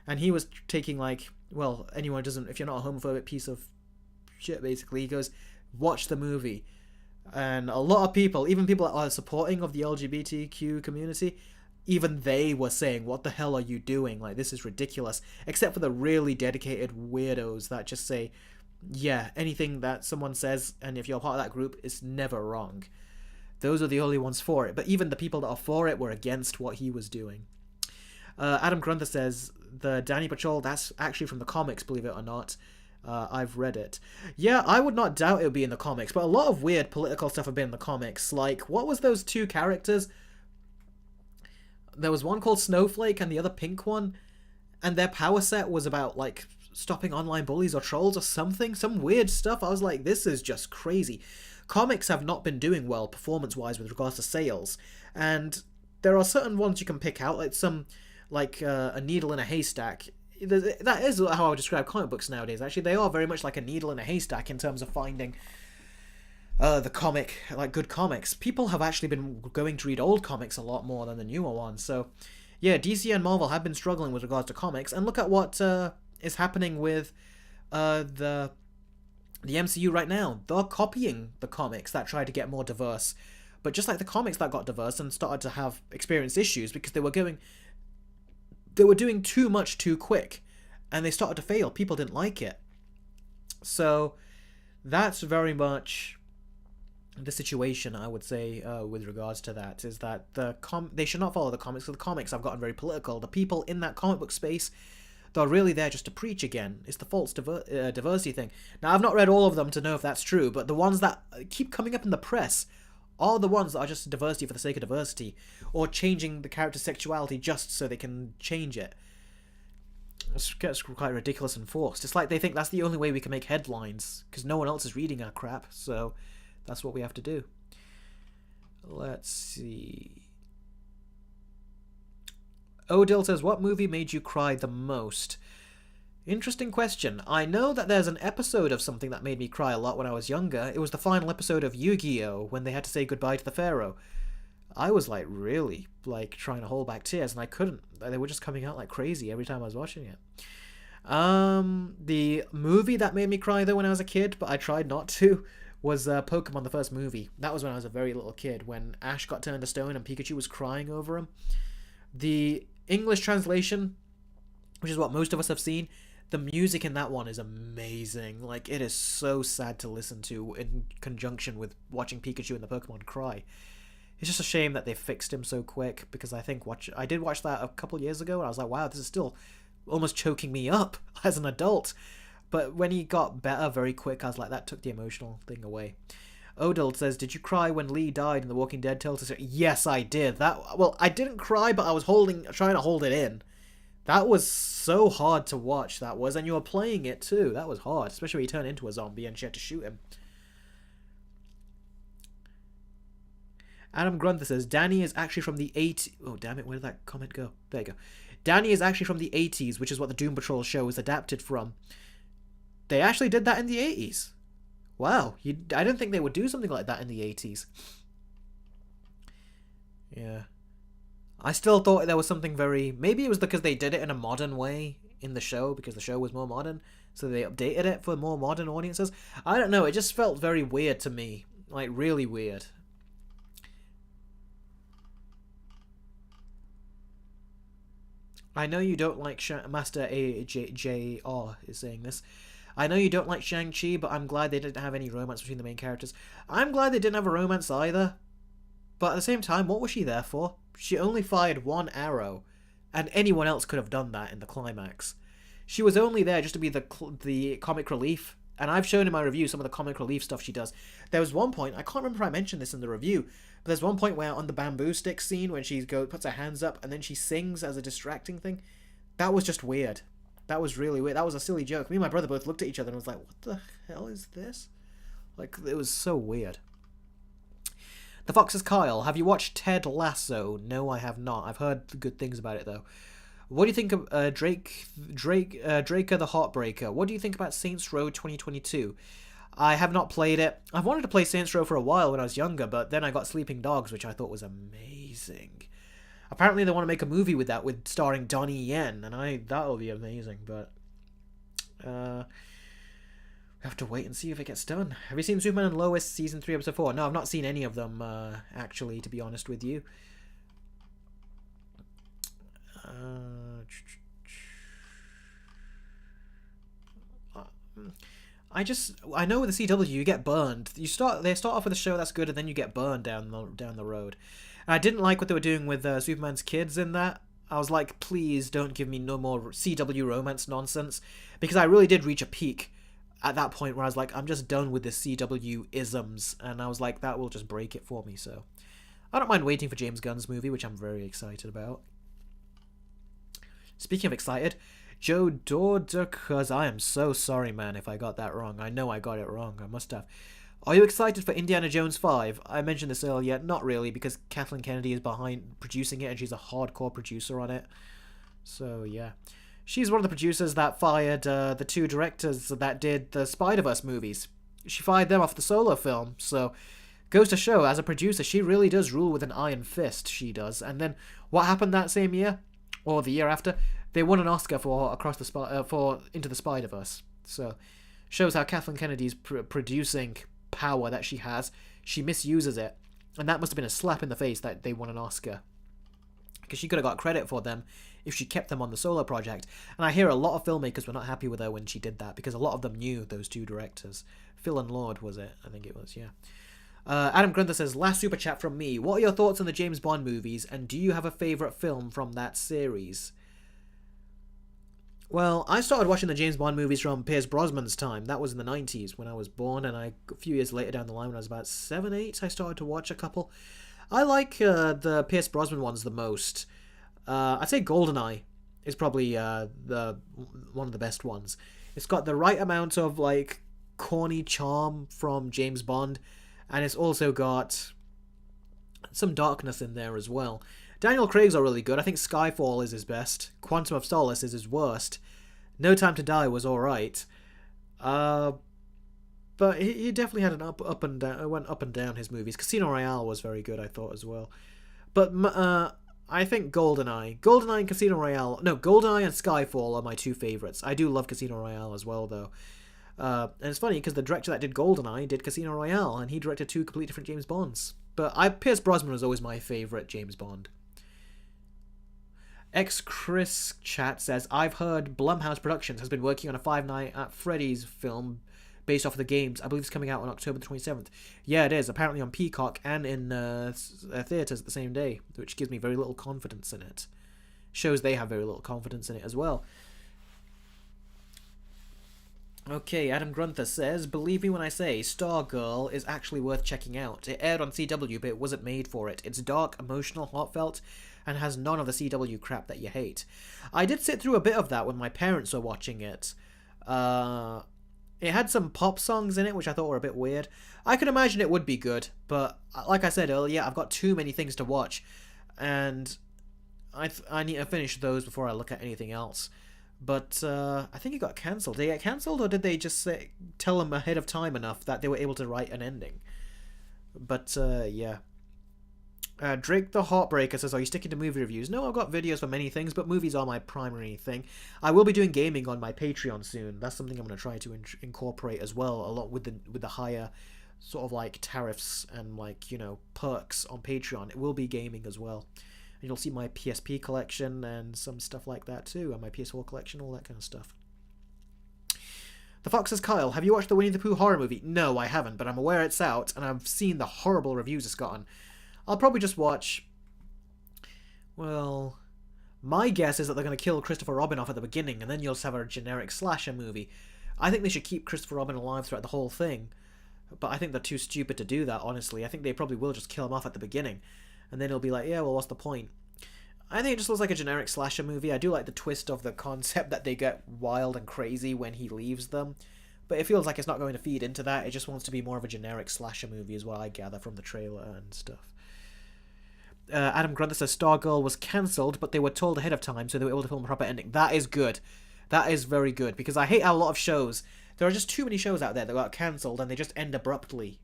And he was taking, like, well, anyone doesn't, if you're not a homophobic piece of shit, basically, he goes, watch the movie. And a lot of people, even people that are supporting of the LGBTQ community, even they were saying, what the hell are you doing? Like, this is ridiculous. Except for the really dedicated weirdos that just say, yeah, anything that someone says, and if you're part of that group, it's never wrong. Those are the only ones for it. But even the people that are for it were against what he was doing. Adam Grunter says, the Danny Patrol, that's actually from the comics, believe it or not. I've read it. Yeah, I would not doubt it would be in the comics, but a lot of weird political stuff have been in the comics. Like, what was those two characters? There was one called Snowflake and the other pink one, and their power set was about, like, stopping online bullies or trolls or something. Some weird stuff. I was like, this is just crazy. Comics have not been doing well performance-wise with regards to sales, and there are certain ones you can pick out, like a needle in a haystack. That is how I would describe comic books nowadays. Actually, they are very much like a needle in a haystack in terms of finding the comic, like good comics. People have actually been going to read old comics a lot more than the newer ones. So, yeah, DC and Marvel have been struggling with regards to comics, and look at what is happening with the MCU right now. They're copying the comics that try to get more diverse, but just like the comics that got diverse and started to have experience issues because they were doing too much too quick, and they started to fail. People didn't like it. So that's very much the situation, I would say, with regards to that, is that they should not follow the comics, because the comics have gotten very political. The people in that comic book space, they're really there just to preach again. It's the false diversity thing. Now, I've not read all of them to know if that's true, but the ones that keep coming up in the press are the ones that are just diversity for the sake of diversity, or changing the character's sexuality just so they can change it. It gets quite ridiculous and forced. It's like they think that's the only way we can make headlines, because no one else is reading our crap, so that's what we have to do. Let's see. Odil says, what movie made you cry the most? Interesting question. I know that there's an episode of something that made me cry a lot when I was younger. It was the final episode of Yu-Gi-Oh! When they had to say goodbye to the Pharaoh. I was like really like trying to hold back tears, and I couldn't. They were just coming out like crazy every time I was watching it. The movie that made me cry though when I was a kid, but I tried not to, was Pokemon, the first movie. That was when I was a very little kid, when Ash got turned to stone and Pikachu was crying over him. The English translation, which is what most of us have seen, the music in that one is amazing. Like, it is so sad to listen to in conjunction with watching Pikachu and the Pokemon cry. It's just a shame that they fixed him so quick, because I think I did watch that a couple years ago, and I was like, wow, this is still almost choking me up as an adult. But when he got better very quick, I was like, that took the emotional thing away. Odell says, did you cry when Lee died in The Walking Dead Telltale? Yes, I did. Well, I didn't cry, but I was trying to hold it in. That was so hard to watch, that was. And you were playing it, too. That was hard, especially when he turned into a zombie and she had to shoot him. Adam Grunther says, Danny is actually from the 80s. Oh, damn it, where did that comment go? There you go. Danny is actually from the 80s, which is what the Doom Patrol show is adapted from. They actually did that in the 80s. Wow, I didn't think they would do something like that in the 80s. Yeah. I still thought there was something very... Maybe it was because they did it in a modern way in the show, because the show was more modern, so they updated it for more modern audiences. I don't know, it just felt very weird to me. Like, really weird. I know you don't like... Master AJR is saying this. I know you don't like Shang-Chi, but I'm glad they didn't have any romance between the main characters. I'm glad they didn't have a romance either. But at the same time, what was she there for? She only fired one arrow, and anyone else could have done that in the climax. She was only there just to be the comic relief, and I've shown in my review some of the comic relief stuff she does. There was one point, I can't remember if I mentioned this in the review, but there's one point where on the bamboo stick scene, when she puts her hands up and then she sings as a distracting thing, that was just weird. That was really weird. That was a silly joke. Me and my brother both looked at each other and was like, what the hell is this? Like, it was so weird. The Fox is Kyle. Have you watched Ted Lasso? No, I have not. I've heard good things about it, though. What do you think of Draker the Heartbreaker? What do you think about Saints Row 2022? I have not played it. I've wanted to play Saints Row for a while when I was younger, but then I got Sleeping Dogs, which I thought was amazing. Apparently they want to make a movie with that, with starring Donnie Yen, and that'll be amazing, but we have to wait and see if it gets done. Have you seen Superman and Lois season 3 episode 4? No, I've not seen any of them, actually, to be honest with you. I know with the CW you get burned. They start off with a show that's good, and then you get burned down the road. And I didn't like what they were doing with Superman's kids in that. I was like, please don't give me no more CW romance nonsense, because I really did reach a peak at that point where I was like, I'm just done with the CW isms, and I was like, that will just break it for me. So I don't mind waiting for James Gunn's movie, which I'm very excited about. Speaking of excited, Joe Dorduckers, I am so sorry, man, if I got that wrong. I know I got it wrong. I must have. Are you excited for Indiana Jones 5? I mentioned this earlier. Not really, because Kathleen Kennedy is behind producing it, and she's a hardcore producer on it. So, yeah. She's one of the producers that fired the two directors that did the Spider-Verse movies. She fired them off the Solo film, so goes to show, as a producer, she really does rule with an iron fist, she does. And then, what happened that same year? Or the year after? They won an Oscar for Into the Spider-Verse. So, shows how Kathleen Kennedy's producing power that she has. She misuses it, and that must have been a slap in the face that they won an Oscar, because she could have got credit for them if she kept them on the Solo project. And I hear a lot of filmmakers were not happy with her when she did that, because a lot of them knew those two directors. Phil and Lord was it, I think it was, yeah. Adam Grunther says, last super chat from me. What are your thoughts on the James Bond movies, and do you have a favourite film from that series? Well, I started watching the James Bond movies from Pierce Brosnan's time. That was in the 90s when I was born, and a few years later down the line, when I was about 7, 8, I started to watch a couple. I like the Pierce Brosnan ones the most. I'd say GoldenEye is probably the one of the best ones. It's got the right amount of like corny charm from James Bond, and it's also got some darkness in there as well. Daniel Craig's are really good. I think Skyfall is his best. Quantum of Solace is his worst. No Time to Die was alright. But he definitely had an up and down. It went up and down, his movies. Casino Royale was very good, I thought, as well. But I think GoldenEye and Casino Royale. No, GoldenEye and Skyfall are my two favorites. I do love Casino Royale as well, though. And it's funny because the director that did GoldenEye did Casino Royale, and he directed two completely different James Bonds. But Pierce Brosnan was always my favorite James Bond. Chris chat says, I've heard Blumhouse Productions has been working on a Five Nights at Freddy's film based off of the games. I believe it's coming out on October the 27th. Yeah, it is. Apparently on Peacock and in theatres at the same day, which gives me very little confidence in it. Shows they have very little confidence in it as well. Okay, Adam Grunther says, believe me when I say Stargirl is actually worth checking out. It aired on CW, but it wasn't made for it. It's dark, emotional, heartfelt, and has none of the CW crap that you hate. I did sit through a bit of that when my parents were watching it. It had some pop songs in it, which I thought were a bit weird. I could imagine it would be good, but like I said earlier, I've got too many things to watch, and I need to finish those before I look at anything else. But I think it got cancelled. Did it get cancelled, or did they just tell them ahead of time enough that they were able to write an ending? But yeah. Drake the Heartbreaker says, are you sticking to movie reviews? No, I've got videos for many things, but movies are my primary thing. I will be doing gaming on my Patreon soon. That's something I'm going to try to incorporate as well, along with the higher sort of like tariffs and like, you know, perks on Patreon. It will be gaming as well. And you'll see my PSP collection and some stuff like that too, and my PS4 collection, all that kind of stuff. The Fox says, Kyle, have you watched the Winnie the Pooh horror movie? No, I haven't, but I'm aware it's out, and I've seen the horrible reviews it's gotten. I'll probably just watch... Well... My guess is that they're going to kill Christopher Robin off at the beginning, and then you'll just have a generic slasher movie. I think they should keep Christopher Robin alive throughout the whole thing. But I think they're too stupid to do that, honestly. I think they probably will just kill him off at the beginning. And then it'll be like, yeah, well, what's the point? I think it just looks like a generic slasher movie. I do like the twist of the concept that they get wild and crazy when he leaves them. But it feels like it's not going to feed into that. It just wants to be more of a generic slasher movie is what I gather from the trailer and stuff. Adam Grant says Stargirl was cancelled, but they were told ahead of time, so they were able to film a proper ending. That is good. That is very good, because I hate how a lot of shows, there are just too many shows out there that got cancelled and they just end abruptly.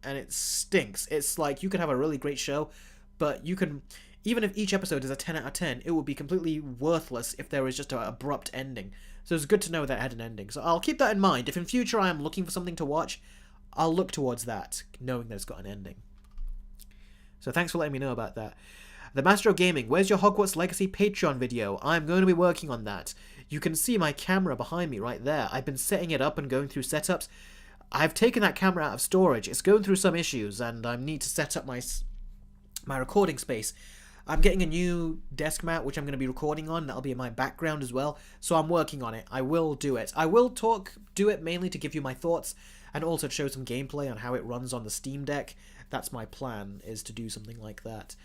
And it stinks. It's like you could have a really great show, but you can, even if each episode is a 10 out of 10, it would be completely worthless if there was just an abrupt ending. So it's good to know that it had an ending. So I'll keep that in mind. If in future I am looking for something to watch, I'll look towards that, knowing that it's got an ending. So thanks for letting me know about that. The Master of Gaming, where's your Hogwarts Legacy Patreon video? I'm going to be working on that. You can see my camera behind me right there. I've been setting it up and going through setups. I've taken that camera out of storage. It's going through some issues, and I need to set up my recording space. I'm getting a new desk mat, which I'm going to be recording on. That'll be in my background as well. So I'm working on it. I will do it. I will do it mainly to give you my thoughts, and also to show some gameplay on how it runs on the Steam Deck. That's my plan, is to do something like that.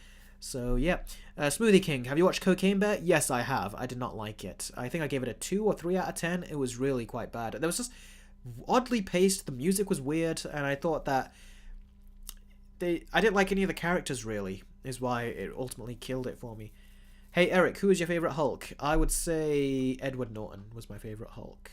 So, yeah. Smoothie King, have you watched Cocaine Bear? Yes, I have. I did not like it. I think I gave it a 2 or 3 out of 10. It was really quite bad. There was just oddly paced. The music was weird, and I thought that I didn't like any of the characters, really, is why it ultimately killed it for me. Hey, Eric, who is your favourite Hulk? I would say Edward Norton was my favourite Hulk.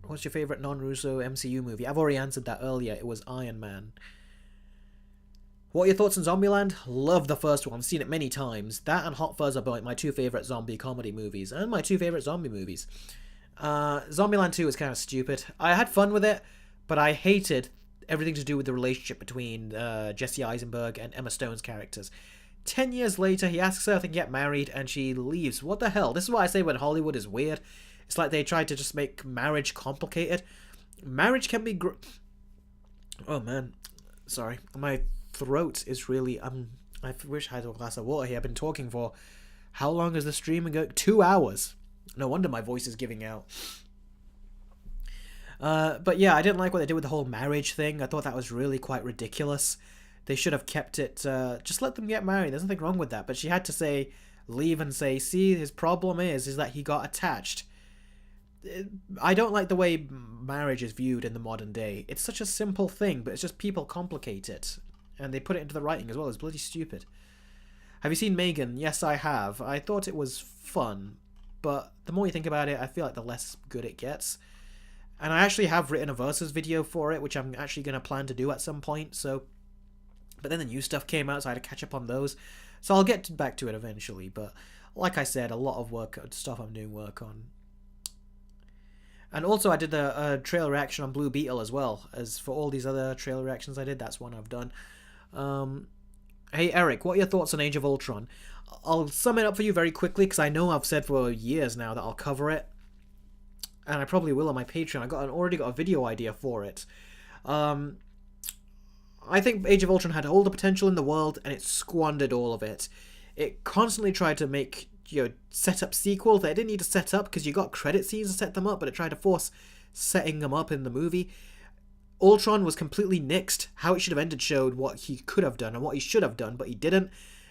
What's your favourite non-Russo MCU movie? I've already answered that earlier. It was Iron Man. What are your thoughts on Zombieland? Love the first one. I've seen it many times. That and Hot Fuzz are like my two favourite zombie comedy movies, and my two favourite zombie movies. Zombieland 2 is kind of stupid. I had fun with it, but I hated everything to do with the relationship between Jesse Eisenberg and Emma Stone's characters. 10 years later, he asks her if they can get married, and she leaves. What the hell? This is what I say when Hollywood is weird. It's like they tried to just make marriage complicated. Marriage can be... Oh, man. Sorry. My throat is really... I wish I had a glass of water here. I've been talking for... How long is the stream going? 2 hours. No wonder my voice is giving out. But yeah, I didn't like what they did with the whole marriage thing. I thought that was really quite ridiculous. They should have kept it... just let them get married. There's nothing wrong with that. But she had to say... Leave and say, see, his problem is that he got attached. I don't like the way marriage is viewed in the modern day. It's such a simple thing, but it's just people complicate it. And they put it into the writing as well. It's bloody stupid. Have you seen Megan? Yes, I have. I thought it was fun, but the more you think about it, I feel like the less good it gets. And I actually have written a versus video for it, which I'm actually going to plan to do at some point, so... But then the new stuff came out, so I had to catch up on those. So I'll get back to it eventually, but like I said, a lot of stuff I'm doing work on. And also I did a trailer reaction on Blue Beetle as well. As for all these other trailer reactions I did, that's one I've done. Hey Eric, what are your thoughts on Age of Ultron? I'll sum it up for you very quickly, because I know I've said for years now that I'll cover it. And I probably will on my Patreon. Already got a video idea for it. I think Age of Ultron had all the potential in the world, and it squandered all of it. It constantly tried to make, set up sequels that it didn't need to set up, because you got credit scenes to set them up, but it tried to force setting them up in the movie. Ultron was completely nixed. How it should have ended showed what he could have done and what he should have done, but he didn't.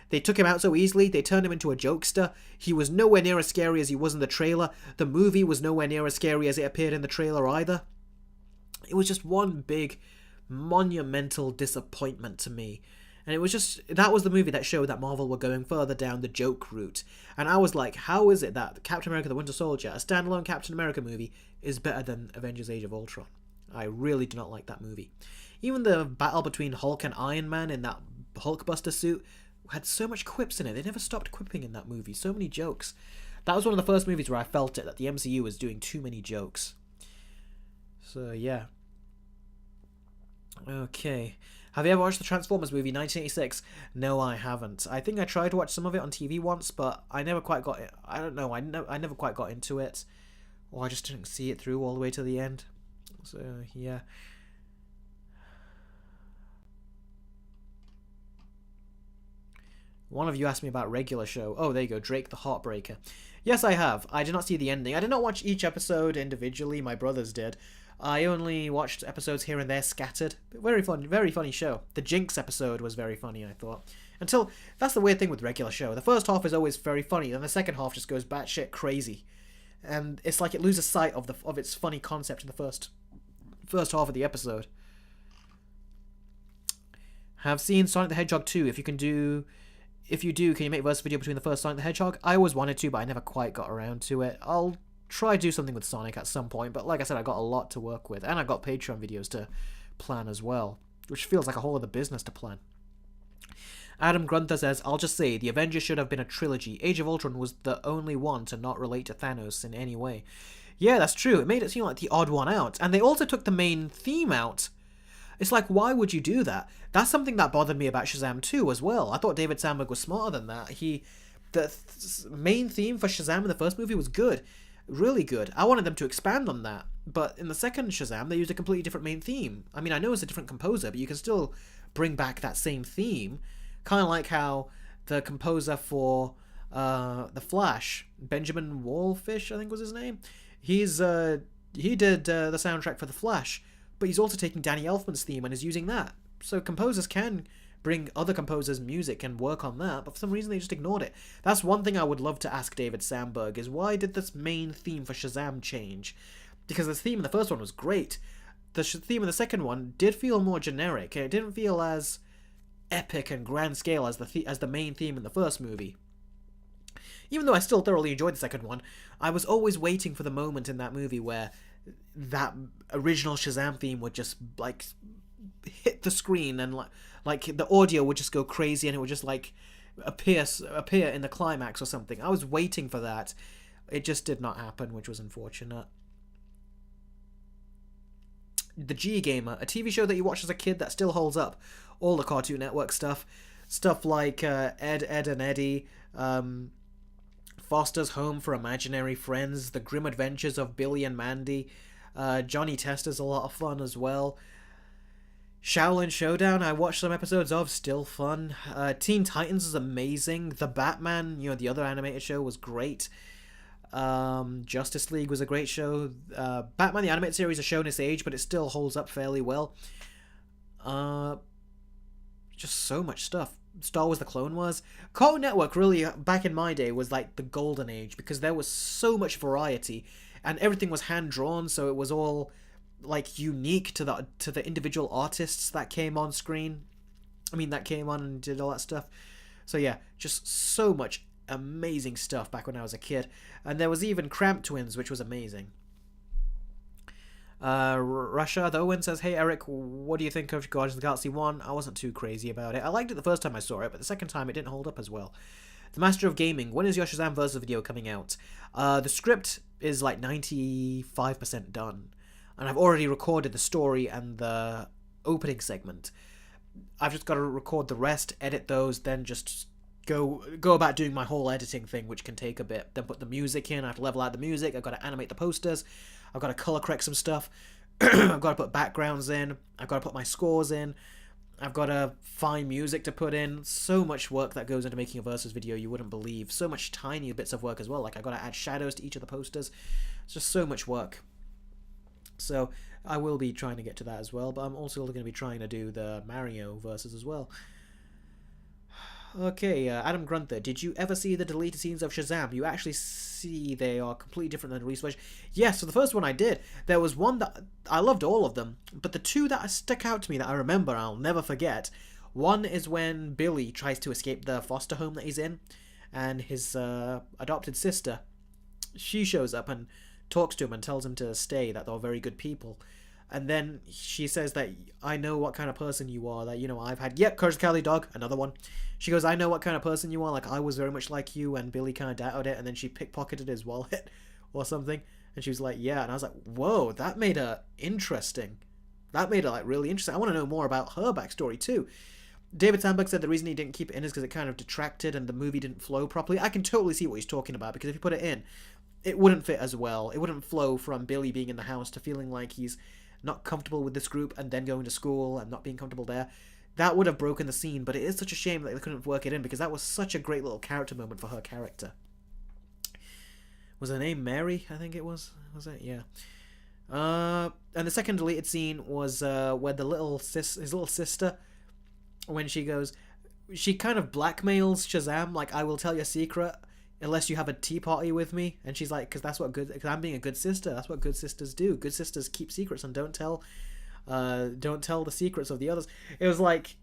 They took him out so easily, they turned him into a jokester. He was nowhere near as scary as he was in the trailer. The movie was nowhere near as scary as it appeared in the trailer either. It was just one big, monumental disappointment to me. And it was just, that was the movie that showed that Marvel were going further down the joke route. And I was like, how is it that Captain America the Winter Soldier, a standalone Captain America movie, is better than Avengers Age of Ultron? I really do not like that movie. Even the battle between Hulk and Iron Man in that Hulkbuster suit had so much quips in it. They never stopped quipping in that movie. So many jokes. That was one of the first movies where I felt it, that the MCU was doing too many jokes. So, yeah. Okay. Have you ever watched the Transformers movie 1986? No, I haven't. I think I tried to watch some of it on TV once, but I never quite got it. I don't know. I never quite got into it. Or I just didn't see it through all the way to the end. So, yeah. One of you asked me about regular show. Oh, there you go. Drake the Heartbreaker. Yes, I have. I did not see the ending. I did not watch each episode individually. My brothers did. I only watched episodes here and there scattered. Very funny show. The Jinx episode was very funny, I thought. That's the weird thing with regular show. The first half is always very funny, then the second half just goes batshit crazy. And it's like it loses sight of its funny concept in the first half of the episode. Have seen Sonic the Hedgehog 2. If you do, can you make a verse video between the first Sonic the Hedgehog? I always wanted to, but I never quite got around to it. I'll try to do something with Sonic at some point, but like I said, I got a lot to work with, and I got Patreon videos to plan as well, which feels like a whole other business to plan. Adam Grunther says, I'll just say, the Avengers should have been a trilogy. Age of Ultron was the only one to not relate to Thanos in any way. Yeah, that's true. It made it seem like the odd one out, and they also took the main theme out. It's like, why would you do that? That's something that bothered me about Shazam 2 as well. I thought David Sandberg was smarter than that. The main theme for Shazam in the first movie was good. Really good. I wanted them to expand on that. But in the second Shazam, they used a completely different main theme. I mean, I know it's a different composer, but you can still bring back that same theme. Kind of like how the composer for The Flash, Benjamin Wallfish, I think was his name. He did the soundtrack for The Flash, but he's also taking Danny Elfman's theme and is using that. So composers can bring other composers' music and work on that, but for some reason they just ignored it. That's one thing I would love to ask David Sandberg, is why did this main theme for Shazam change? Because the theme in the first one was great. The theme in the second one did feel more generic, and it didn't feel as epic and grand scale as the main theme in the first movie. Even though I still thoroughly enjoyed the second one, I was always waiting for the moment in that movie where that original Shazam theme would just, like, hit the screen, and like the audio would just go crazy, and it would just like appear in the climax or something. I was waiting for that. It just did not happen, which was unfortunate. The G Gamer, a TV show that you watched as a kid that still holds up. All the Cartoon Network stuff like Ed, and Eddie, Foster's Home for Imaginary Friends, The Grim Adventures of Billy and Mandy, Johnny Tester's a lot of fun as well. Shaolin Showdown, I watched some episodes of, still fun. Teen Titans is amazing. The Batman, the other animated show, was great. Justice League was a great show. Batman the Animated Series has shown its age, but it still holds up fairly well. Just so much stuff. Star Wars: The Clone Wars. Cartoon Network really, back in my day, was like the golden age, because there was so much variety, and everything was hand-drawn, so it was all like unique to the individual artists that came on screen. That came on and did all that stuff. So yeah, just so much amazing stuff back when I was a kid. And there was even Cramp Twins, which was amazing. Russia, the Owen says, "Hey Eric, what do you think of Guardians of the Galaxy 1? I wasn't too crazy about it. I liked it the first time I saw it, but the second time it didn't hold up as well. The Master of Gaming, when is your Shazam versus video coming out? The script is like 95% done, and I've already recorded the story and the opening segment. I've just got to record the rest, edit those, then just go about doing my whole editing thing, which can take a bit. Then put the music in. I have to level out the music. I've got to animate the posters. I've got to color correct some stuff. I've got to put backgrounds in. I've got to put my scores in. I've got to find music to put in. So much work that goes into making a versus video you wouldn't believe. So much tiny bits of work as well. Like I've got to add shadows to each of the posters. It's just so much work. So I will be trying to get to that as well. But I'm also going to be trying to do the Mario versus as well. Okay, Adam Grunther, did you ever see the deleted scenes of Shazam? You actually see they are completely different than the release version. Yes, so the first one I did, there was one that, I loved all of them, but the two that stuck out to me that I remember, I'll never forget. One is when Billy tries to escape the foster home that he's in, and his adopted sister, she shows up and talks to him and tells him to stay, that they're very good people. And then she says that, I know what kind of person you are, that, I've had, yep, Courage the Cowardly Dog, another one. She goes, I know what kind of person you are, like, I was very much like you, and Billy kind of doubted it, and then she pickpocketed his wallet, or something, and she was like, yeah, and I was like, whoa, that made her interesting. That made her, like, really interesting. I want to know more about her backstory, too. David Sandberg said the reason he didn't keep it in is because it kind of detracted, and the movie didn't flow properly. I can totally see what he's talking about, because if you put it in, it wouldn't fit as well. It wouldn't flow from Billy being in the house to feeling like he's not comfortable with this group and then going to school and not being comfortable there. That would have broken the scene, but it is such a shame that they couldn't work it in, because that was such a great little character moment for her character. Was her name Mary? I think it was. Was it? Yeah. And the second deleted scene was where his little sister, when she goes, she kind of blackmails Shazam, like, I will tell your secret unless you have a tea party with me. And she's like, because I'm being a good sister. That's what good sisters do. Good sisters keep secrets and don't tell the secrets of the others. It was like,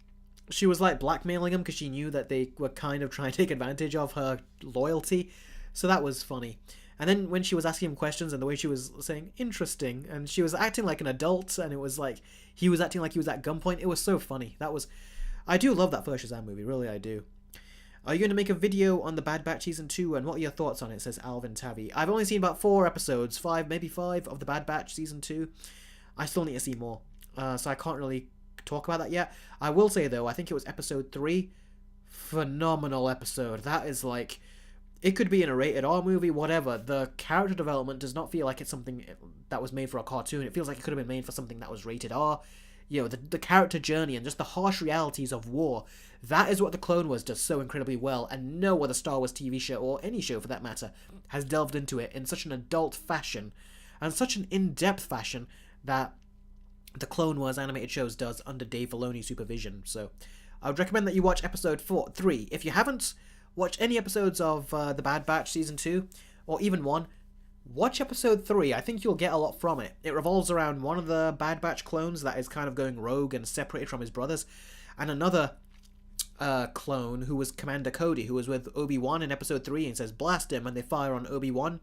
she was like blackmailing him because she knew that they were kind of trying to take advantage of her loyalty. So that was funny. And then when she was asking him questions and the way she was saying, interesting, and she was acting like an adult, and it was like, he was acting like he was at gunpoint. It was so funny. I do love that first Shazam movie. Really, I do. Are you going to make a video on the Bad Batch Season 2, and what are your thoughts on it, says Alvin Tavi. I've only seen about 4 episodes, maybe 5 of the Bad Batch Season 2. I still need to see more, so I can't really talk about that yet. I will say, though, I think it was episode 3. Phenomenal episode. That is like, it could be in a rated R movie, whatever. The character development does not feel like it's something that was made for a cartoon. It feels like it could have been made for something that was rated R. The character journey and just the harsh realities of war. That is what the Clone Wars does so incredibly well, and no other Star Wars TV show, or any show for that matter, has delved into it in such an adult fashion, and such an in-depth fashion, that the Clone Wars animated shows does under Dave Filoni's supervision. So I would recommend that you watch episode 3. If you haven't watched any episodes of The Bad Batch Season 2, or even 1, watch episode 3. I think you'll get a lot from it. It revolves around one of the Bad Batch clones that is kind of going rogue and separated from his brothers, and another clone who was Commander Cody, who was with Obi-Wan in episode 3, and says, blast him, and they fire on Obi-Wan.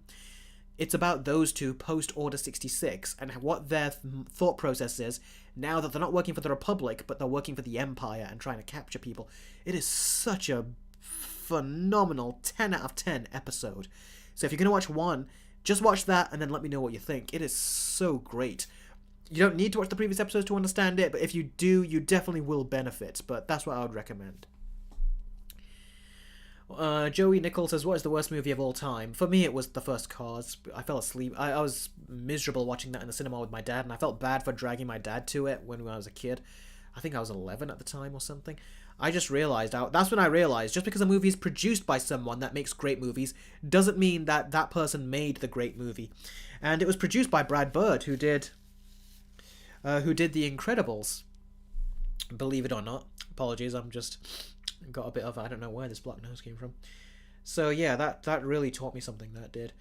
It's about those two post Order 66 and what their thought process is now that they're not working for the Republic, but they're working for the Empire and trying to capture people. It is such a phenomenal 10 out of 10 episode. So if you're going to watch one, just watch that and then let me know what you think. It is so great. You don't need to watch the previous episodes to understand it, but if you do, you definitely will benefit. But that's what I would recommend. Joey Nichols says, what is the worst movie of all time? For me, it was the first Cars. I fell asleep. I was miserable watching that in the cinema with my dad, and I felt bad for dragging my dad to it when I was a kid. I think I was 11 at the time or something. I just realized, that's when I realized, just because a movie is produced by someone that makes great movies, doesn't mean that that person made the great movie. And it was produced by Brad Bird, who did The Incredibles. Believe it or not. Apologies, I'm just got a bit of, I don't know where this black nose came from. So yeah, that really taught me something, that did.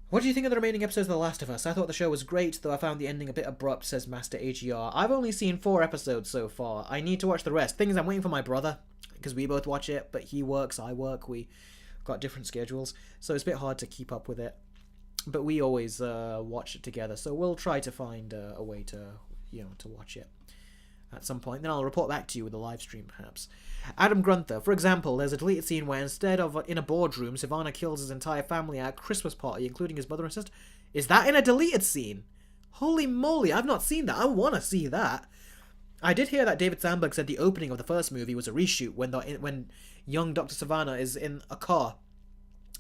What do you think of the remaining episodes of The Last of Us? I thought the show was great, though I found the ending a bit abrupt, says Master AGR. I've only seen 4 episodes so far. I need to watch the rest. Thing is, I'm waiting for my brother, because we both watch it, but he works, I work, we got different schedules, so it's a bit hard to keep up with it. But we always watch it together, so we'll try to find a way to, to watch it at some point. Then I'll report back to you with a live stream, perhaps. Adam Grunther, for example, there's a deleted scene where instead of in a boardroom, Savannah kills his entire family at a Christmas party, including his mother and sister. Is that in a deleted scene? Holy moly, I've not seen that. I want to see that. I did hear that David Sandberg said the opening of the first movie was a reshoot when young Dr. Savannah is in a car,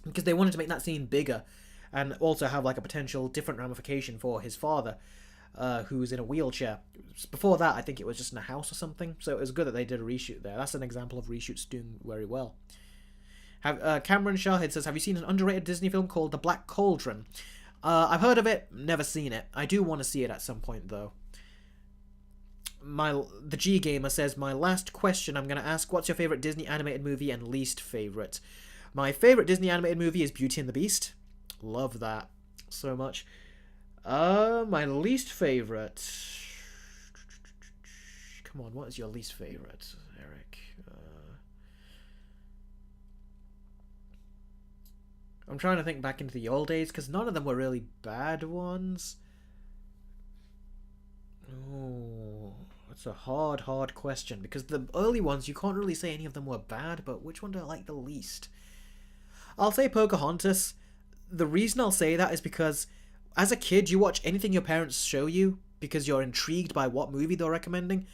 because they wanted to make that scene bigger and also have like a potential different ramification for his father, who's in a wheelchair. Before that, I think it was just in a house or something, so it was good that they did a reshoot there. That's an example of reshoots doing very well. Cameron Shahid says, have you seen an underrated Disney film called The Black Cauldron? I've heard of it, never seen it. I do want to see it at some point, though. The G Gamer says, my last question I'm going to ask, what's your favourite Disney animated movie and least favourite? My favourite Disney animated movie is Beauty and the Beast. Love that so much. My least favourite... Come on, what is your least favourite, Eric? I'm trying to think back into the old days, because none of them were really bad ones. Oh, that's a hard question, because the early ones, you can't really say any of them were bad, but which one do I like the least? I'll say Pocahontas. The reason I'll say that is because as a kid, you watch anything your parents show you because you're intrigued by what movie they're recommending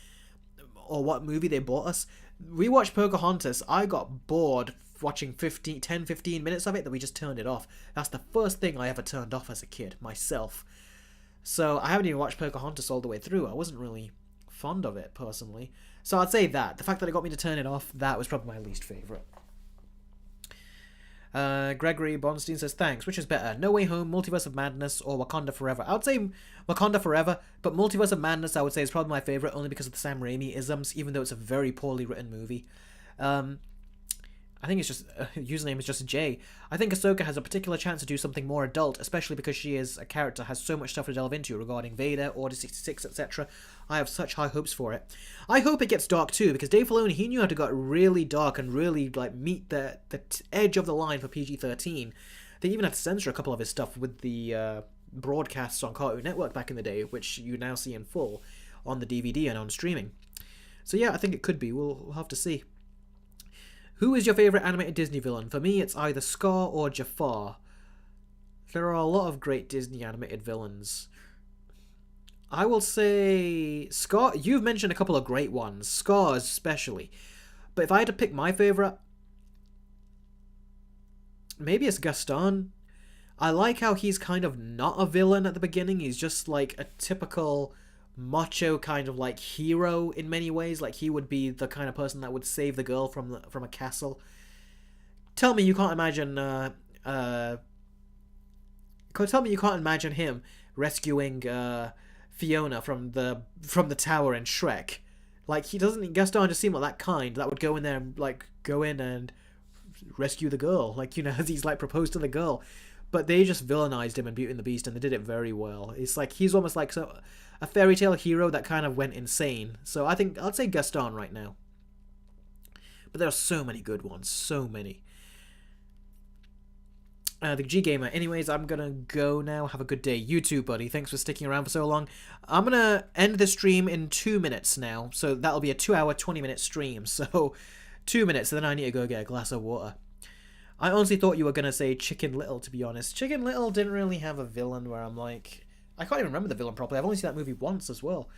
or what movie they bought us. We watched Pocahontas. I got bored watching 10-15 minutes of it that we just turned it off. That's the first thing I ever turned off as a kid, myself. So I haven't even watched Pocahontas all the way through. I wasn't really fond of it, personally. So I'd say that. The fact that it got me to turn it off, that was probably my least favourite. Gregory Bonstein says, thanks. Which is better, No Way Home, Multiverse of Madness, or Wakanda Forever? I would say Wakanda Forever, but Multiverse of Madness I would say is probably my favourite, only because of the Sam Raimi isms, even though it's a very poorly written movie. I think it's just, username is just Jay. I think Ahsoka has a particular chance to do something more adult, especially because she is a character has so much stuff to delve into regarding Vader, Order 66, etc. I have such high hopes for it. I hope it gets dark too, because Dave Filoni, he knew how to get really dark and really like meet the edge of the line for PG-13. They even had to censor a couple of his stuff with the broadcasts on Cartoon Network back in the day, which you now see in full on the DVD and on streaming. So yeah, I think it could be. We'll have to see. Who is your favourite animated Disney villain? For me, it's either Scar or Jafar. There are a lot of great Disney animated villains. I will say Scar. You've mentioned a couple of great ones, Scar especially. But if I had to pick my favourite, maybe it's Gaston. I like how he's kind of not a villain at the beginning. He's just like a typical macho kind of like hero in many ways. Like he would be the kind of person that would save the girl from a castle. Tell me you can't imagine him rescuing Fiona from the tower in Shrek. Like Gaston just seem like that kind that would go in there and like go in and rescue the girl, like, you know, as he's like proposed to the girl. But they just villainized him in Beauty and the Beast, and they did it very well. It's like he's almost like a fairy tale hero that kind of went insane. So I think I'd say Gaston right now. But there are so many good ones, so many. The G Gamer. Anyways, I'm gonna go now. Have a good day. You too, buddy. Thanks for sticking around for so long. I'm gonna end the stream in 2 minutes now. So that'll be a 2-hour, 20-minute stream. So 2 minutes, and then I need to go get a glass of water. I honestly thought you were gonna say Chicken Little, to be honest. Chicken Little didn't really have a villain where I'm like... I can't even remember the villain properly. I've only seen that movie once as well.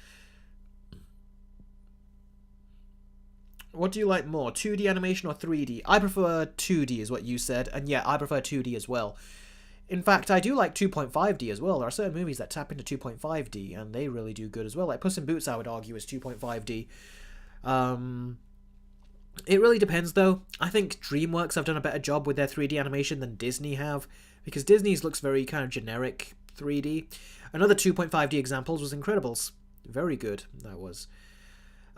What do you like more, 2D animation or 3D? I prefer 2D is what you said, and yeah, I prefer 2D as well. In fact, I do like 2.5D as well. There are certain movies that tap into 2.5D, and they really do good as well. Like Puss in Boots, I would argue, is 2.5D. It really depends, though. I think DreamWorks have done a better job with their 3D animation than Disney have, because Disney's looks very kind of generic 3D. Another 2.5D examples was Incredibles. Very good, that was.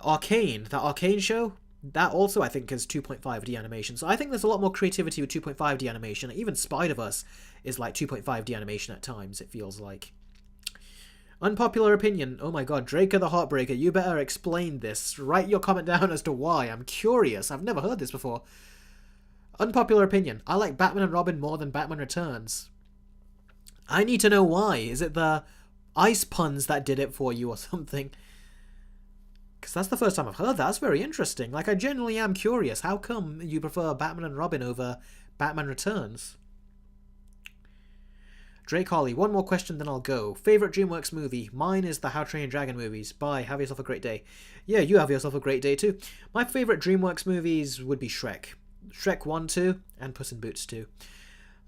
Arcane, that Arcane show, that also I think is 2.5D animation. So I think there's a lot more creativity with 2.5D animation. Even Spider-Verse is like 2.5D animation at times, it feels like. Unpopular opinion. Oh my god, Draco the Heartbreaker, you better explain this. Write your comment down as to why. I'm curious. I've never heard this before. Unpopular opinion. I like Batman and Robin more than Batman Returns. I need to know why. Is it the ice puns that did it for you or something? Because that's the first time I've heard that. That's very interesting. Like, I genuinely am curious. How come you prefer Batman and Robin over Batman Returns? Drake Holly, one more question, then I'll go. Favorite DreamWorks movie? Mine is the How to Train Your Dragon movies. Bye. Have yourself a great day. Yeah, you have yourself a great day too. My favorite DreamWorks movies would be Shrek. Shrek 1, 2, and Puss in Boots 2.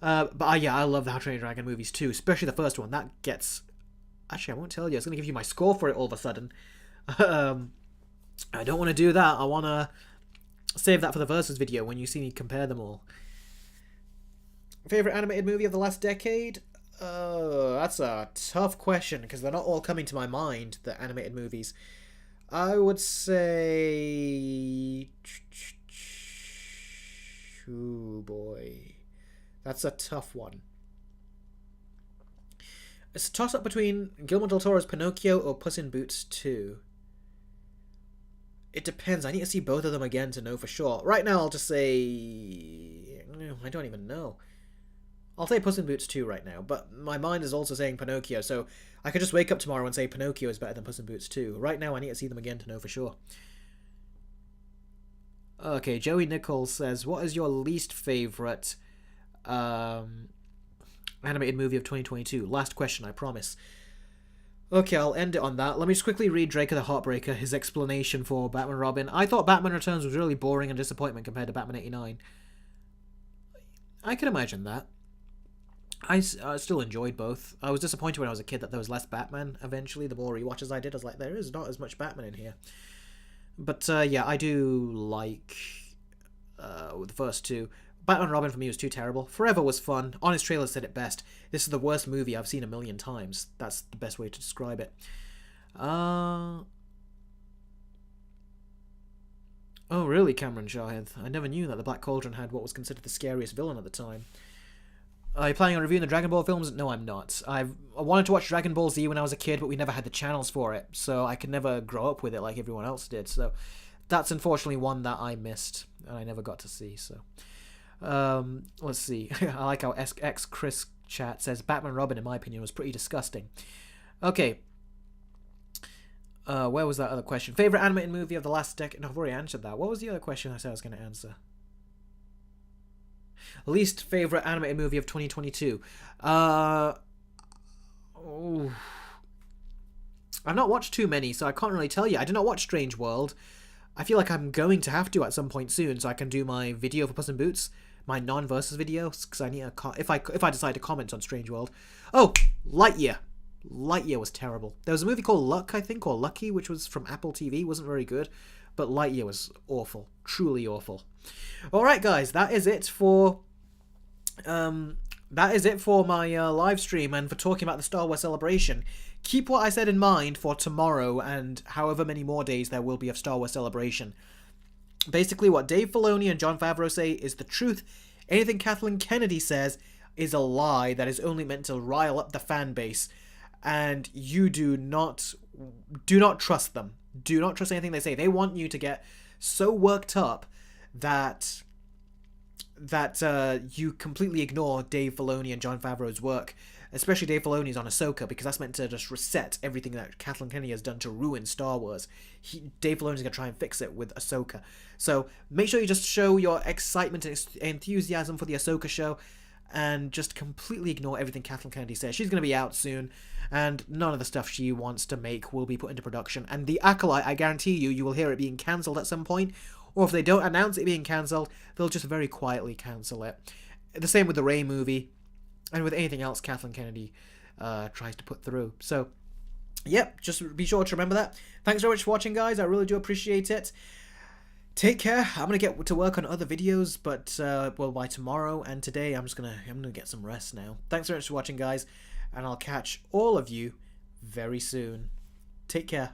But yeah, I love the How to Train Your Dragon movies too, especially the first one. That gets... Actually, I won't tell you. I was going to give you my score for it all of a sudden. I don't want to do that. I want to save that for the Versus video when you see me compare them all. Favorite animated movie of the last decade? That's a tough question because they're not all coming to my mind, the animated movies. I would say... Oh boy. That's a tough one. It's a toss-up between Guillermo del Toro's Pinocchio or Puss in Boots 2. It depends. I need to see both of them again to know for sure. Right now, I'll just say... I don't even know. I'll say Puss in Boots 2 right now, but my mind is also saying Pinocchio, so I could just wake up tomorrow and say Pinocchio is better than Puss in Boots 2. Right now, I need to see them again to know for sure. Okay, Joey Nichols says, what is your least favourite animated movie of 2022? Last question, I promise. Okay, I'll end it on that. Let me just quickly read Draco the Heartbreaker, his explanation for Batman Robin. I thought Batman Returns was really boring and disappointment compared to Batman 89. I can imagine that. I still enjoyed both. I was disappointed when I was a kid that there was less Batman eventually. The more rewatches I did, I was like, there is not as much Batman in here. But yeah, I do like the first two. Batman Robin for me was too terrible. Forever was fun. Honest Trailer said it best. This is the worst movie I've seen a million times. That's the best way to describe it. Oh, really, Cameron Shahid? I never knew that the Black Cauldron had what was considered the scariest villain at the time. Are you planning on reviewing the Dragon Ball films? No, I'm not. I wanted to watch Dragon Ball Z when I was a kid, but we never had the channels for it, so I could never grow up with it like everyone else did. So that's unfortunately one that I missed, and I never got to see. So let's see. I like how X Chris chat says Batman Robin, in my opinion, was pretty disgusting. Okay. Where was that other question? Favorite animated movie of the last decade? No, I've already answered that. What was the other question I said I was going to answer? Least favorite animated movie of 2022. I've not watched too many, so I can't really tell you. I did not watch Strange World. I feel like I'm going to have to at some point soon, so I can do my video for Puss in Boots, my non-versus video, because I need a if I decide to comment on Strange World. Oh, Lightyear. Lightyear was terrible. There was a movie called Luck, I think, or Lucky, which was from Apple TV. Wasn't very good, but Lightyear was awful, truly awful. All right, guys, that is it for my live stream and for talking about the Star Wars Celebration. Keep what I said in mind for tomorrow and however many more days there will be of Star Wars Celebration. Basically, what Dave Filoni and Jon Favreau say is the truth. Anything Kathleen Kennedy says is a lie that is only meant to rile up the fan base. And you do not trust them. Do not trust anything they say. They want you to get so worked up that that you completely ignore Dave Filoni and Jon Favreau's work, especially Dave Filoni's on Ahsoka, because that's meant to just reset everything that Kathleen Kennedy has done to ruin Star Wars. Dave Filoni's going to try and fix it with Ahsoka. So make sure you just show your excitement and enthusiasm for the Ahsoka show, and just completely ignore everything Kathleen Kennedy says. She's going to be out soon, and none of the stuff she wants to make will be put into production. And The Acolyte, I guarantee you will hear it being cancelled at some point, or if they don't announce it being cancelled, they'll just very quietly cancel it. The same with the Rey movie, and with anything else Kathleen Kennedy tries to put through. So, yep, just be sure to remember that. Thanks very much for watching, guys. I really do appreciate it. Take care. I'm gonna get to work on other videos, but well, by tomorrow and today, I'm gonna get some rest now. Thanks very much for watching, guys, and I'll catch all of you very soon. Take care.